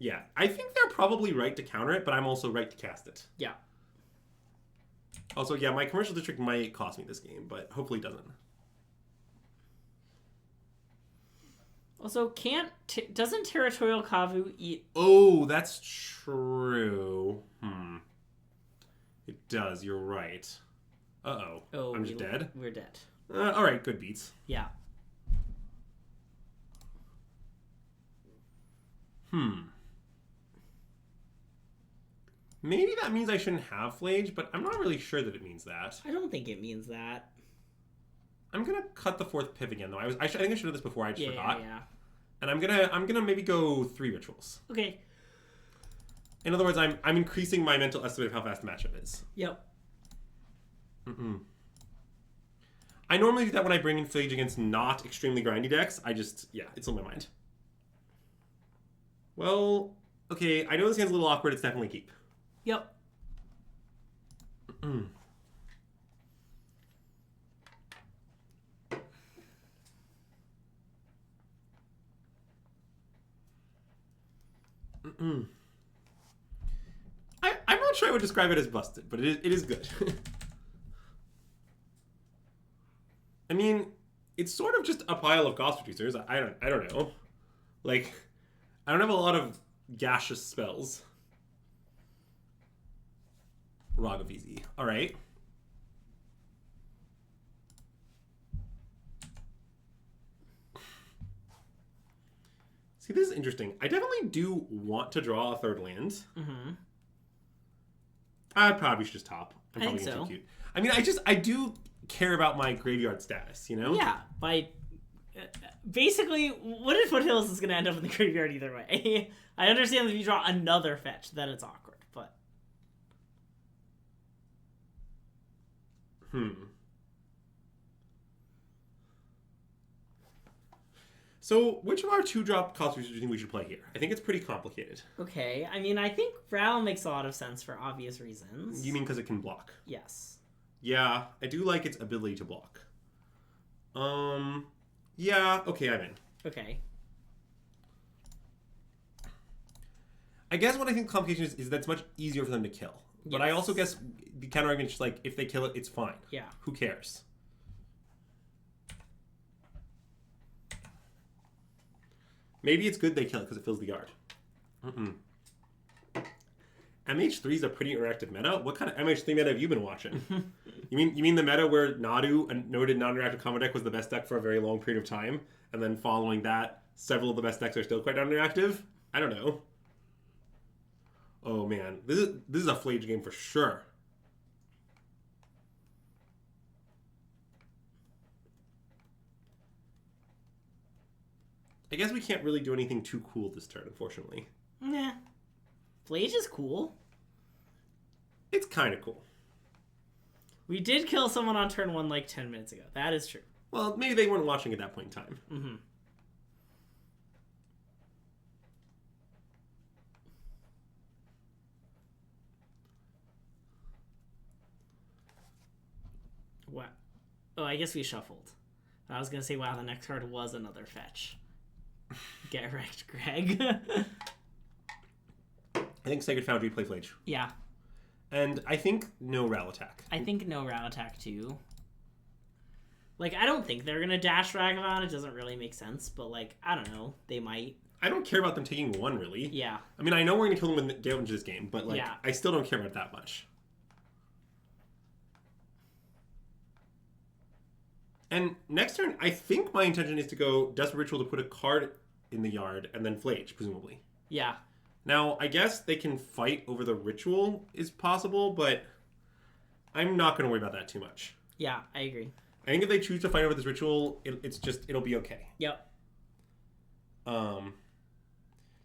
Yeah, I think they're probably right to counter it, but I'm also right to cast it. Yeah. Also, yeah, my commercial district might cost me this game, but hopefully it doesn't. Also, doesn't Territorial Kavu eat... Oh, that's true. It does, you're right. Uh-oh. Oh, I'm just dead? We're dead. Alright, good beats. Yeah. Maybe that means I shouldn't have Flage, but I'm not really sure that it means that. I don't think it means that. I'm gonna cut the 4th Piv again, though. I think I should have this before. I just forgot. Yeah. And I'm gonna maybe go 3 rituals. Okay. In other words, I'm increasing my mental estimate of how fast the matchup is. Yep. I normally do that when I bring in Flage against not extremely grindy decks. It's on my mind. Well, okay, I know this hand's a little awkward. It's definitely keep. Yep. I'm not sure I would describe it as busted, but it is good. I mean, it's sort of just a pile of cost reducers. I don't know. Like, I don't have a lot of gaseous spells. Ragavizi. Alright. See, this is interesting. I definitely do want to draw a 3rd land. I probably should just top. I'm probably so. too cute. I mean, I do care about my graveyard status, you know? Yeah, basically, what if Foothills is going to end up in the graveyard either way? I understand that if you draw another fetch, then it's awkward, but... So, which of our 2-drop costumes do you think we should play here? I think it's pretty complicated. Okay, I mean, I think Ral makes a lot of sense for obvious reasons. You mean because it can block? Yes. Yeah, I do like its ability to block. Yeah, okay, I'm in. Okay. I guess what I think the complication is that it's much easier for them to kill. But Yes. I also guess the counter argument is like, if they kill it, it's fine. Yeah. Who cares? Maybe it's good they kill it because it fills the yard. MH3 is a pretty interactive meta. What kind of MH3 meta have you been watching? You mean the meta where Nadu, a noted non-interactive combo deck, was the best deck for a very long period of time, and then following that, several of the best decks are still quite non-interactive? I don't know. Oh man, this is a Flage game for sure. I guess we can't really do anything too cool this turn, unfortunately. Nah. Flage is cool. It's kind of cool. We did kill someone on turn 1 like 10 minutes ago. That is true. Well, maybe they weren't watching at that point in time. Mm-hmm. Wow. Oh, I guess we shuffled. I was going to say, wow, the next card was another fetch. Get wrecked, Greg. I think Sacred Foundry play Flage. Yeah. And I think no Ral attack. I think no Ral attack too. Like, I don't think they're going to dash Ragavan. It doesn't really make sense. But, like, I don't know. They might. I don't care about them taking 1, really. Yeah. I mean, I know we're going to kill them with damage this game, but, like, yeah. I still don't care about that much. And next turn, I think my intention is to go Desperate Ritual to put a card in the yard and then Flage, presumably. Yeah. Now, I guess they can fight over the ritual is possible, but I'm not going to worry about that too much. Yeah, I agree. I think if they choose to fight over this ritual, it'll be okay. Yep. Okay,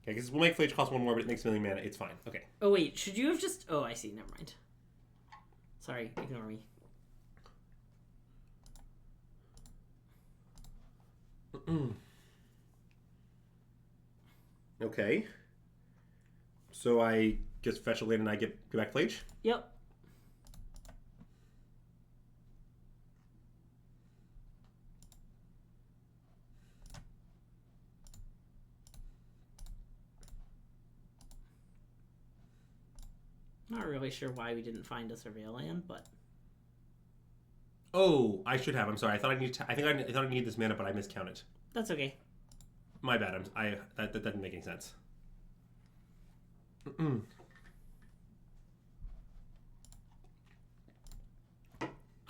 because we'll make Flage cost 1 more, but it makes 1 million mana. It's fine. Okay. Oh, wait. Should you have just... Oh, I see. Never mind. Sorry. Ignore me. Okay. So I just fetch a land and I get back Flage? Yep. Not really sure why we didn't find a Surveil land, but... Oh, I should have. I'm sorry. I thought I needed this mana, but I miscounted. That's okay. My bad. That doesn't make any sense.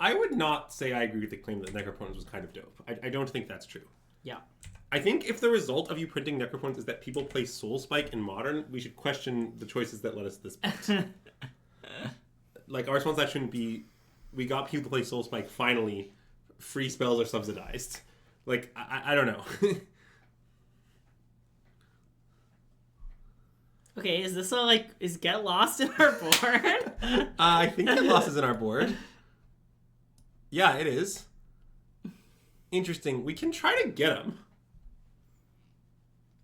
I would not say I agree with the claim that Necroponents was kind of dope. I don't think that's true. Yeah. I think if the result of you printing Necroponents is that people play Soul Spike in Modern, we should question the choices that led us to this point. Like, our response to that shouldn't be, we got people to play Soul Spike, finally, free spells are subsidized. Like, I don't know. Okay, is this is Get Lost in our board? I think Get Lost is in our board. Yeah, it is. Interesting. We can try to get him.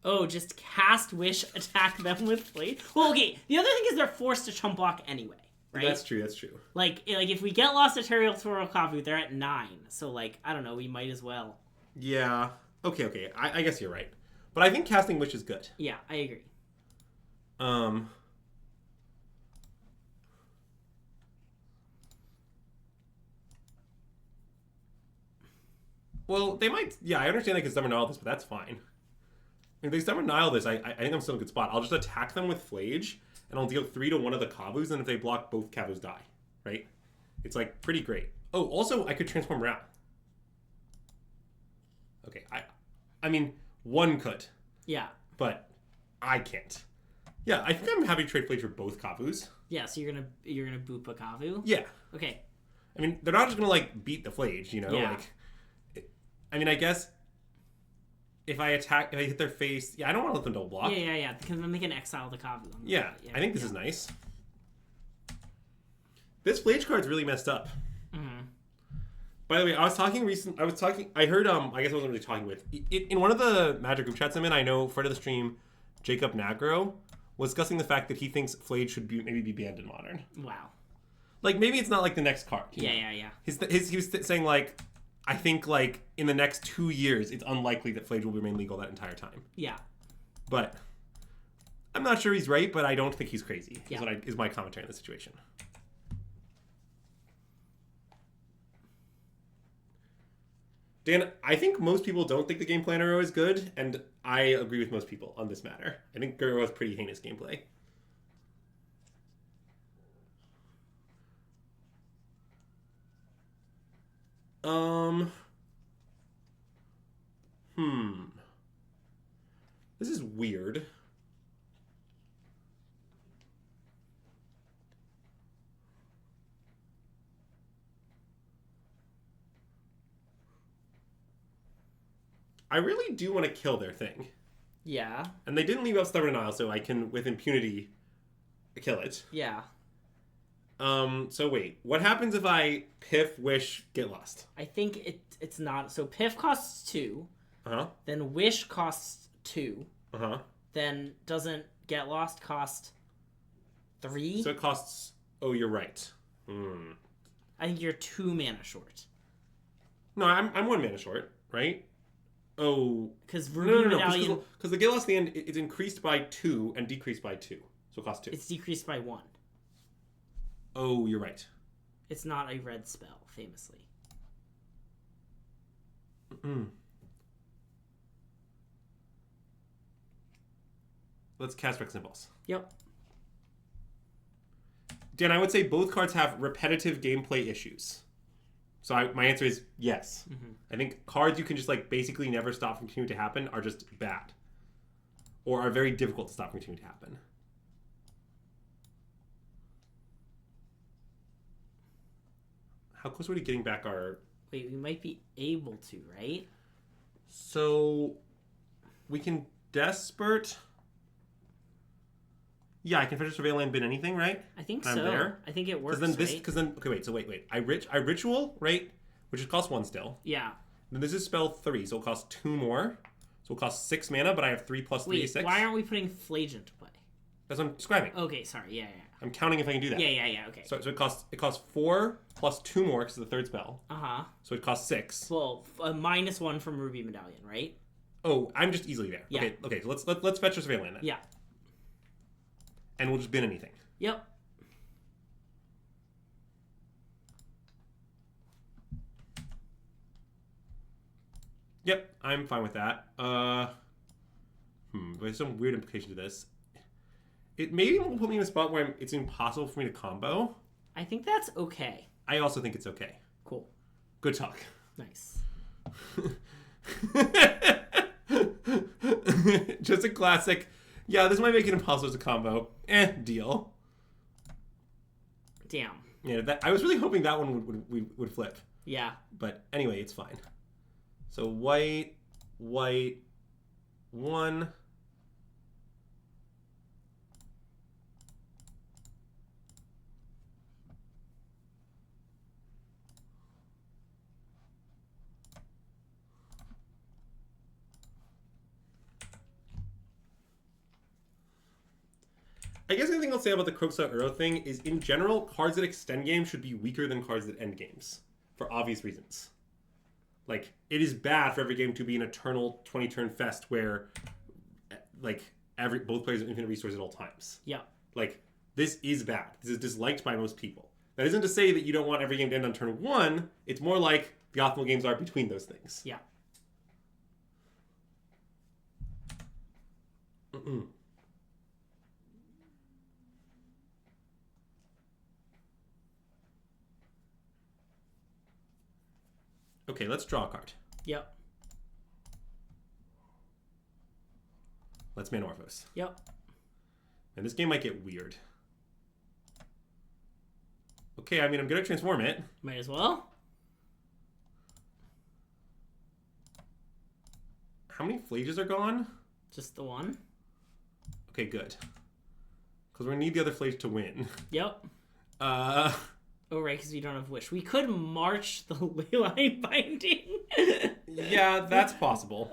Oh, just cast Wish, attack them with Flame. Well, okay, the other thing is they're forced to chump block anyway, right? That's true, that's true. Like if we Get Lost at Territorial Kavu, they're at 9. So, like, I don't know, we might as well. Yeah. Okay. I guess you're right. But I think casting Wish is good. Yeah, I agree. Well, they might... Yeah, I understand they can summon Nile this, but that's fine. If they summon Nile this, I think I'm still in a good spot. I'll just attack them with Flage, and I'll deal 3 to one of the Kavus, and if they block, both Kavus die. Right? It's, like, pretty great. Oh, also, I could transform Ral. Okay, I mean, one could. Yeah. But I can't. Yeah, I think I'm happy to trade Flage for both Kavus. Yeah, so you're gonna boop a Kavu? Yeah. Okay. I mean, they're not just gonna, like, beat the Flage, you know? Yeah. Like, I mean, I guess if I hit their face... Yeah, I don't want to let them double block. Yeah, because then they can exile the Kavu. Yeah, I think this is nice. This Flage card's really messed up. Mm-hmm. By the way, I heard, I guess I wasn't really talking with. In one of the Magic group chats I'm in, I know friend of the stream, Jacob Nagro, was discussing the fact that he thinks Flayed should maybe be banned in Modern. Wow. Like, maybe it's not like the next card. Yeah. He was saying, like, I think, like, in the next 2 years, it's unlikely that Flayed will remain legal that entire time. Yeah. But I'm not sure he's right, but I don't think he's crazy, is my commentary on the situation. Dan, I think most people don't think the gameplay on Arrow is good, and I agree with most people on this matter. I think Arrow has pretty heinous gameplay. This is weird. I really do want to kill their thing. Yeah. And they didn't leave out Stubborn Denial, so I can, with impunity, kill it. Yeah. So wait, what happens if I Piff, Wish, Get Lost? I think it's not. So Piff costs 2. Uh-huh. Then Wish costs 2. Uh-huh. Then doesn't Get Lost cost 3? So it costs... Oh, you're right. I think you're 2 mana short. No, I'm 1 mana short, right? Oh... Because Ruby Medallion... Because the Get Lost at the end, it's increased by 2 and decreased by 2. So it costs 2. It's decreased by 1. Oh, you're right. It's not a red spell, famously. Let's cast Rex Impulse. Yep. Dan, I would say both cards have repetitive gameplay issues. So my answer is yes. I think cards you can just like basically never stop from continuing to happen are just bad. Or are very difficult to stop from continuing to happen. How close are we to getting back our... Wait, we might be able to, right? So we can Desperate... Yeah, I can fetch a Surveil Land, bin anything, right? I think and so. I'm there. I think it works, Because then, okay, wait, so wait. I Ritual, right? Which is cost 1 still. Yeah. Then this is spell 3, so it'll cost 2 more. So it'll cost 6 mana, but I have 3 plus 3 Wait, 6. why aren't we putting Flagrant to play? That's what I'm describing. Okay, sorry. Yeah. I'm counting if I can do that. Yeah, okay. So it costs 4 plus 2 more because it's the 3rd spell. Uh-huh. So it costs 6. Well, -1 from Ruby Medallion, right? Oh, I'm just easily there. Yeah. Okay, so let's fetch a Surveil Land then. Yeah. And we'll just bin anything. Yep. Yep, I'm fine with that. There's some weird implication to this. It maybe will put me in a spot where it's impossible for me to combo. I think that's okay. I also think it's okay. Cool. Good talk. Nice. Just a classic. Yeah, this might make it impossible as a combo. Deal. Damn. Yeah, I was really hoping that one would flip. Yeah. But anyway, it's fine. So white, 1. I guess the thing I'll say about the Croksa Uro thing is, in general, cards that extend games should be weaker than cards that end games. For obvious reasons. Like, it is bad for every game to be an eternal 20-turn fest where, like, both players have infinite resources at all times. Yeah. Like, this is bad. This is disliked by most people. That isn't to say that you don't want every game to end on turn 1. It's more like the optimal games are between those things. Yeah. Okay, let's draw a card. Yep. Let's Manamorphose. Yep. And this game might get weird. Okay, I mean, I'm going to transform it. Might as well. How many Phlages are gone? Just the one. Okay, good. Because we're going to need the other Phlage to win. Yep. Oh, right, because we don't have Wish. We could March the Leyline Binding. Yeah, that's possible.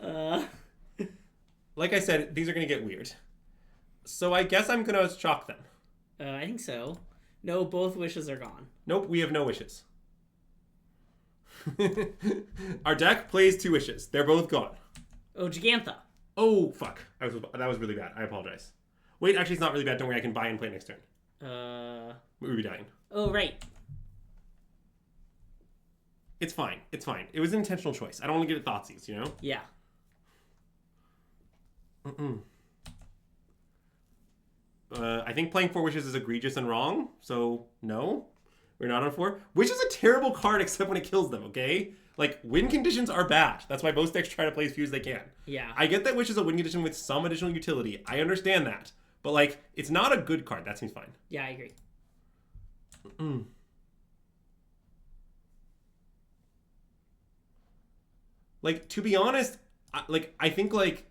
Like I said, these are going to get weird. So I guess I'm going to shock them. I think so. No, both wishes are gone. Nope, we have no wishes. Our deck plays 2 wishes. They're both gone. Oh, Gigantha. Oh, fuck. That was really bad. I apologize. Wait, actually, it's not really bad. Don't worry, I can buy and play next turn. Ruby dying. Oh, right. It's fine. It's fine. It was an intentional choice. I don't want to get it thoughtseize, you know? Yeah. I think playing 4 wishes is egregious and wrong, so no. We're not on 4. Wish is a terrible card except when it kills them, okay? Like, win conditions are bad. That's why most decks try to play as few as they can. Yeah. I get that Wish is a win condition with some additional utility. I understand that. But, like, it's not a good card. That seems fine. Yeah, I agree. Like, to be honest, I think, like,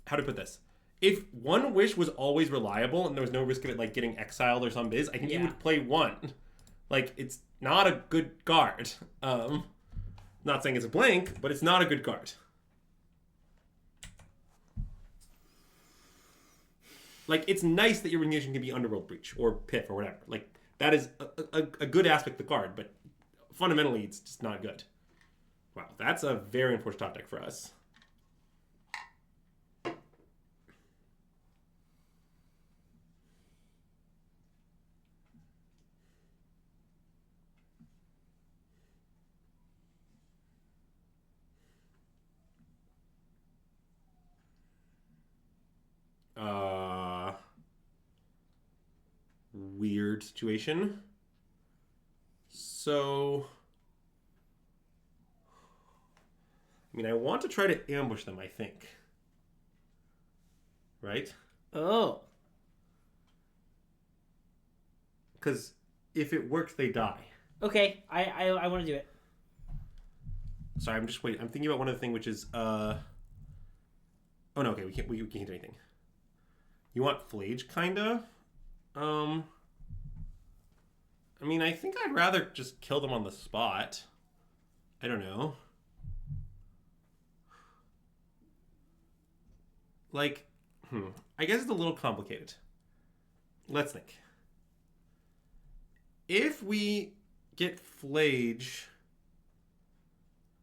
how to put this? If 1 wish was always reliable and there was no risk of it, like, getting exiled or some biz, I think you would play 1. Like, it's not a good card. Not saying it's a blank, but it's not a good card. Like, it's nice that your rendition can be Underworld Breach or Piff or whatever. Like, that is a good aspect of the card, but fundamentally, it's just not good. Wow, that's a very unfortunate top deck for us. Weird situation. So, I mean, I want to try to ambush them, I think. Right? Oh. Because if it works, they die. Okay, I want to do it. Sorry, I'm just waiting. I'm thinking about one other thing, which is, oh no, okay, we can't do anything. You want Flage, kinda? I mean, I think I'd rather just kill them on the spot. I don't know. Like, I guess it's a little complicated. Let's think. If we get Flage...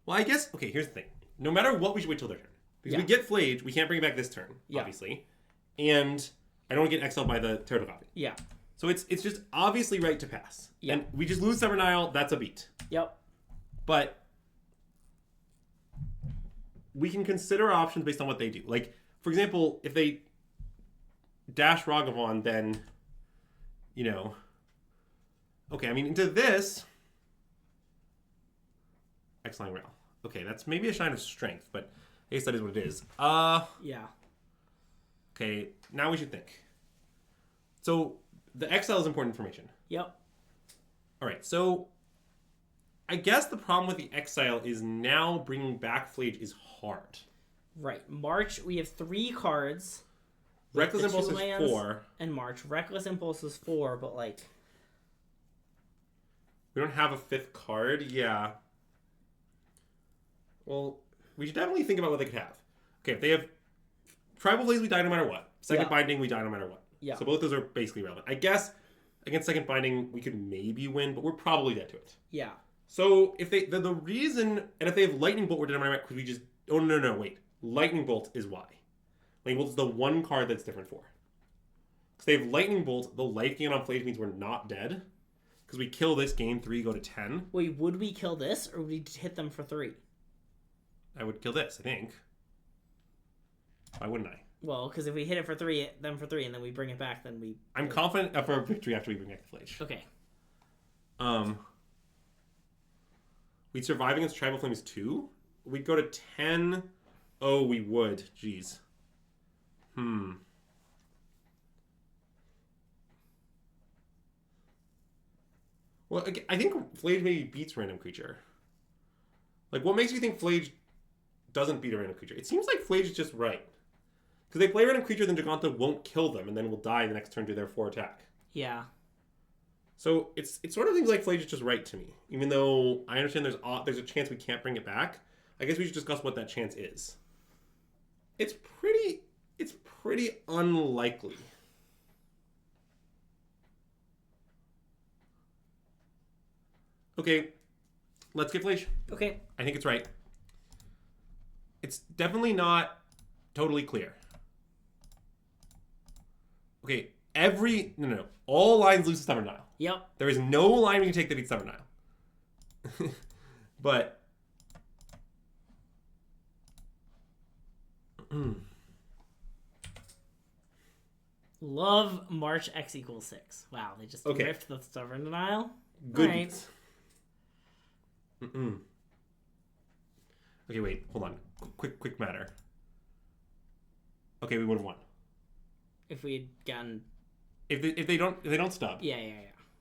Well, I guess... Okay, here's the thing. No matter what, we should wait till their turn. Because we get Flage, we can't bring it back this turn, obviously. And I don't want to get exiled by the turtle copy. Yeah. So it's just obviously right to pass. Yep. And we just lose Summer Nile, that's a beat. Yep. But we can consider options based on what they do. Like, for example, if they dash Ragavan, then, you know... Okay, I mean, into this... X-Line Rail. Okay, that's maybe a sign of strength, but I guess that is what it is. Yeah. Okay, now we should think. So, the exile is important information. Yep. Alright, so... I guess the problem with the exile is now bringing back Flage is hard. Right. March, we have 3 cards. Reckless Impulse is 4. And March. Reckless Impulse is 4, but like... We don't have a 5th card? Yeah. Well, we should definitely think about what they could have. Okay, if they have Tribal Blaze, we die no matter what. Second Binding, we die no matter what. Yeah. So both those are basically relevant. I guess against Second Binding, we could maybe win, but we're probably dead to it. Yeah. So if they the reason, and if they have Lightning Bolt, we're dead no matter what, because we just... Oh, no, wait. Lightning Bolt is why. Lightning Bolt is the one card that's different for. Because they have Lightning Bolt, the life gain on Flage means we're not dead. Because we kill this, game 3, go to 10. Wait, would we kill this, or would we hit them for 3? I would kill this, I think. Why wouldn't I? Well, because if we hit it for 3, them for 3, and then we bring it back, then we... I'm confident for a victory after we bring back the Flage. Okay. We'd survive against Tribal Flames 2? We'd go to 10. Oh, we would. Jeez. Well, I think Flage maybe beats Random Creature. Like, what makes you think Flage doesn't beat a Random Creature? It seems like Flage is just right. Because they play Random Creature, then Giganta won't kill them, and then will die the next turn to their 4 attack. Yeah. So it sort of seems like Flage is just right to me, even though I understand there's a chance we can't bring it back. I guess we should discuss what that chance is. It's pretty unlikely. Okay, let's get Flage. Okay. I think it's right. It's definitely not totally clear. Okay, no. All lines lose to Stubborn Denial. Yep. There is no line we can take that beats Stubborn Denial. But Love March X equals 6. Wow, they just ripped the Stubborn Denial. Good beats. Okay, wait, hold on. Quick matter. Okay, we would have won. If we'd gotten... If they don't stub. Yeah.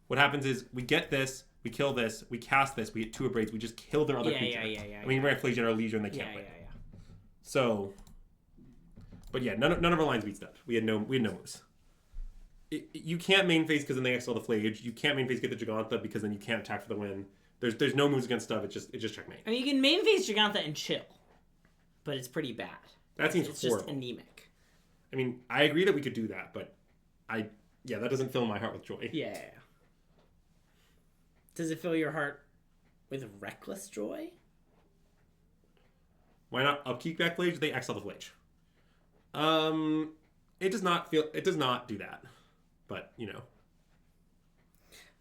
What happens is we get this, we kill this, we cast this, we get 2 abrades, we just kill their other creature. Yeah. I mean, we're at Flage our Legion and they can't win. Yeah. So, but yeah, none of our lines beat stub. We had no moves. You can't main phase because then they exile the Flage. You can't main phase get the Gigantha because then you can't attack for the win. There's no moves against stub. It's just checkmate. I mean, you can main phase Gigantha and chill, but it's pretty bad. That seems it's horrible. Just anemic. I mean, I agree that we could do that, but that doesn't fill my heart with joy. Yeah. Does it fill your heart with reckless joy? Why not upkeep back Flage? They exile the Flage. It does not do that. But,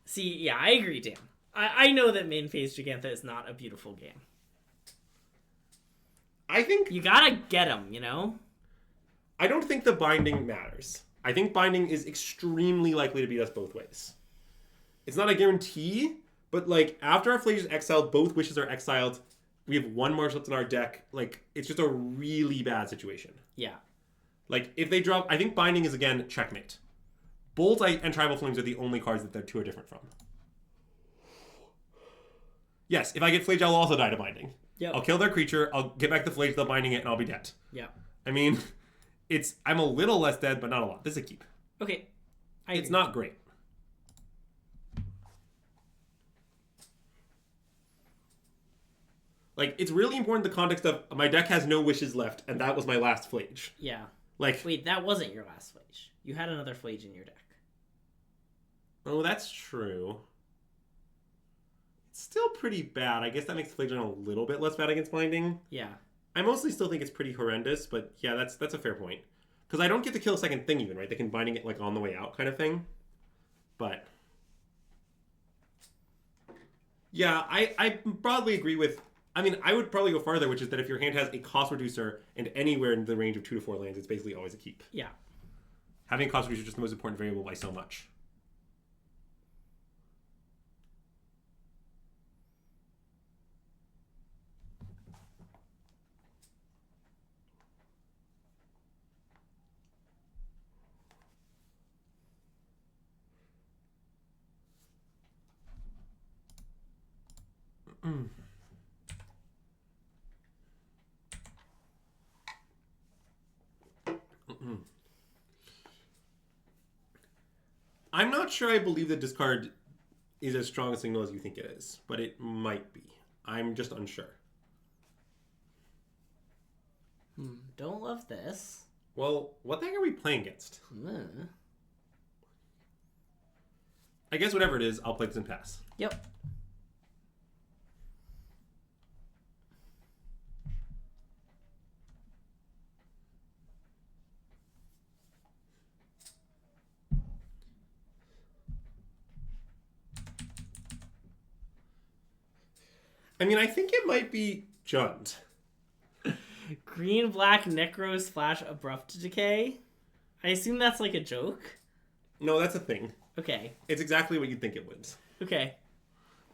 See, yeah, I agree, Dan. I know that main phase Gigantha is not a beautiful game. I think... You gotta get them, I don't think the binding matters. I think binding is extremely likely to beat us both ways. It's not a guarantee, but, after our Flage is exiled, both wishes are exiled, we have 1 march left in our deck. It's just a really bad situation. Yeah. If they drop... I think binding is, again, checkmate. Bolt and Tribal Flames are the only cards that the 2 are different from. Yes, if I get Flage, I'll also die to binding. Yep. I'll kill their creature, I'll get back the Flage, they'll binding it, and I'll be dead. Yeah. I mean, I'm a little less dead, but not a lot. This is a keep. Okay. It's not great. It's really important the context of my deck has no wishes left, and that was my last Flage. Yeah. Wait, that wasn't your last Flage. You had another Flage in your deck. Oh, that's true. It's still pretty bad. I guess that makes Flage a little bit less bad against binding. Yeah. I mostly still think it's pretty horrendous, but yeah, that's a fair point. Because I don't get to kill a second thing even, right? They can binding it on the way out kind of thing. But yeah, I broadly agree with... I mean, I would probably go farther, which is that if your hand has a cost reducer and anywhere in the range of 2 to 4 lands, it's basically always a keep. Yeah. Having a cost reducer is just the most important variable by so much. I'm not sure I believe the discard is as strong a signal as you think it is, but it might be. I'm just unsure. Don't love this. Well, what the heck are we playing against? I guess whatever it is, I'll play this and pass. Yep. I mean, I think it might be Jund. Green-black Necro / Abrupt Decay? I assume that's a joke? No, that's a thing. Okay. It's exactly what you'd think it would. Okay.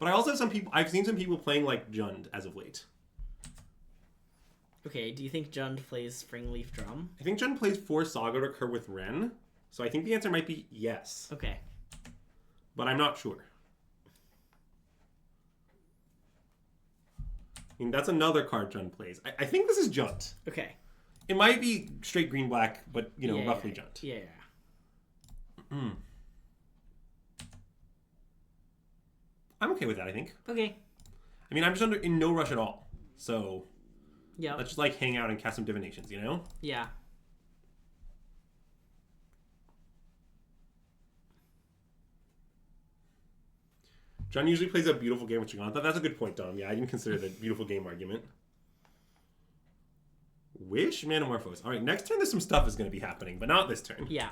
But I also have I've seen some people playing Jund as of late. Okay, do you think Jund plays Springleaf Drum? I think Jund plays 4 Saga to occur with Ren, so I think the answer might be yes. Okay. But I'm not sure. I mean, that's another card Jund plays. I think this is Jund. Okay. It might be straight green-black, but, roughly Jund. Yeah. I'm okay with that, I think. Okay. I mean, I'm just in no rush at all. So yeah, let's just like hang out and cast some divinations, you know? Yeah. John usually plays a beautiful game with Giganta. That's a good point, Dom. Yeah, I didn't consider the beautiful game argument. Wish Manamorphose. All right, next turn there's some stuff is going to be happening, but not this turn. Yeah.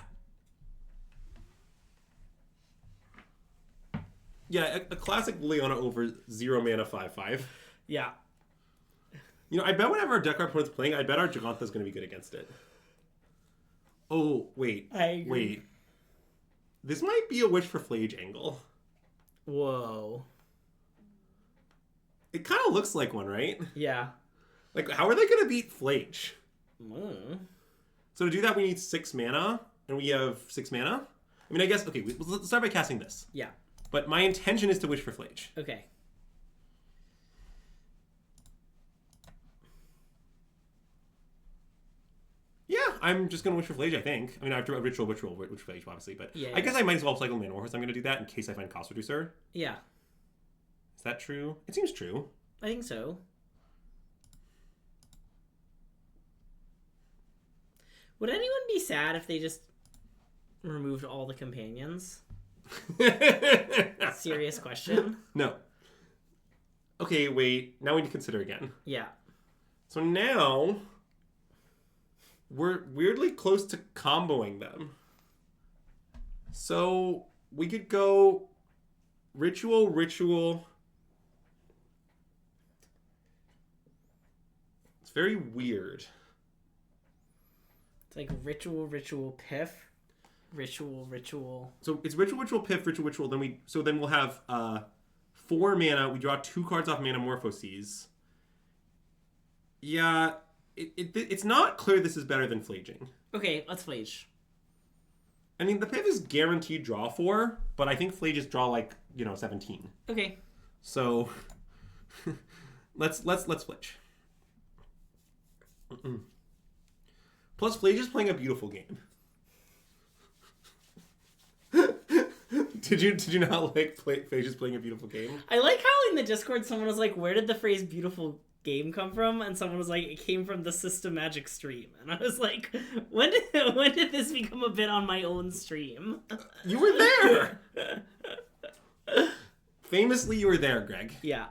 Yeah, a classic Leona over 0 mana 5/5. Yeah. You know, I bet whenever our deck our opponent's playing, I bet our Giganta's going to be good against it. Oh, wait. I agree. Wait. This might be a Wish for Flage angle. Whoa. It kind of looks like one, right? Yeah. Like, how are they going to beat Flage? Mm. So to do that, we need 6 mana, and we have 6 mana. I mean, I guess, okay, let's start by casting this. Yeah. But my intention is to Wish for Flage. Okay. Yeah, I'm just going to Wish for Flage, I think. I mean, I have to Ritual, Wish for Flage, obviously, but Yeah, I guess I might as well cycle Manamorphose. I'm going to do that in case I find Cost Reducer. Yeah. Is that true? It seems true. I think so. Would anyone be sad if they just removed all the companions? Serious question. No. Okay, wait. Now we need to consider again. Yeah. So now we're weirdly close to comboing them. So we could go Ritual. It's very weird. It's like ritual, piff. Ritual. So it's Ritual, Piff, Ritual. Then we'll have 4 mana. We draw 2 cards off Manamorphoses. Yeah, it's not clear this is better than Flaging. Okay, let's Flage. I mean, the Piff is guaranteed draw 4, but I think Flage is draw 17. Okay. So let's Flage. Plus, Flage is playing a beautiful game. Did you not like Flage is playing a beautiful game? I like how in the Discord someone was like, "Where did the phrase "beautiful game" come from?" And someone was like, "It came from the SystemMagic stream." And I was like, "When did this become a bit on my own stream?" You were there. Famously, you were there, Greg. Yeah.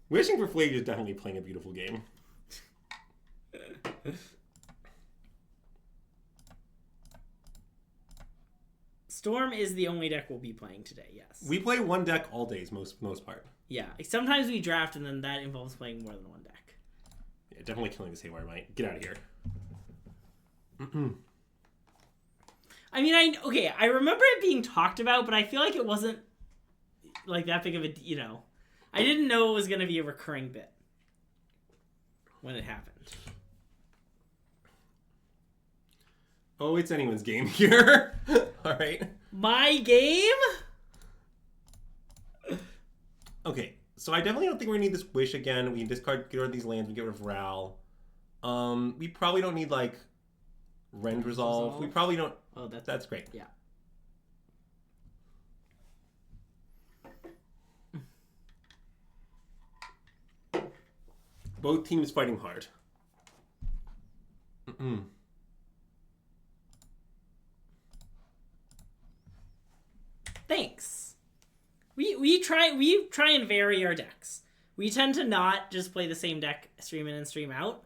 Wishing for Flage is definitely playing a beautiful game. Storm is the only deck we'll be playing today, yes. We play one deck all days, most part. Yeah. Sometimes we draft, and then that involves playing more than one deck. Yeah, definitely killing this Haywire Might. Get out of here. I mean, I remember it being talked about, but I feel like it wasn't like that big of a, I didn't know it was going to be a recurring bit when it happened. Oh, it's anyone's game here. All right. My game? Okay, so I definitely don't think we're going to need this Wish again. We can get rid of these lands. We get rid of Ral. We probably don't need, Rend Resolve. We probably don't... Oh, that's great. Yeah. Both teams fighting hard. Thanks. We try and vary our decks. We tend to not just play the same deck stream in and stream out,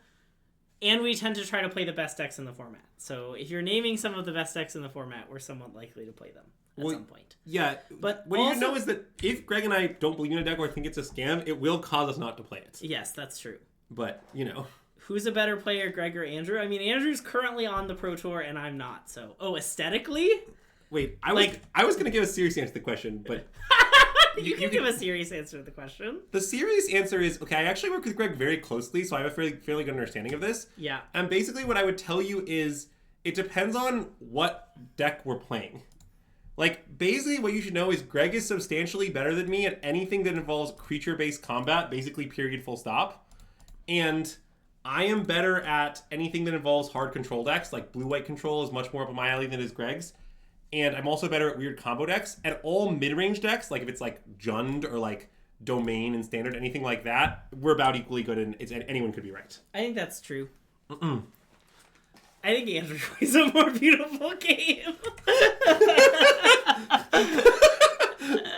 and we tend to try to play the best decks in the format. So if you're naming some of the best decks in the format, we're somewhat likely to play them at some point. Yeah, but what you know is that if Greg and I don't believe in a deck or think it's a scam, it will cause us not to play it. Yes, that's true. But, Who's a better player, Greg or Andrew? I mean, Andrew's currently on the Pro Tour, and I'm not. So, aesthetically? Wait, I was going to give a serious answer to the question, but... you can give a serious answer to the question. The serious answer is, okay, I actually work with Greg very closely, so I have a fairly good understanding of this. Yeah. And basically what I would tell you is, it depends on what deck we're playing. Basically what you should know is Greg is substantially better than me at anything that involves creature-based combat, basically period, full stop. And I am better at anything that involves hard control decks, like blue-white control is much more up my alley than is Greg's. and I'm also better at weird combo decks. And all mid-range decks, like if it's like Jund or like Domain and Standard, anything like that, we're about equally good, and anyone could be right. I think that's true. I think Andrew plays a more beautiful game.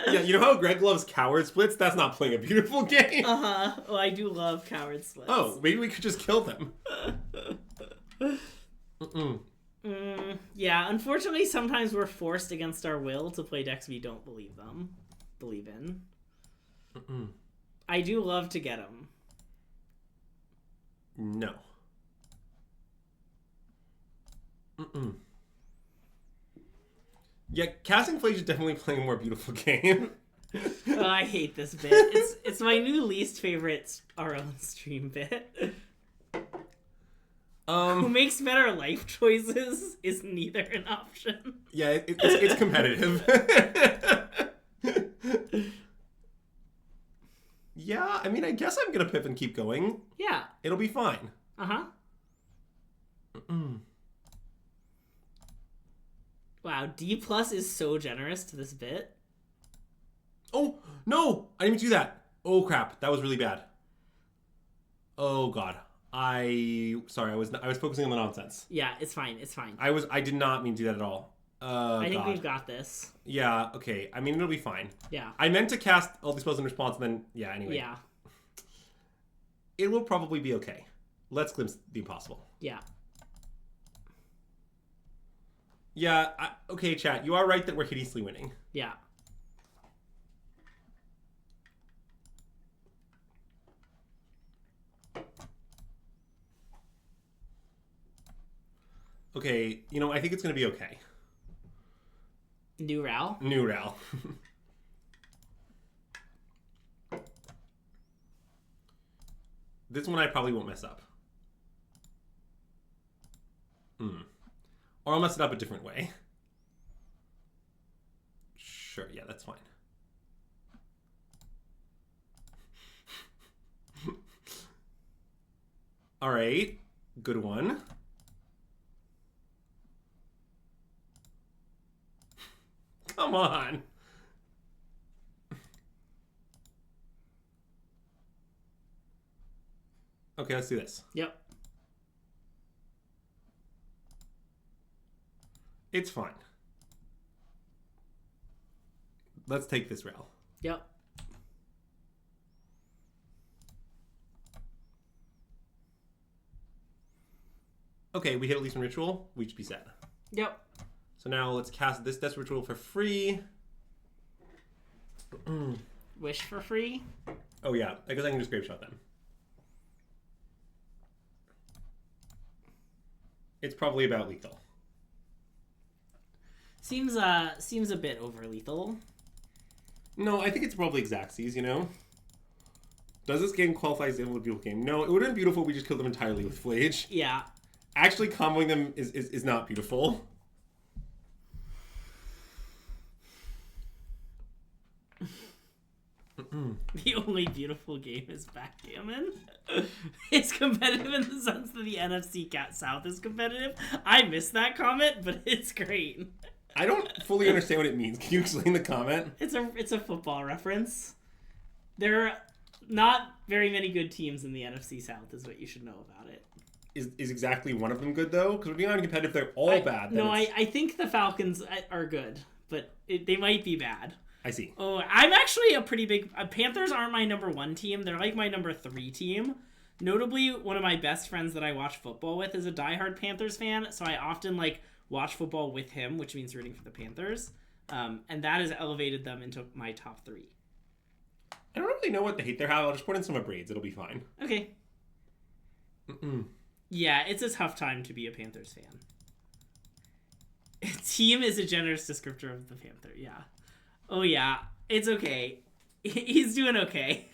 Yeah, you know how Greg loves coward splits? That's not playing a beautiful game. Well, I do love coward splits. Oh, maybe we could just kill them. Yeah, unfortunately, sometimes we're forced against our will to play decks we don't believe in. I do love to get them. No. Yeah, Casting Flage is definitely playing a more beautiful game. Oh, I hate this bit. It's my new least favorite our own stream bit. Who makes better life choices is neither an option. Yeah, it's competitive. Yeah, I mean, I guess I'm gonna pip and keep going. Yeah. It'll be fine. Wow, D plus is so generous to this bit. Oh, no! I didn't even do that. Oh, crap. That was really bad. Oh, God. Sorry, I was focusing on the nonsense. Yeah, it's fine. It's fine. I did not mean to do that at all. I think we've got this. Yeah, okay. I mean, it'll be fine. Yeah. I meant to cast all these spells in response, and then, yeah, anyway. Yeah. It will probably be okay. Let's glimpse the impossible. Yeah. Yeah, okay, chat. You are right that we're hideously winning. Yeah. Okay, I think it's going to be okay. New Ral? New Ral. This one I probably won't mess up. Or I'll mess it up a different way. Sure, yeah, that's fine. All right, good one. Come on. Okay, let's do this. Yep. It's fine. Let's take this Ral. Yep. Okay, we hit at least one ritual. We should be set. Yep. So now let's cast this Death Ritual for free. Wish for free? Oh yeah, I guess I can just Grave Shot them. It's probably about lethal. Seems a bit over lethal. No, I think it's probably Xaxes, Does this game qualify as a beautiful game? No, it would have been beautiful if we just killed them entirely with Flage. Yeah. Actually comboing them is not beautiful. The only beautiful game is backgammon. It's competitive in the sense that the NFC South is competitive. I missed that comment, but it's great. I don't fully understand what it means. Can you explain the comment? It's a football reference. There are not very many good teams in the NFC South, is what you should know about it. Is exactly one of them good, though? Because when you're on competitive, they're all bad. No, I think the Falcons are good, but they might be bad. I see. Oh, I'm actually a pretty big... Panthers aren't my number 1 team. They're like my number 3 team. Notably, one of my best friends that I watch football with is a diehard Panthers fan, so I often watch football with him, which means rooting for the Panthers. And that has elevated them into my top 3. I don't really know what the hate they have. I'll just put in some braids. It'll be fine. Okay. Yeah, it's a tough time to be a Panthers fan. Team is a generous descriptor of the Panther, yeah. Oh, yeah. It's okay. He's doing okay.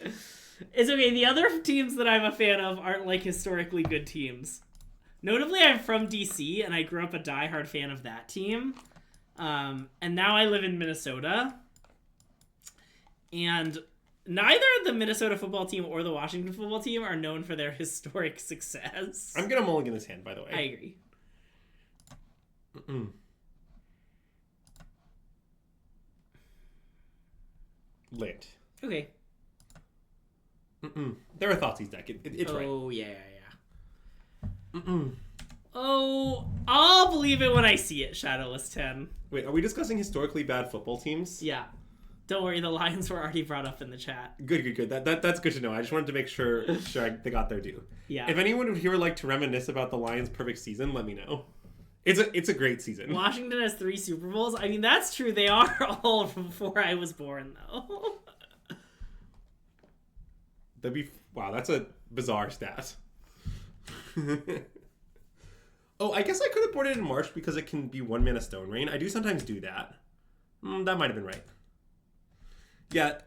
It's okay. The other teams that I'm a fan of aren't, historically good teams. Notably, I'm from DC, and I grew up a diehard fan of that team. And now I live in Minnesota. And neither the Minnesota football team or the Washington football team are known for their historic success. I'm going to mulligan this hand, by the way. I agree. land. Okay. They're a Thoughtseize deck. It's right. Oh, yeah. Oh, I'll believe it when I see it, Shadowless 10. Wait, are we discussing historically bad football teams? Yeah. Don't worry, the Lions were already brought up in the chat. Good. That's good to know. I just wanted to make sure they got their due. Yeah. If anyone here would like to reminisce about the Lions' perfect season, let me know. It's a great season. Washington has 3 Super Bowls. I mean, that's true. They are all before I was born, though. Wow, that's a bizarre stat. Oh, I guess I could have boarded it in March because it can be 1 mana Stone Rain. I do sometimes do that. That might have been right. Yeah,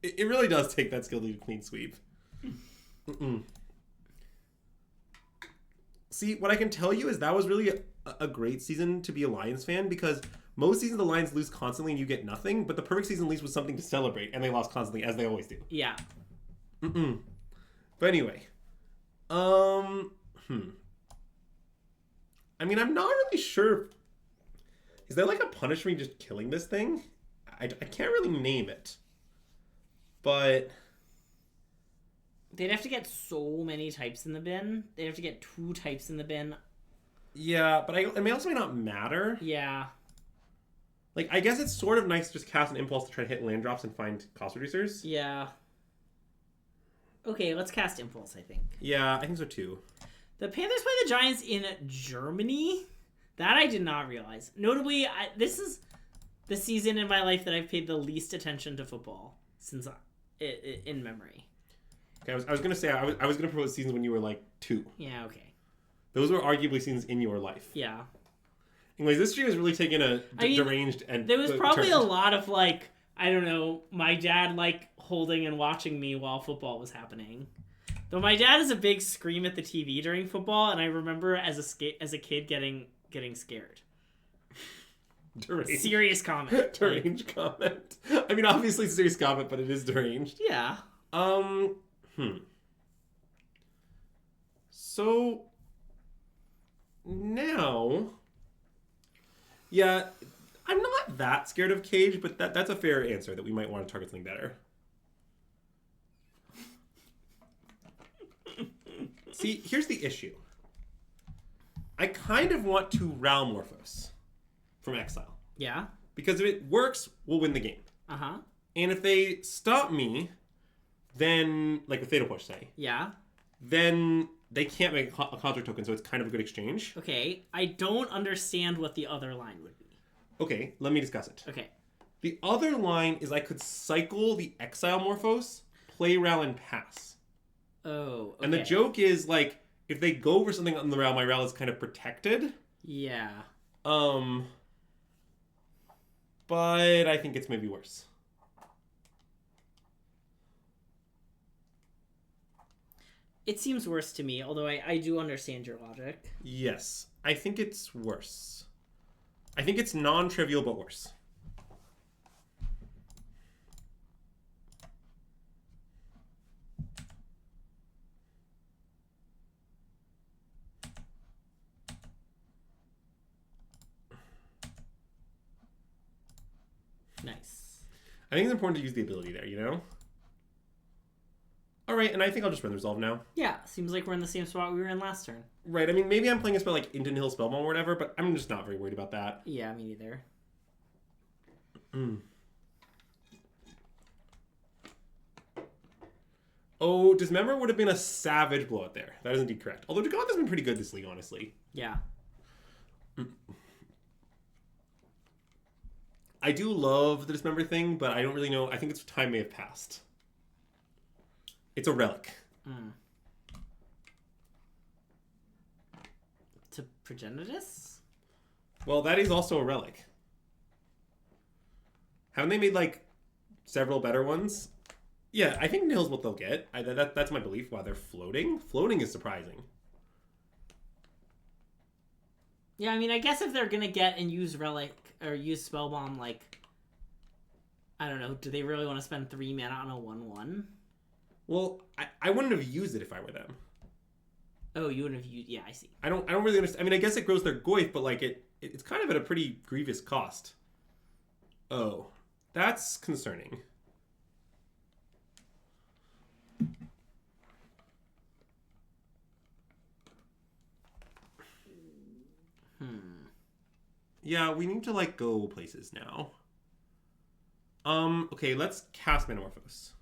it really does take that skill to do clean sweep. See, what I can tell you is that was really a great season to be a Lions fan, because most seasons the Lions lose constantly and you get nothing, but the perfect season at least was something to celebrate, and they lost constantly, as they always do. Yeah. But anyway. I mean, I'm not really sure. Is there like a punish for me just killing this thing? I can't really name it. But they'd have to get so many types in the bin. They'd have to get 2 types in the bin. Yeah, but it may also not matter. Yeah. Like, I guess it's sort of nice to just cast an Impulse to try to hit land drops and find cost reducers. Yeah. Okay, let's cast Impulse, I think. Yeah, I think so too. The Panthers play the Giants in Germany? That I did not realize. Notably, this is the season in my life that I've paid the least attention to football since in memory. Okay, I was going to say, I was going to propose seasons when you were like 2. Yeah, okay. Those were arguably seasons in your life. Yeah. Anyways, this stream is really taking a deranged and there was probably a lot of like, I don't know, my dad like holding and watching me while football was happening. Though my dad is a big scream at the TV during football, and I remember as a kid getting scared. Deranged. Serious comment. Deranged comment. I mean, obviously it's a serious comment, but it is deranged. Yeah. So now, yeah, I'm not that scared of Cage, but that's a fair answer that we might want to target something better. See, here's the issue. I kind of want to Ralmorphos from Exile. Yeah. Because if it works, we'll win the game. Uh-huh. And if they stop me, then, like with Fatal Push, say. Yeah. Then they can't make a contra token, so it's kind of a good exchange. Okay, I don't understand what the other line would be. Okay, let me discuss it. Okay. The other line is I could cycle the Exile Morphos, play Ral, and pass. Oh, okay. And the joke is, like, if they go for something on the Ral, my Ral is kind of protected. Yeah. But I think it's maybe worse. It seems worse to me, although I do understand your logic. Yes, I think it's worse. I think it's non-trivial, but worse. Nice. I think it's important to use the ability there, you know? Alright, and I think I'll just run the resolve now. Yeah, seems like we're in the same spot we were in last turn. Right, I mean, maybe I'm playing a spell like Indian Hill Spellbomb or whatever, but I'm just not very worried about that. Yeah, me neither. Oh, Dismember would have been a savage blowout there. That is indeed correct. Although Dagoth has been pretty good this league, honestly. Yeah. I do love the Dismember thing, but I don't really know. I think its time may have passed. It's a relic. To Progenitus? Well, that is also a relic. Haven't they made, like, several better ones? Yeah, I think Nihil's what they'll get. That's my belief. Wow, they're floating? Floating is surprising. Yeah, I mean, I guess if they're gonna get and use Relic, or use Spellbomb, like, I don't know, do they really want to spend 3 mana on a 1/1? Well, I wouldn't have used it if I were them. Oh, you wouldn't have used... Yeah, I see. I don't really understand. I mean, I guess it grows their Goyf, but, like, it's kind of at a pretty grievous cost. Oh. That's concerning. Yeah, we need to, like, go places now. Okay, let's cast Metamorphose.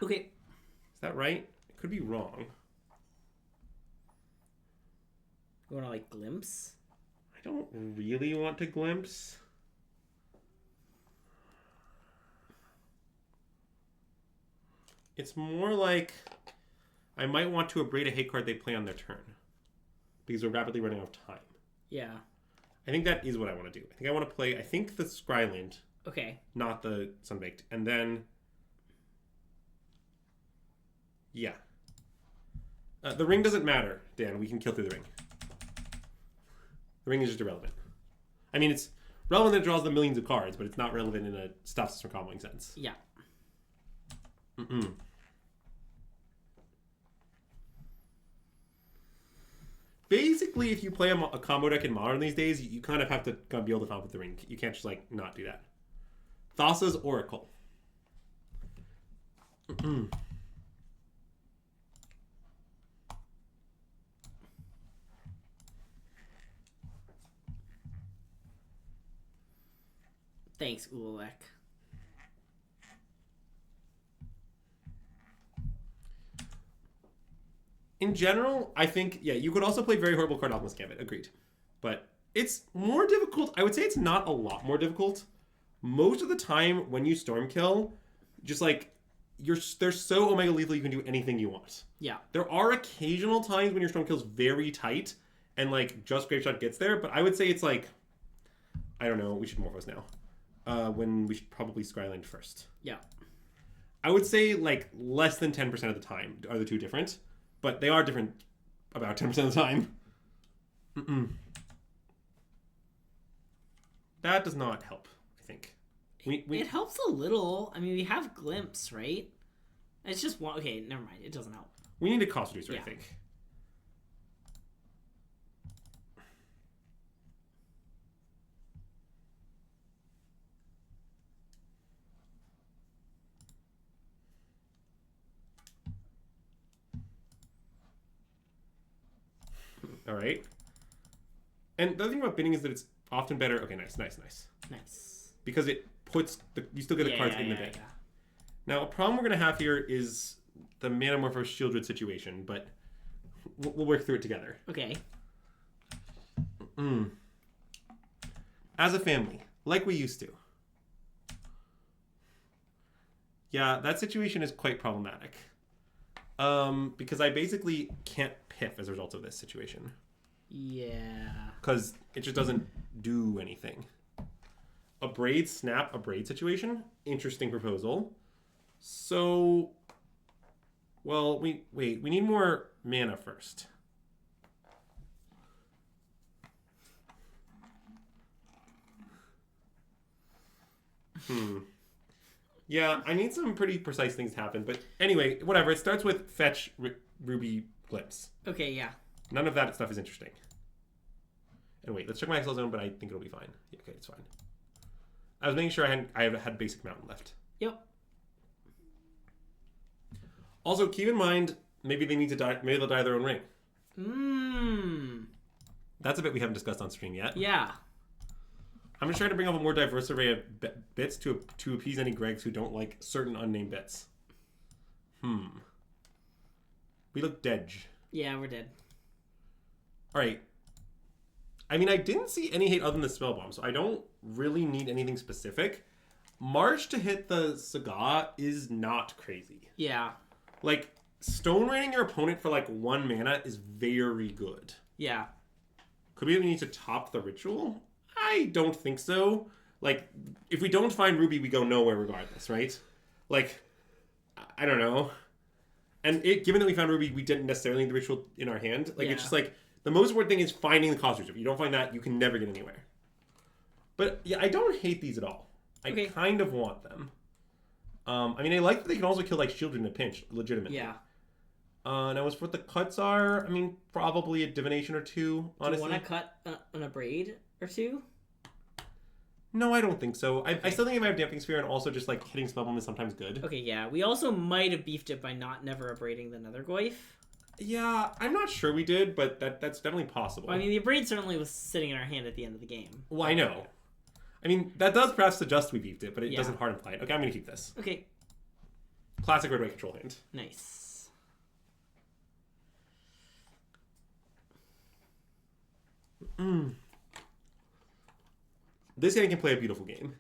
Okay. Is that right? It could be wrong. You want to, like, glimpse? I don't really want to glimpse. It's more like I might want to abrade a hate card they play on their turn. Because we're rapidly running out of time. Yeah. I think that is what I want to do. I think I want to play, the Scryland. Okay. Not the Sunbaked. And then... Yeah. The ring doesn't matter, Dan. We can kill through the ring. The ring is just irrelevant. I mean, it's relevant that it draws the millions of cards, but it's not relevant in a stop system comboing sense. Yeah. Basically, if you play a combo deck in Modern these days, you kind of have to be able to comp with the ring. You can't just, like, not do that. Thassa's Oracle. Thanks, Ulek. In general, I think, yeah, you could also play Very Horrible Card Alchemist Gambit. Agreed. But it's more difficult. I would say it's not a lot more difficult. Most of the time, when you Stormkill, just, like, they're so Omega Lethal you can do anything you want. Yeah. There are occasional times when your Stormkill's very tight and, like, just Graveshot gets there, but I would say it's, like, I don't know, we should Morphos now. When we should probably Scryland first. Yeah. I would say, like, less than 10% of the time are the two different. But they are different about 10% of the time. That does not help, I think. It helps a little. I mean, we have Glimpse, right? It's just one. Okay, never mind. It doesn't help. We need a cost reducer, I think. All right. And the other thing about bidding is that it's often better. Okay, nice. Because it puts you still get the cards in the bid. Yeah. Now, a problem we're going to have here is the Manamorphose Shieldred situation, but we'll work through it together. Okay. As a family, like we used to. Yeah, that situation is quite problematic. Because I basically can't piff as a result of this situation. Yeah. Because it just doesn't do anything. A braid snap, a braid situation. Interesting proposal. So, well, we need more mana first. Yeah, I need some pretty precise things to happen. But anyway, whatever. It starts with fetch Ruby Glimpse. Okay, yeah. None of that stuff is interesting. And wait, let's check my Excel zone, but I think it'll be fine. Yeah, okay, it's fine. I was making sure I had basic mountain left. Yep. Also, keep in mind, maybe they need to die. Maybe they'll die their own ring. That's a bit we haven't discussed on stream yet. Yeah. I'm just trying to bring up a more diverse array of bits to appease any Gregs who don't like certain unnamed bits. We look dead. Yeah, we're dead. All right. I mean, I didn't see any hate other than the spell bomb, so I don't really need anything specific. March to hit the Saga is not crazy. Yeah. Like, Stone Raining your opponent for, like, 1 mana is very good. Yeah. Could we need to top the ritual? I don't think so. Like, if we don't find Ruby, we go nowhere regardless, right? Like, I don't know. And given that we found Ruby, we didn't necessarily need the ritual in our hand. Like, It's just like, the most important thing is finding the cost reserve. If you don't find that, you can never get anywhere. But, yeah, I don't hate these at all. I kind of want them. I mean, I like that they can also kill, like, Shieldred in a pinch, legitimately. Yeah. Now, as for what the cuts are, I mean, probably a divination or two, honestly. Do you want to cut an abrade or two? No, I don't think so. I still think it might have Damping Sphere, and also just like hitting Spellbomb is sometimes good. Okay, yeah. We also might have beefed it by not never abrading the Nethergoyf. Yeah, I'm not sure we did, but that's definitely possible. Well, I mean, the abrade certainly was sitting in our hand at the end of the game. Well, I know. I mean, that does perhaps suggest we beefed it, but it doesn't hard imply it. Okay, I'm going to keep this. Okay. Classic red-white control hand. Nice. This hand can play a beautiful game.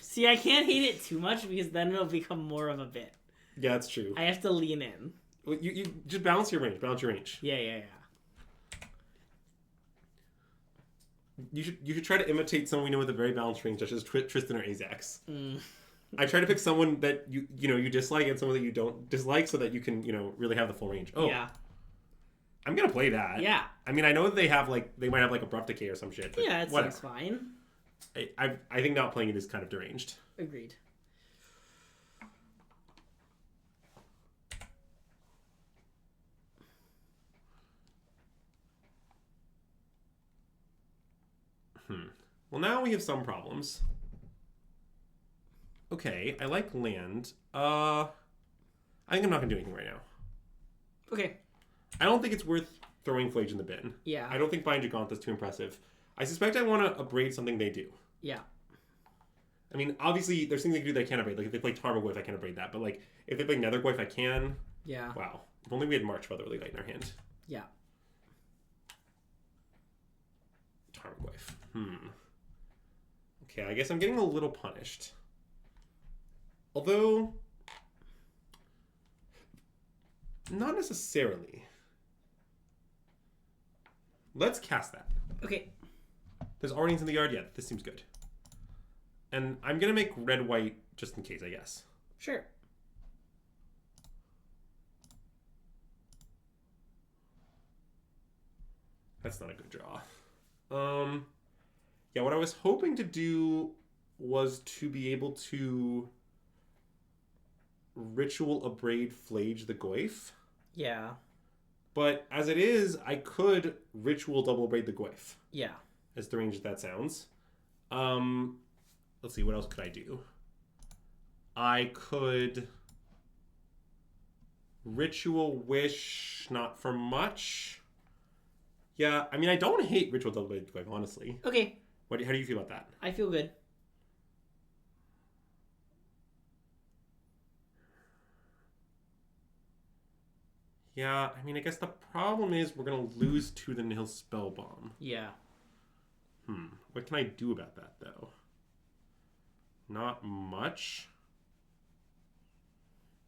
See, I can't hate it too much because then it'll become more of a bit. Yeah, that's true. I have to lean in. Well, you just balance your range. Balance your range. Yeah. You should try to imitate someone we know with a very balanced range, such as Tristan or Azax. I try to pick someone that you dislike and someone that you don't dislike, so that you can really have the full range. Oh, yeah. I'm gonna play that. Yeah. I mean, I know that they might have like Abrupt Decay or some shit. But Yeah, it whatever. seems fine. I think not playing it is kind of deranged. Agreed. Well, now we have some problems. Okay, I like land. I think I'm not gonna do anything right now. Okay. I don't think it's worth throwing Flage in the bin. Yeah. I don't think buying Gigantha's too impressive. I suspect I want to abrade something they do. Yeah. I mean, obviously, there's things they can do that I can't abrade. Like, if they play Tarmogoyf, I can't abrade that. But, like, if they play Nethergoyf, I can. Yeah. Wow. If only we had March Feather really light in our hand. Yeah. Tarmogoyf. Okay, I guess I'm getting a little punished. Although, not necessarily. Let's cast that. Okay. There's Arnians in the yard? Yeah, this seems good. And I'm going to make red-white just in case, I guess. Sure. That's not a good draw. Yeah, what I was hoping to do was to be able to Ritual Abrade Flage the Goyf. Yeah. But as it is, I could Ritual Double Abrade the Goyf. Yeah. As deranged as that sounds. Let's see, what else could I do? I could Ritual Wish, not for much. Yeah, I mean, I don't hate Ritual Double Abrade the Goyf, honestly. Okay. How do you feel about that? I feel good. Yeah, I mean, I guess the problem is we're going to lose to the Nihil Spellbomb. Yeah. What can I do about that, though? Not much.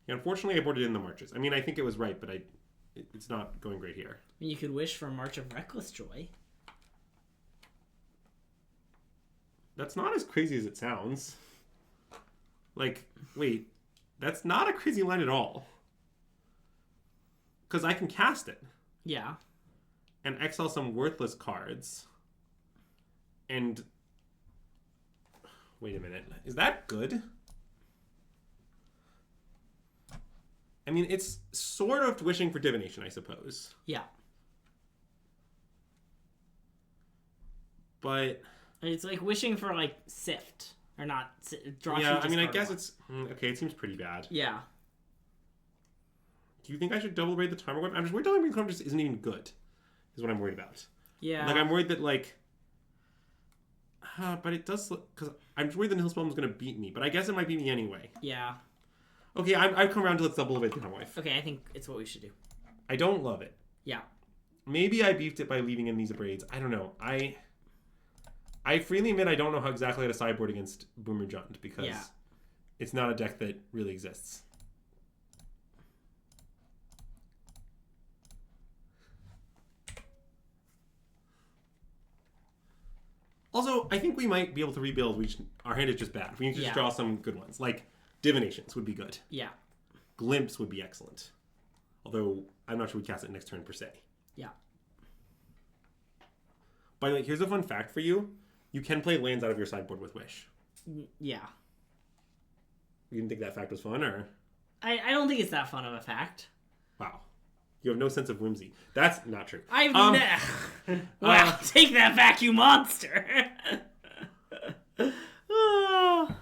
Yeah, unfortunately, I boarded in the marches. I mean, I think it was right, but it's not going great here. You could wish for a March of Reckless Joy. That's not as crazy as it sounds. Like, wait. That's not a crazy line at all. Because I can cast it. Yeah. And exile some worthless cards. And... Wait a minute. Is that good? I mean, it's sort of wishing for divination, I suppose. Yeah. But... It's like wishing for, like, Sift. Or not, draw. Yeah, I mean, I guess it's... Okay, it seems pretty bad. Yeah. Do you think I should double abrade the Tarmogoyf? I'm just worried double abrade the Tarmogoyf just isn't even good. Is what I'm worried about. Yeah. Like, I'm worried that, like... but it does look... Because I'm just worried the Nihil Spellbomb is going to beat me. But I guess it might beat me anyway. Yeah. Okay, I've come around to let's double abrade the Tarmogoyf. Okay, I think it's what we should do. I don't love it. Yeah. Maybe I beefed it by leaving in these abrades. I don't know. I freely admit I don't know how exactly how to sideboard against Boomer Jund. Because it's not a deck that really exists. Also, I think we might be able to rebuild. Our hand is just bad. We need to just draw some good ones. Like, Divinations would be good. Yeah. Glimpse would be excellent. Although, I'm not sure we cast it next turn per se. Yeah. By the way, here's a fun fact for you. You can play lands out of your sideboard with Wish. Yeah. You didn't think that fact was fun, or? I don't think it's that fun of a fact. Wow. You have no sense of whimsy. That's not true. Wow, take that back, you monster! Oh.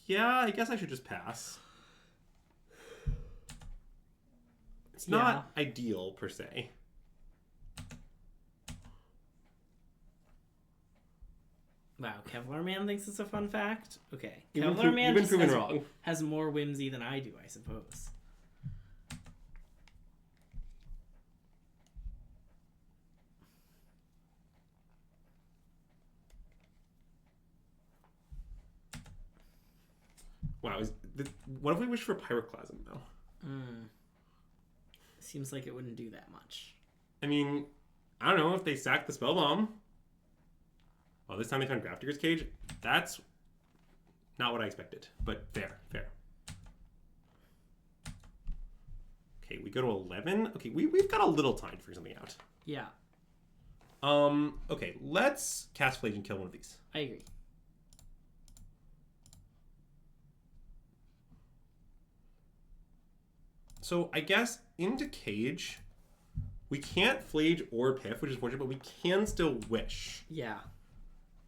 Yeah, I guess I should just pass. It's not ideal, per se. Wow, Kevlar Man thinks it's a fun fact? Okay. You've Kevlar Man been proven wrong. Has more whimsy than I do, I suppose. Wow, what if we wish for Pyroclasm, though? Seems like it wouldn't do that much. I mean, I don't know if they sack the Spell Bomb. Oh, this time they found Grafdigger's Cage. That's not what I expected, but fair. Okay, we go to 11. Okay, we've got a little time to figure something out. Yeah. Okay, let's cast Flage and kill one of these. I agree. So I guess into Cage, we can't Flage or Piff, which is fortunate, but we can still Wish. Yeah.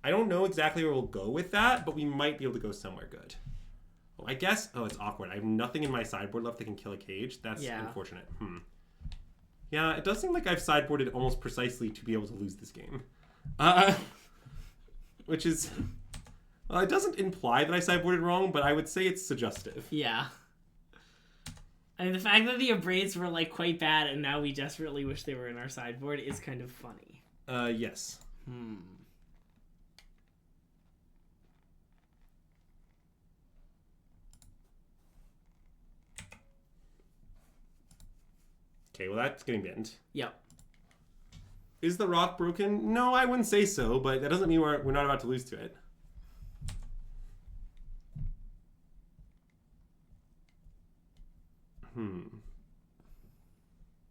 I don't know exactly where we'll go with that, but we might be able to go somewhere good. Well, I guess... Oh, it's awkward. I have nothing in my sideboard left that can kill a Cage. That's unfortunate. Yeah, it does seem like I've sideboarded almost precisely to be able to lose this game. Which is... Well, it doesn't imply that I sideboarded wrong, but I would say it's suggestive. Yeah. I mean, the fact that the Abrades were, like, quite bad and now we desperately wish they were in our sideboard is kind of funny. Yes. Okay, well, that's getting banned. Yep. Is the rock broken? No, I wouldn't say so, but that doesn't mean we're not about to lose to it.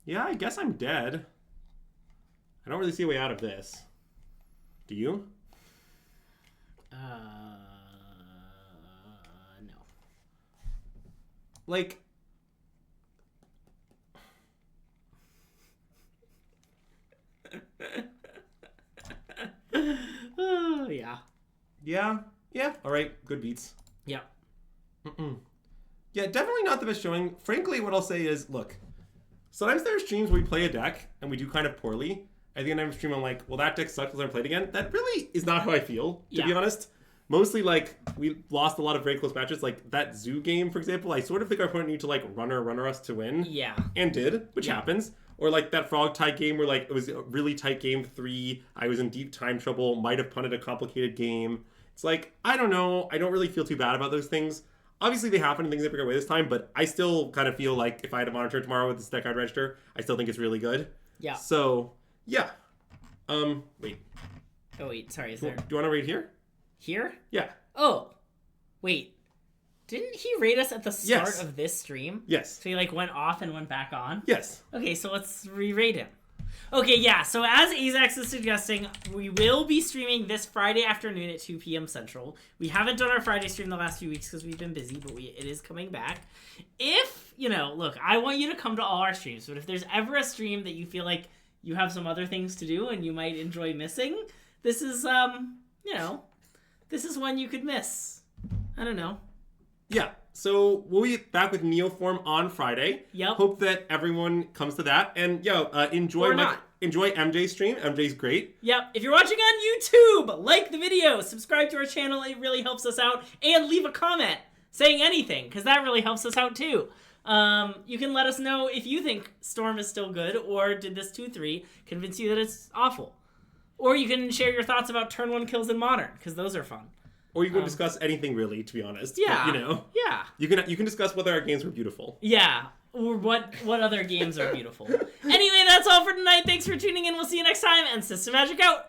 Yeah, I guess I'm dead. I don't really see a way out of this. Do you? No. Like... Yeah. Yeah. All right, good beats. Yeah. Yeah, definitely not the best showing. Frankly, what I'll say is, look, sometimes there are streams where we play a deck and we do kind of poorly. At the end of the stream, I'm like, well, that deck sucks, let's never play it again. That really is not how I feel, to be honest. Mostly, like, we lost a lot of very close matches. Like, that Zoo game, for example, I sort of think our opponent needed to, like, runner us to win. Yeah. And did, which happens. Or, like, that Frog tie game where, like, it was a really tight game 3. I was in deep time trouble, might have punted a complicated game. It's like, I don't know. I don't really feel too bad about those things. Obviously, they happen and things didn't break our way this time, but I still kind of feel like if I had a monitor tomorrow with this deck I'd register, I still think it's really good. Yeah. So, yeah. Wait. Oh, wait. Sorry, is there... Do you want to raid here? Here? Yeah. Oh. Wait. Didn't he raid us at the start of this stream? Yes. So he, like, went off and went back on? Yes. Okay, so let's re-raid him. Okay, yeah, so as Azax is suggesting, we will be streaming this Friday afternoon at 2 p.m. Central. We haven't done our Friday stream the last few weeks because we've been busy, but it is coming back. If, look, I want you to come to all our streams, but if there's ever a stream that you feel like you have some other things to do and you might enjoy missing, this is, this is one you could miss. I don't know. Yeah, so we'll be back with Neoform on Friday. Yep. Hope that everyone comes to that. And, enjoy MJ's stream. MJ's great. Yep. If you're watching on YouTube, like the video, subscribe to our channel. It really helps us out. And leave a comment saying anything, because that really helps us out too. You can let us know if you think Storm is still good, or did this 2-3 convince you that it's awful. Or you can share your thoughts about turn 1 kills in Modern, because those are fun. Or you can discuss anything, really, to be honest. Yeah. But, Yeah. You can discuss whether our games were beautiful. Yeah. Or what other games are beautiful. Anyway, that's all for tonight. Thanks for tuning in. We'll see you next time. And SystemMagic out.